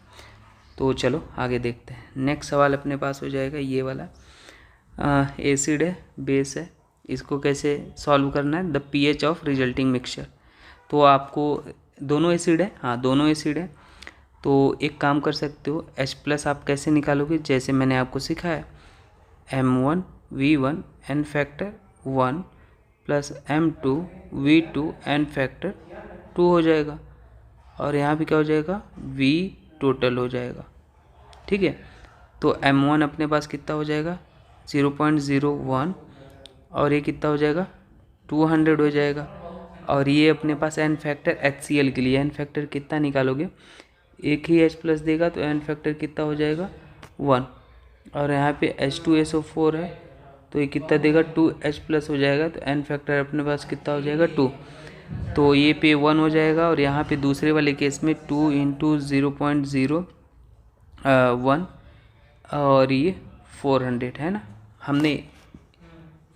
तो चलो आगे देखते हैं। नेक्स्ट सवाल अपने पास हो जाएगा ये वाला, एसिड है, बेस है, इसको कैसे सॉल्व करना है, the pH of resulting mixture. तो आपको दोनों एसिड है, हाँ दोनों एसिड है, तो एक काम कर सकते हो H+ आप कैसे निकालोगे, जैसे मैंने आपको सिखाया M1V1 n factor 1 plus M2V2 n factor 2 हो जाएगा, और यहाँ पे क्या हो जाएगा V टोटल हो जाएगा। ठीक है, तो M1 अपने पास कितना हो जाएगा 0.01 और ये कितना हो जाएगा 200 हो जाएगा, और ये अपने पास n फैक्टर HCl के लिए n फैक्टर कितना निकालोगे, एक ही H+ देगा तो n फैक्टर कितना हो जाएगा 1, और यहाँ पे H2SO4 है तो ये कितना देगा 2H+ हो जाएगा, तो n फैक्टर अपने पास कितना हो जाएगा 2, तो ये पे 1 हो जाएगा, और यहाँ पे दूसरे वाले केस में 2 इंटू 0.01 और ये 400 है ना। हमने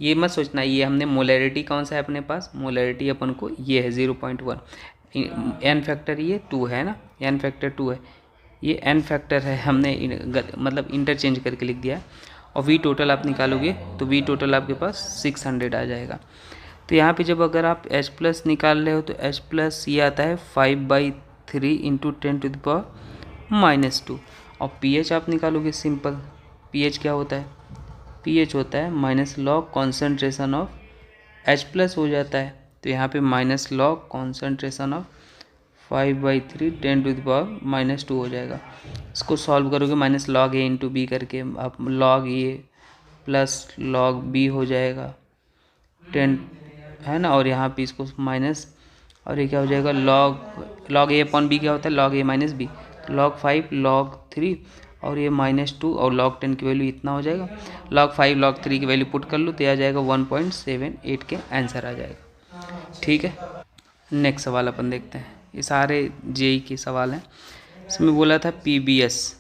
ये मत सोचना ये हमने मोलैरिटी कौन सा है अपने पास, मोलैरिटी अपन को ये है 0.1, n फैक्टर ये 2 है ना, n फैक्टर 2 है, ये n फैक्टर है, हमने मतलब इंटरचेंज करके लिख दिया है। और V टोटल आप निकालोगे तो V टोटल आपके पास 600 आ जाएगा। तो यहाँ पे जब अगर आप H+ निकाल रहे हो तो H+ ये आता है 5/3 3 इंटू 10⁻²। और pH आप निकालोगे सिंपल। pH क्या होता है? pH होता है minus log concentration of H+ हो जाता है। तो यहाँ पे माइनस लॉग कॉन्सेंट्रेशन ऑफ 5/3 10⁻² हो जाएगा। इसको सॉल्व करोगे minus log A into B करके, आप log A plus log B हो जाएगा 10, है ना। और यहाँ पे इसको माइनस, और ये क्या हो जाएगा, लॉग A अपॉन B क्या होता है, log A minus B, log 5 log 3 और ये -2 और log 10 की वैल्यू इतना हो जाएगा। log 5 log 3 की वैल्यू पुट कर लो तो आ जाएगा 1.78 के आंसर आ जाएगा। ठीक है, नेक्स्ट सवाल अपन देखते हैं। ये सारे जेई के सवाल हैं। इसमें बोला था PBS,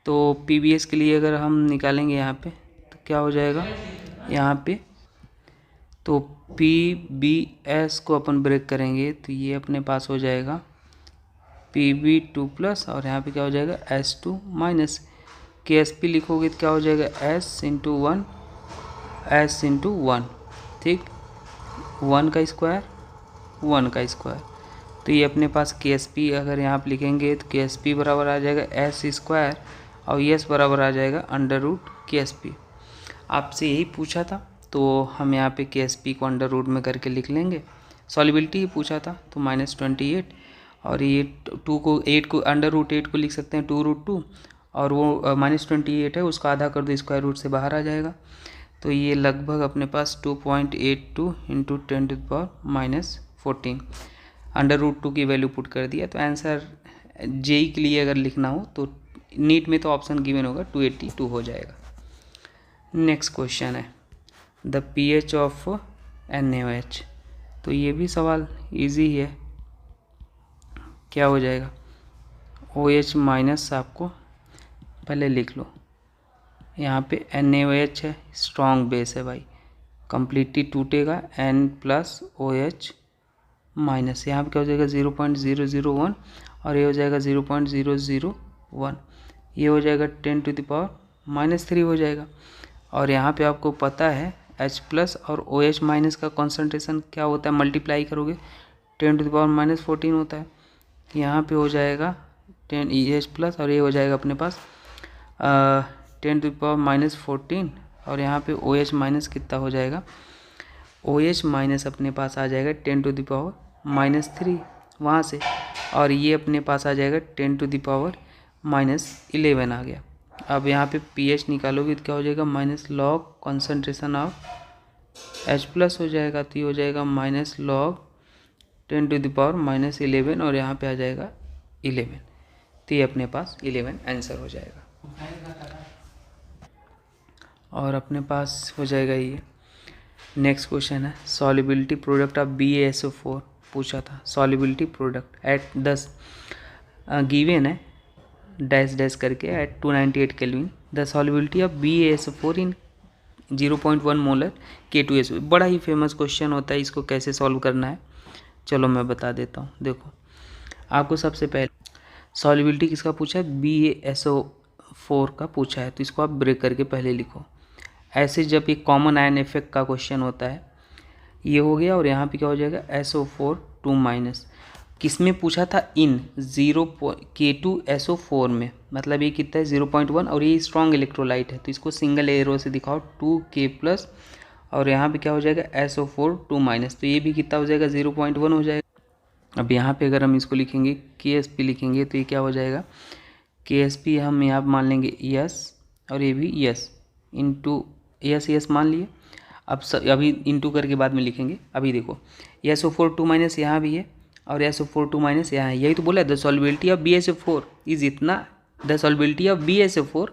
तो PBS के लिए अगर हम निकालेंगे यहाँ पे तो क्या हो जाएगा, यहाँ पे तो PBS को अपन ब्रेक करेंगे तो ये अपने पास हो जाएगा Pb2+ और यहाँ पे क्या हो जाएगा S2 माइनस KSP लिखोगे तो क्या हो जाएगा S इंटू 1 S इंटू 1, ठीक, 1 का स्क्वायर 1 का स्क्वायर। तो ये अपने पास KSP अगर यहाँ पे लिखेंगे तो KSP बराबर आ जाएगा S स्क्वायर और S बराबर आ जाएगा √KSP। आपसे यही पूछा था तो हम यहाँ पे KSP को √ में करके लिख लेंगे। सॉल्युबिलिटी ही पूछा था तो -28 और ये 2 को 8 को √8 को लिख सकते हैं 2√2 और वो -28 है उसका आधा कर दो, स्क्वायर रूट से बाहर आ जाएगा। तो ये लगभग अपने पास 2.82 इंटू 10⁻14 √2 की वैल्यू पुट कर दिया। तो आंसर जेई के लिए अगर लिखना हो तो नीट में तो ऑप्शन गिवन होगा 282 हो जाएगा। नेक्स्ट क्वेश्चन है द pH ऑफ NaOH। तो ये भी सवाल इजी है। क्या हो जाएगा, OH माइनस आपको पहले लिख लो, यहाँ पे NaOH है, स्ट्रॉन्ग बेस है भाई, कम्प्लीटली टूटेगा N+OH माइनस, यहाँ पे क्या हो जाएगा 0.001 और ये हो जाएगा 0.001, ये हो जाएगा 10⁻³ हो जाएगा। और यहाँ पे आपको पता है H+ और OH माइनस का कॉन्सेंट्रेशन क्या होता है, मल्टीप्लाई करोगे 10⁻14 होता है। यहाँ पे हो जाएगा 10 और ये हो जाएगा अपने पास 10⁻14 और यहाँ पे OH माइनस कितना हो जाएगा, OH माइनस अपने पास आ जाएगा 10⁻³ वहाँ से, और ये अपने पास आ जाएगा 10⁻11 आ गया। अब यहाँ पे pH निकालोगे तो क्या हो जाएगा minus log concentration of H+ हो जाएगा, तो ये हो जाएगा माइनस लॉग 10⁻11 और यहाँ पे आ जाएगा 11, तो ये अपने पास 11 आंसर हो जाएगा। और अपने पास हो जाएगा ये। नेक्स्ट क्वेश्चन है सॉल्युबिलिटी प्रोडक्ट ऑफ BaSO4 पूछा था। सॉल्युबिलिटी प्रोडक्ट एट 10 गिवन है डैश डैश करके at 298 kelvin the solubility of BaSO4 in 0.1 molar K2SO। बड़ा ही फेमस क्वेश्चन होता है, इसको कैसे सॉल्व करना है चलो मैं बता देता हूँ। देखो आपको सबसे पहले सॉल्युबिलिटी किसका पूछा है, BaSO4 का पूछा है, तो इसको आप ब्रेक करके पहले लिखो। ऐसे जब एक कॉमन आयन इफेक्ट का क्वेश्चन होता है ये हो गया, और यहाँ पे क्या हो जाएगा SO4 2- किस में पूछा था, इन K2SO4 में, मतलब ये कितना है 0.1 और ये स्ट्रॉन्ग इलेक्ट्रोलाइट है तो इसको सिंगल एरो से दिखाओ 2K+ और यहाँ पे क्या हो जाएगा SO4 2-, तो ये भी कितना हो जाएगा 0.1 हो जाएगा। अब यहाँ पे अगर हम इसको लिखेंगे KSP लिखेंगे तो ये क्या हो जाएगा, KSP हम यहाँ मान लेंगे यस और ये भी यस इंटू यस मान लिए। अब अभी इंटू करके बाद में लिखेंगे। अभी देखो SO4 2- यहाँ भी है और SO4 2- यहाँ है, यही तो बोला the solubility of BaSO4 is इतना, द सॉल्युबिलिटी ऑफ BaSO4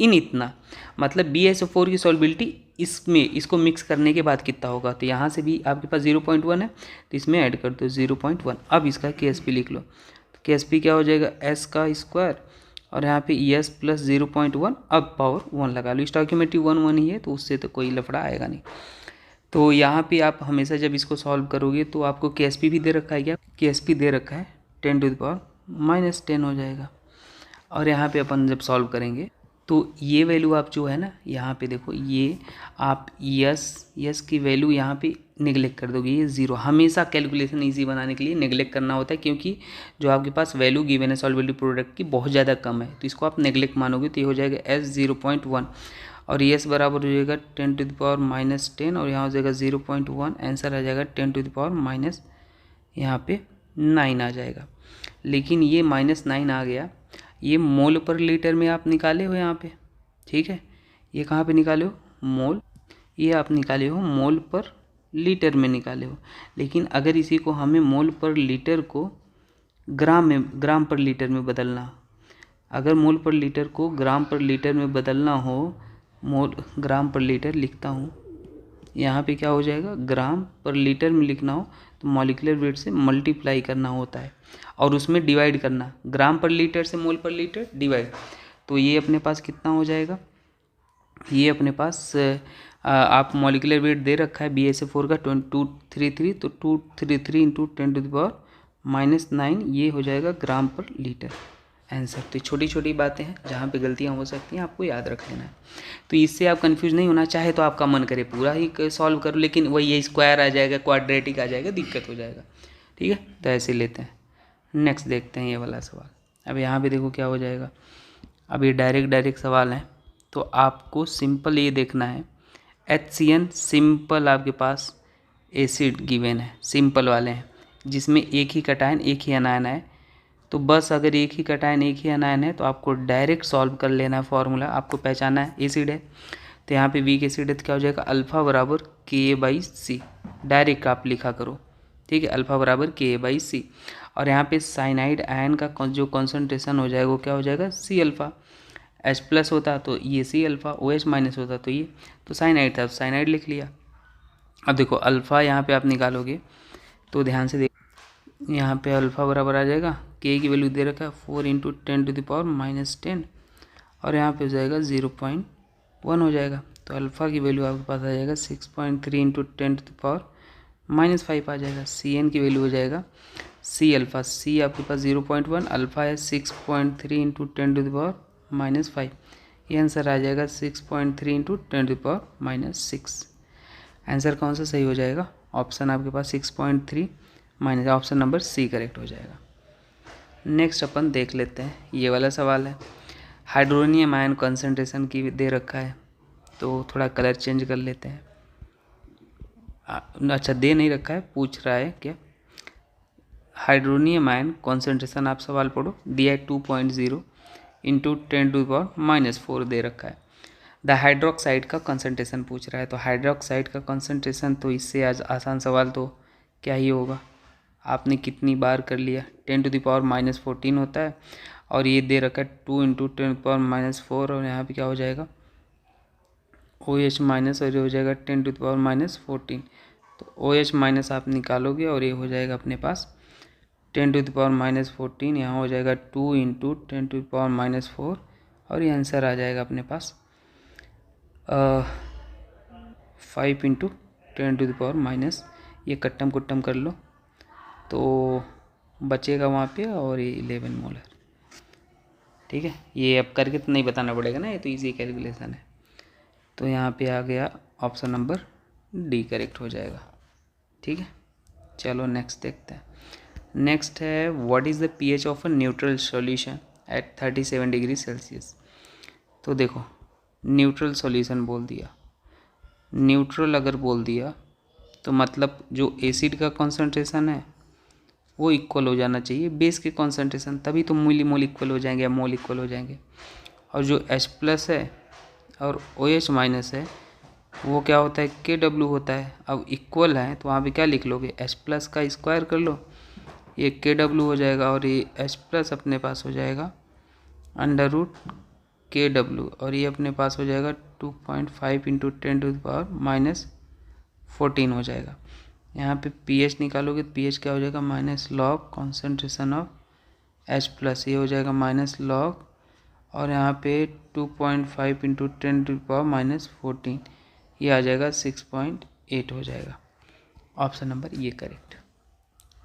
इन इतना, मतलब BaSO4 की सॉल्युबिलिटी इसमें इसको मिक्स करने के बाद कितना होगा, तो यहाँ से भी आपके पास 0.1 है तो इसमें ऐड कर दो 0.1। अब इसका KSP लिख लो, तो KSP क्या हो जाएगा S का स्क्वायर और यहाँ पे S + 0.1, अब पावर 1 लगा लो, स्टोइकियोमेट्री 1 ही है तो उससे तो कोई लफड़ा आएगा नहीं। तो यहाँ पे आप हमेशा जब इसको सॉल्व करोगे तो आपको KSP भी दे रखा है, क्या KSP दे रखा है 10⁻10 हो जाएगा। और यहाँ पे अपन जब सॉल्व करेंगे तो ये वैल्यू आप जो है ना यहाँ पे देखो, ये आप यस की वैल्यू यहाँ पे नेगलेक्ट कर दोगे, ये ज़ीरो। हमेशा कैलकुलेशन इजी बनाने के लिए नेगलेक्ट करना होता है, क्योंकि जो आपके पास वैल्यू गिवन है सॉल्वेबिलिटी प्रोडक्ट की बहुत ज़्यादा कम है, तो इसको आप नेगलेक्ट मानोगे तो ये हो जाएगा एस 0.1 और एस बराबर हो जाएगा 10⁻⁻10 और यहाँ हो जाएगा 0.1। आंसर आ जाएगा 10⁻⁻, यहाँ पे 9 आ जाएगा। लेकिन ये -9 आ गया, ये मोल पर लीटर में आप निकाले हो यहाँ पे, ठीक है। ये कहाँ पे निकाले हो, मोल, ये आप निकाले हो मोल पर लीटर में निकाले हो। लेकिन अगर इसी को हमें मोल पर लीटर को ग्राम पर लीटर में बदलना, अगर मोल पर लीटर को ग्राम पर लीटर में बदलना हो, मोल ग्राम पर लीटर लिखता हूँ, यहाँ पे क्या हो जाएगा, ग्राम पर लीटर में लिखना हो तो मॉलिक्यूलर वेट से मल्टीप्लाई करना होता है और उसमें डिवाइड करना, ग्राम पर लीटर से मोल पर लीटर डिवाइड। तो ये अपने पास कितना हो जाएगा, ये अपने पास आप मॉलिक्यूलर वेट दे रखा है BSA4 का 233, तो 233 × 10⁻⁻9 ये हो जाएगा ग्राम पर लीटर आंसर। तो छोटी छोटी बातें हैं जहाँ पे गलतियाँ हो सकती हैं, आपको याद रख लेना है। तो इससे आप कंफ्यूज नहीं होना, चाहे तो आपका मन करे पूरा ही सॉल्व करो, लेकिन वही ये स्क्वायर आ जाएगा, क्वाड्रेटिक आ जाएगा, दिक्कत हो जाएगा, ठीक है। तो ऐसे लेते हैं। नेक्स्ट देखते हैं ये वाला सवाल। अब यहाँ पे देखो क्या हो जाएगा, अब ये डायरेक्ट सवाल है, तो आपको सिंपल ये देखना है, HCN सिंपल आपके पास एसिड गिवन है, सिंपल वाले हैं जिसमें एक ही कटायन एक ही अनायन है। तो बस अगर एक ही कटायन एक ही अनायन है तो आपको डायरेक्ट सॉल्व कर लेना है, फॉर्मूला आपको पहचाना है, एसिड है तो यहाँ पे वीक एसिड है तो क्या हो जाएगा, अल्फ़ा बराबर Ka/C, डायरेक्ट आप लिखा करो, ठीक है, अल्फ़ा बराबर Ka/C। और यहाँ पे साइनाइड आयन का जो कॉन्सेंट्रेशन हो जाएगा वो क्या हो जाएगा, C अल्फ़ा। H+ होता तो ये C अल्फ़ा, OH- होता तो ये, तो साइनाइड था तो साइनाइड लिख लिया। अब देखो अल्फ़ा यहाँ पे आप निकालोगे तो ध्यान से देख, यहाँ पे अल्फ़ा बराबर आ जाएगा, K की वैल्यू दे रखा है 4 × 10⁻⁻10 और यहाँ पे हो जाएगा 0.1 हो जाएगा। तो अल्फ़ा की वैल्यू आपके पास आ जाएगा 6.3 × 10⁻⁵ आ जाएगा। Cn की वैल्यू हो जाएगा C अल्फ़ा, C आपके पास 0.1, अल्फ़ा है 6.3 × 10⁻⁵, ये आंसर आ जाएगा 6.3 × 10⁻⁶। आंसर कौन सा सही हो जाएगा, ऑप्शन आपके पास 6.3 minus, option number C correct हो जाएगा। नेक्स्ट अपन देख लेते हैं, ये वाला सवाल है, हाइड्रोनियम आयन कंसंट्रेशन की दे रखा है, तो थोड़ा कलर चेंज कर लेते हैं। अच्छा दे नहीं रखा है, पूछ रहा है क्या, हाइड्रोनियम आयन कॉन्सेंट्रेशन, आप सवाल पढ़ो, दिया है 2.0 × 10⁻⁻4 दे रखा है। द हाइड्रोक्साइड का कंसंट्रेशन पूछ रहा है, तो हाइड्रोक्साइड का कंसंट्रेशन, तो इससे आज आसान सवाल तो क्या ही होगा, आपने कितनी बार कर लिया, 10⁻⁻14 होता है और ये दे रखा है 2 × 10⁻⁻4 और यहाँ पे क्या हो जाएगा OH- और ये हो जाएगा 10⁻⁻14। तो OH- आप निकालोगे और ये हो जाएगा अपने पास 10⁻⁻14, यहाँ हो जाएगा 2 × 10⁻⁻4 और ये आंसर आ जाएगा अपने पास 5 × 10⁻⁻, ये कट्टम कुट्टम कर लो तो बचेगा वहाँ पे और ये 11 मोलर, ठीक है। ये अब करके तो नहीं बताना पड़ेगा ना, ये तो इजी कैलकुलेशन है। तो यहाँ पे आ गया ऑप्शन नंबर D करेक्ट हो जाएगा, ठीक है। चलो नेक्स्ट देखते हैं। नेक्स्ट है, what is the pH of a neutral solution at 37 degree Celsius. तो देखो न्यूट्रल सॉल्यूशन बोल दिया, न्यूट्रल अगर बोल दिया तो मतलब जो एसिड का कॉन्सेंट्रेशन है वो इक्वल हो जाना चाहिए बेस के कॉन्सेंट्रेशन, तभी तो मोल इक्वल हो जाएंगे या मोल इक्वल हो जाएंगे। और जो H+ है और OH- है वो क्या होता है, KW होता है। अब इक्वल है तो वहाँ पे क्या लिख लोगे, H+ का स्क्वायर कर लो, ये KW हो जाएगा और ये H+ अपने पास हो जाएगा √KW और ये अपने पास हो जाएगा 2.5 × 10⁻⁻14 हो जाएगा। यहाँ पे pH निकालोगे तो pH क्या हो जाएगा, -log कॉन्सेंट्रेशन ऑफ H+, ये हो जाएगा -log और यहाँ पे 2.5 × 10⁻⁻14 ये आ जाएगा 6.8 हो जाएगा। ऑप्शन नंबर ये करेक्ट।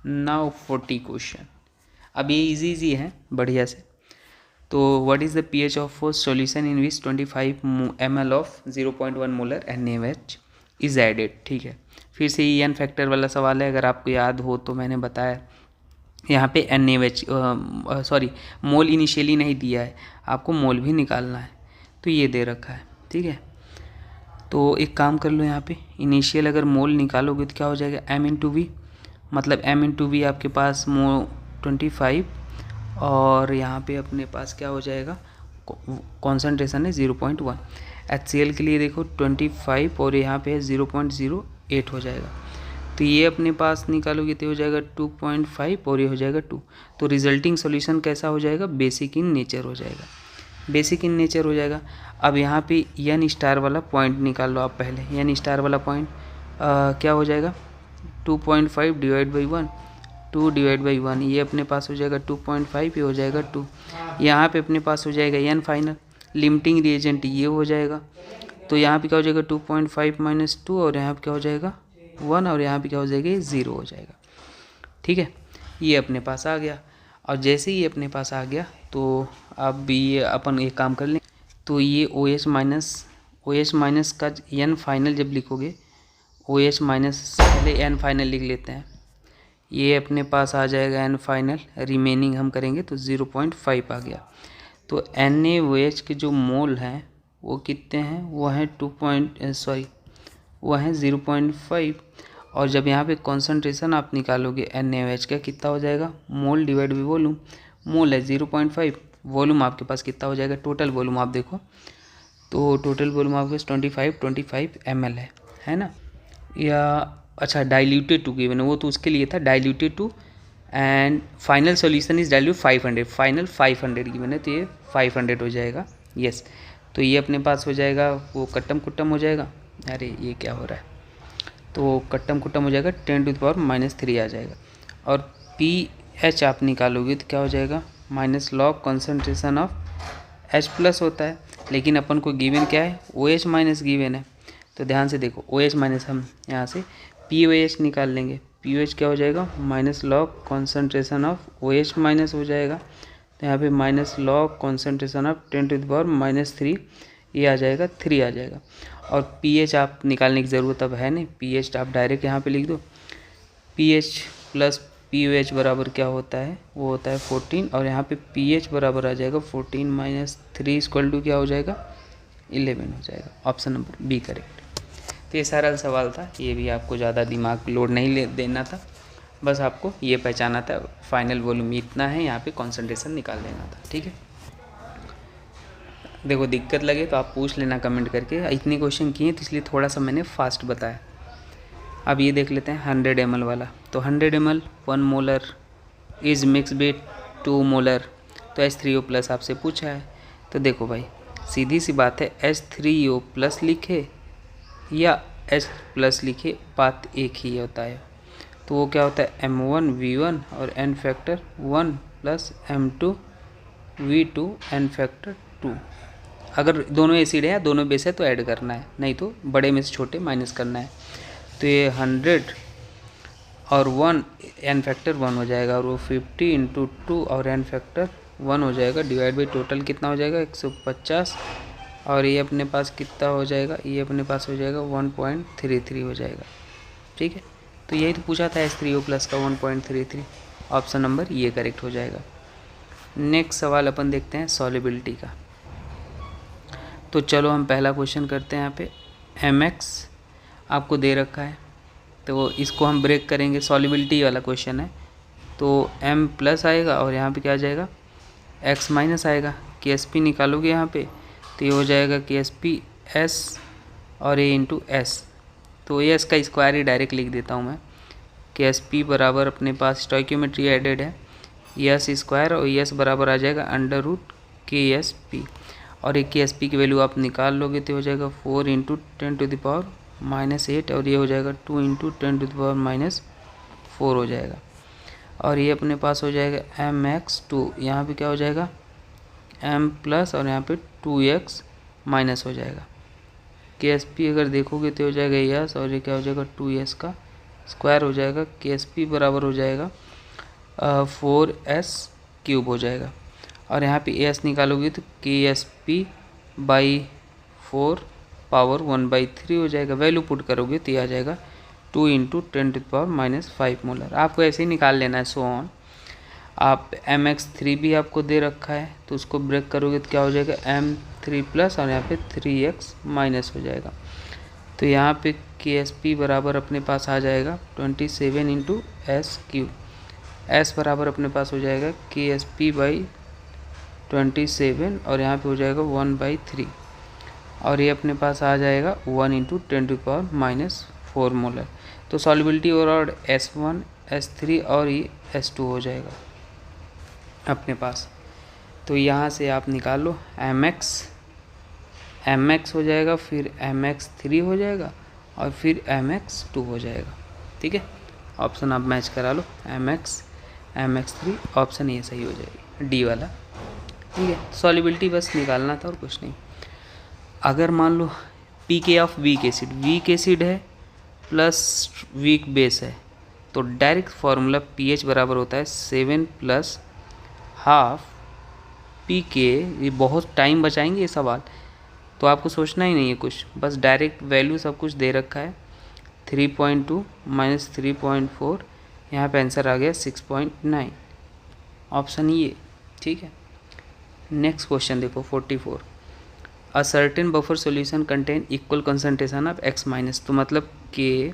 नाउ 40 क्वेश्चन, अब ये इजी है बढ़िया से। तो what is the pH of solution in which 25 ml of 0.1 molar NaOH is added. ठीक है, फिर से ये n फैक्टर वाला सवाल है, अगर आपको याद हो तो मैंने बताया यहाँ पे NaOH सॉरी मोल इनिशियली नहीं दिया है, आपको मोल भी निकालना है, तो ये दे रखा है। ठीक है, तो एक काम कर लो, यहाँ पे इनिशियल अगर मोल निकालोगे तो क्या हो जाएगा m/v, मतलब m/v आपके पास 25 और यहाँ पे अपने पास क्या हो जाएगा, कॉन्सेंट्रेशन है 0.1। HCl के लिए देखो 25 और यहाँ पे है 0.08 हो जाएगा, तो ये अपने पास निकालोगे तो हो जाएगा 2.5 और ये हो जाएगा 2। तो रिजल्टिंग सॉल्यूशन कैसा हो जाएगा, बेसिक इन नेचर हो जाएगा, बेसिक इन नेचर हो जाएगा। अब यहाँ पे n स्टार वाला पॉइंट निकाल लो आप पहले, n स्टार वाला पॉइंट क्या हो जाएगा 2.5 डिवाइड बाई 1, 2 डिवाइड बाई 1, ये अपने पास हो जाएगा 2.5, ये हो जाएगा 2। यहाँ पे अपने पास हो जाएगा n फाइनल, लिमिटिंग रिएजेंट ये हो जाएगा, तो यहाँ पे क्या हो जाएगा 2.5 माइनस 2 और यहाँ पे क्या हो जाएगा 1 और यहाँ पे क्या हो जाएगा ये 0 हो जाएगा। ठीक है, ये अपने पास आ गया, और जैसे ही अपने पास आ गया तो अब ये अपन एक काम कर लें, तो ये OH माइनस का n फाइनल जब लिखोगे, OH माइनस पहले n फाइनल लिख लेते हैं, ये अपने पास आ जाएगा n फाइनल, रिमेनिंग हम करेंगे तो 0.5 आ गया। तो NaOH के जो मोल हैं वो कितने हैं, वो हैं 0.5, और जब यहाँ पे कॉन्सेंट्रेशन आप निकालोगे NaOH का कितना हो जाएगा, मोल डिवाइड बाई वॉल्यूम, मोल है 0.5, वॉल्यूम आपके पास कितना हो जाएगा, टोटल वॉल्यूम आप देखो, तो टोटल वॉल्यूम आपके पास 25 ml है ना, या अच्छा डाइल्यूटेड टू गिवन है वो तो उसके लिए था, diluted to and final solution is dilute 500, final 500 given है, तो ये 500 हो जाएगा। यस, तो ये अपने पास हो जाएगा, वो कट्टम कुट्टम हो जाएगा, अरे ये क्या हो रहा है, तो कट्टम कुट्टम हो जाएगा 10⁻³ आ जाएगा, और pH आप निकालोगे तो क्या हो जाएगा, minus log concentration of H plus होता है, लेकिन अपन को गिवन क्या है, OH माइनस गिवन है, तो ध्यान से देखो OH माइनस हम यहाँ से POH निकाल लेंगे, POH क्या हो जाएगा, minus log concentration of OH minus हो जाएगा, तो यहाँ पे माइनस लॉग कॉन्सेंट्रेशन ऑफ 10⁻³ ये आ जाएगा 3 आ जाएगा। और pH आप निकालने की ज़रूरत अब है नहीं, pH आप डायरेक्ट यहाँ पे लिख दो, pH प्लस POH बराबर क्या होता है, वो होता है 14, और यहाँ पे pH बराबर आ जाएगा 14 माइनस 3 इक्वल टू क्या हो जाएगा 11 हो जाएगा, ऑप्शन नंबर बी करेक्ट। तो ये सरल सवाल था, ये भी आपको ज़्यादा दिमाग लोड नहीं देना था, बस आपको ये पहचाना था फाइनल वॉल्यूम इतना है, यहाँ पे कॉन्सेंट्रेशन निकाल लेना था। ठीक है, देखो दिक्कत लगे तो आप पूछ लेना कमेंट करके, इतने क्वेश्चन किए तो इसलिए थोड़ा सा मैंने फास्ट बताया। अब ये देख लेते हैं 100 ml वाला, तो 100 ml 1 molar is mix with 2 molar, तो H3O प्लस आपसे पूछा है, तो देखो भाई सीधी सी बात है, H3O प्लस लिखे या H प्लस लिखे बात एक ही होता है, तो वो क्या होता है M1V1 और n factor 1 plus M2V2 n factor 2। अगर दोनों एसिड है, दोनों बेस है तो ऐड करना है, नहीं तो बड़े में से छोटे माइनस करना है। तो ये 100 और 1 n फैक्टर 1 हो जाएगा, और वो 50 × 2 और n फैक्टर 1 हो जाएगा, डिवाइड बाई टोटल कितना हो जाएगा 150, और ये अपने पास कितना हो जाएगा, ये अपने पास हो जाएगा 1.33 हो जाएगा। ठीक है, तो यही तो पूछा था H3O प्लस का 1.33, ऑप्शन नंबर ये करेक्ट हो जाएगा। नेक्स्ट सवाल अपन देखते हैं सॉल्युबिलिटी का, तो चलो हम पहला क्वेश्चन करते हैं। यहाँ पे mx आपको दे रखा है, तो इसको हम ब्रेक करेंगे, सॉल्युबिलिटी वाला क्वेश्चन है, तो m प्लस आएगा और यहाँ पे क्या आ जाएगा x माइनस आएगा, KSP निकालोगे यहाँ पे तो ये हो जाएगा KSP s और a इंटू एस, तो ये इसका स्क्वायर ही डायरेक्ट लिख देता हूँ मैं, KSP बराबर अपने पास स्टोइकियोमेट्री एडेड है s स्क्वायर, और s बराबर आ जाएगा √KSP, और एक KSP की वैल्यू आप निकाल लोगे तो हो जाएगा 4 × 10⁻⁻8, और ये हो जाएगा 2 × 10⁻⁻4 हो जाएगा, और ये अपने पास हो जाएगा mx2, यहाँ पे क्या हो जाएगा m प्लस और यहाँ पे 2x माइनस हो जाएगा। KSP अगर देखोगे तो हो जाएगा s, और ये क्या हो जाएगा 2s का स्क्वायर हो जाएगा, KSP बराबर हो जाएगा 4s³ हो जाएगा, और यहाँ पे एस निकालोगे तो KSP/4 पावर 1/3 हो जाएगा। वैल्यू पुट करोगे तो ये आ जाएगा 2 × 10⁻⁵ मोलर। आपको ऐसे ही निकाल लेना है, सो ऑन। आप mx3 भी आपको दे रखा है तो उसको ब्रेक करोगे तो क्या हो जाएगा m3+ और यहाँ पे 3x माइनस हो जाएगा। तो यहाँ पे KSP बराबर अपने पास आ जाएगा 27 × S³ S बराबर अपने पास हो जाएगा KSP/27 और यहाँ पे हो जाएगा 1/3 और ये अपने पास आ जाएगा 1 × 10⁻⁴ मोलर। तो सॉल्युबिलिटी ओवरऑल S1 S3 और ये S2 हो जाएगा अपने पास। तो यहाँ से आप निकाल लो mx हो जाएगा, फिर mx3 हो जाएगा और फिर mx2 हो जाएगा। ठीक है, ऑप्शन आप मैच करा लो, mx3 ऑप्शन ये सही हो जाएगी, डी वाला। ठीक है, सॉल्युबिलिटी बस निकालना था और कुछ नहीं। अगर मान लो pK ऑफ वीक एसिड है प्लस वीक बेस है तो डायरेक्ट फार्मूला pH बराबर होता है 7+½ pK। ये बहुत टाइम बचाएंगे ये सवाल, तो आपको सोचना ही नहीं है कुछ, बस डायरेक्ट वैल्यू सब कुछ दे रखा है। 3.2 - 3.4, यहाँ पे आंसर आ गया 6.9, ऑप्शन ये। ठीक है, नेक्स्ट क्वेश्चन देखो 44। A certain buffer solution contain equal concentration of x-, तो मतलब K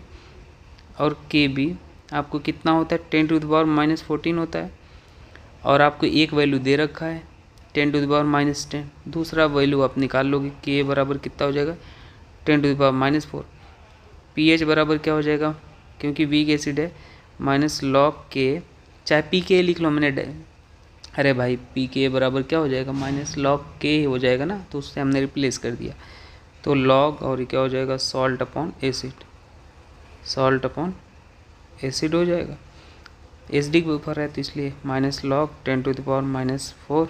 और KB आपको कितना होता है 10⁻⁻14 होता है और आपको एक वैल्यू दे रखा है 10⁻⁻10। दूसरा वैल्यू आप निकाल लोगे, K बराबर कितना हो जाएगा 10⁻⁻4। pH बराबर क्या हो जाएगा, क्योंकि वीक एसिड है, -log K, चाहे PK लिख लो मैंने, अरे भाई PK बराबर क्या हो जाएगा -log K हो जाएगा ना, तो उससे हमने रिप्लेस कर दिया। तो log और क्या हो जाएगा सॉल्ट अपॉन एसिड हो जाएगा। SD के ऊपर है तो इसलिए -log 10⁻⁻4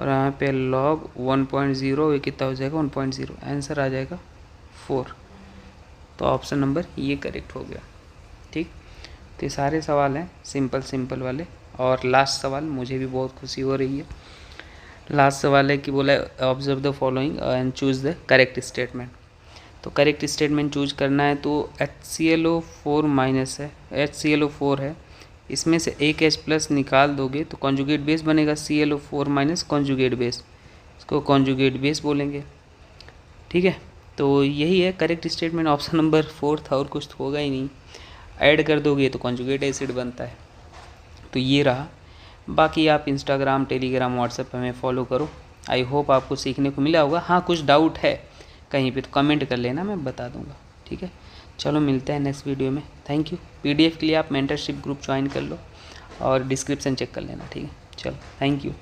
और यहाँ पे log 1.0 ये कितना हो जाएगा 1.0, आंसर आ जाएगा 4। तो ऑप्शन नंबर ये करेक्ट हो गया। ठीक, तो ये सारे सवाल हैं सिंपल वाले। और लास्ट सवाल मुझे भी बहुत खुशी हो रही है। लास्ट सवाल है कि बोला observe the following and choose the correct statement. तो करेक्ट स्टेटमेंट चूज करना है तो HClO4- है, HClO4 है, इसमें से एक H+ निकाल दोगे तो कॉन्जुगेट बेस बनेगा ClO4- कॉन्जुगेट बेस, इसको कॉन्जुगेट बेस बोलेंगे। ठीक है, तो यही है करेक्ट स्टेटमेंट, ऑप्शन नंबर 4 था और कुछ होगा ही नहीं। ऐड कर दोगे तो कॉन्जुगेट एसिड बनता है। तो ये रहा, बाकी आप इंस्टाग्राम, टेलीग्राम, व्हाट्सएप पे हमें फॉलो करो। आई होप आपको सीखने को मिला होगा। हाँ, कुछ डाउट है कहीं पे तो कमेंट कर लेना, मैं बता दूंगा। ठीक है, चलो मिलते हैं नेक्स्ट वीडियो में। Thank you. PDF के लिए आप मेंटरशिप ग्रुप ज्वाइन कर लो और डिस्क्रिप्शन चेक कर लेना। ठीक है, चलो थैंक यू।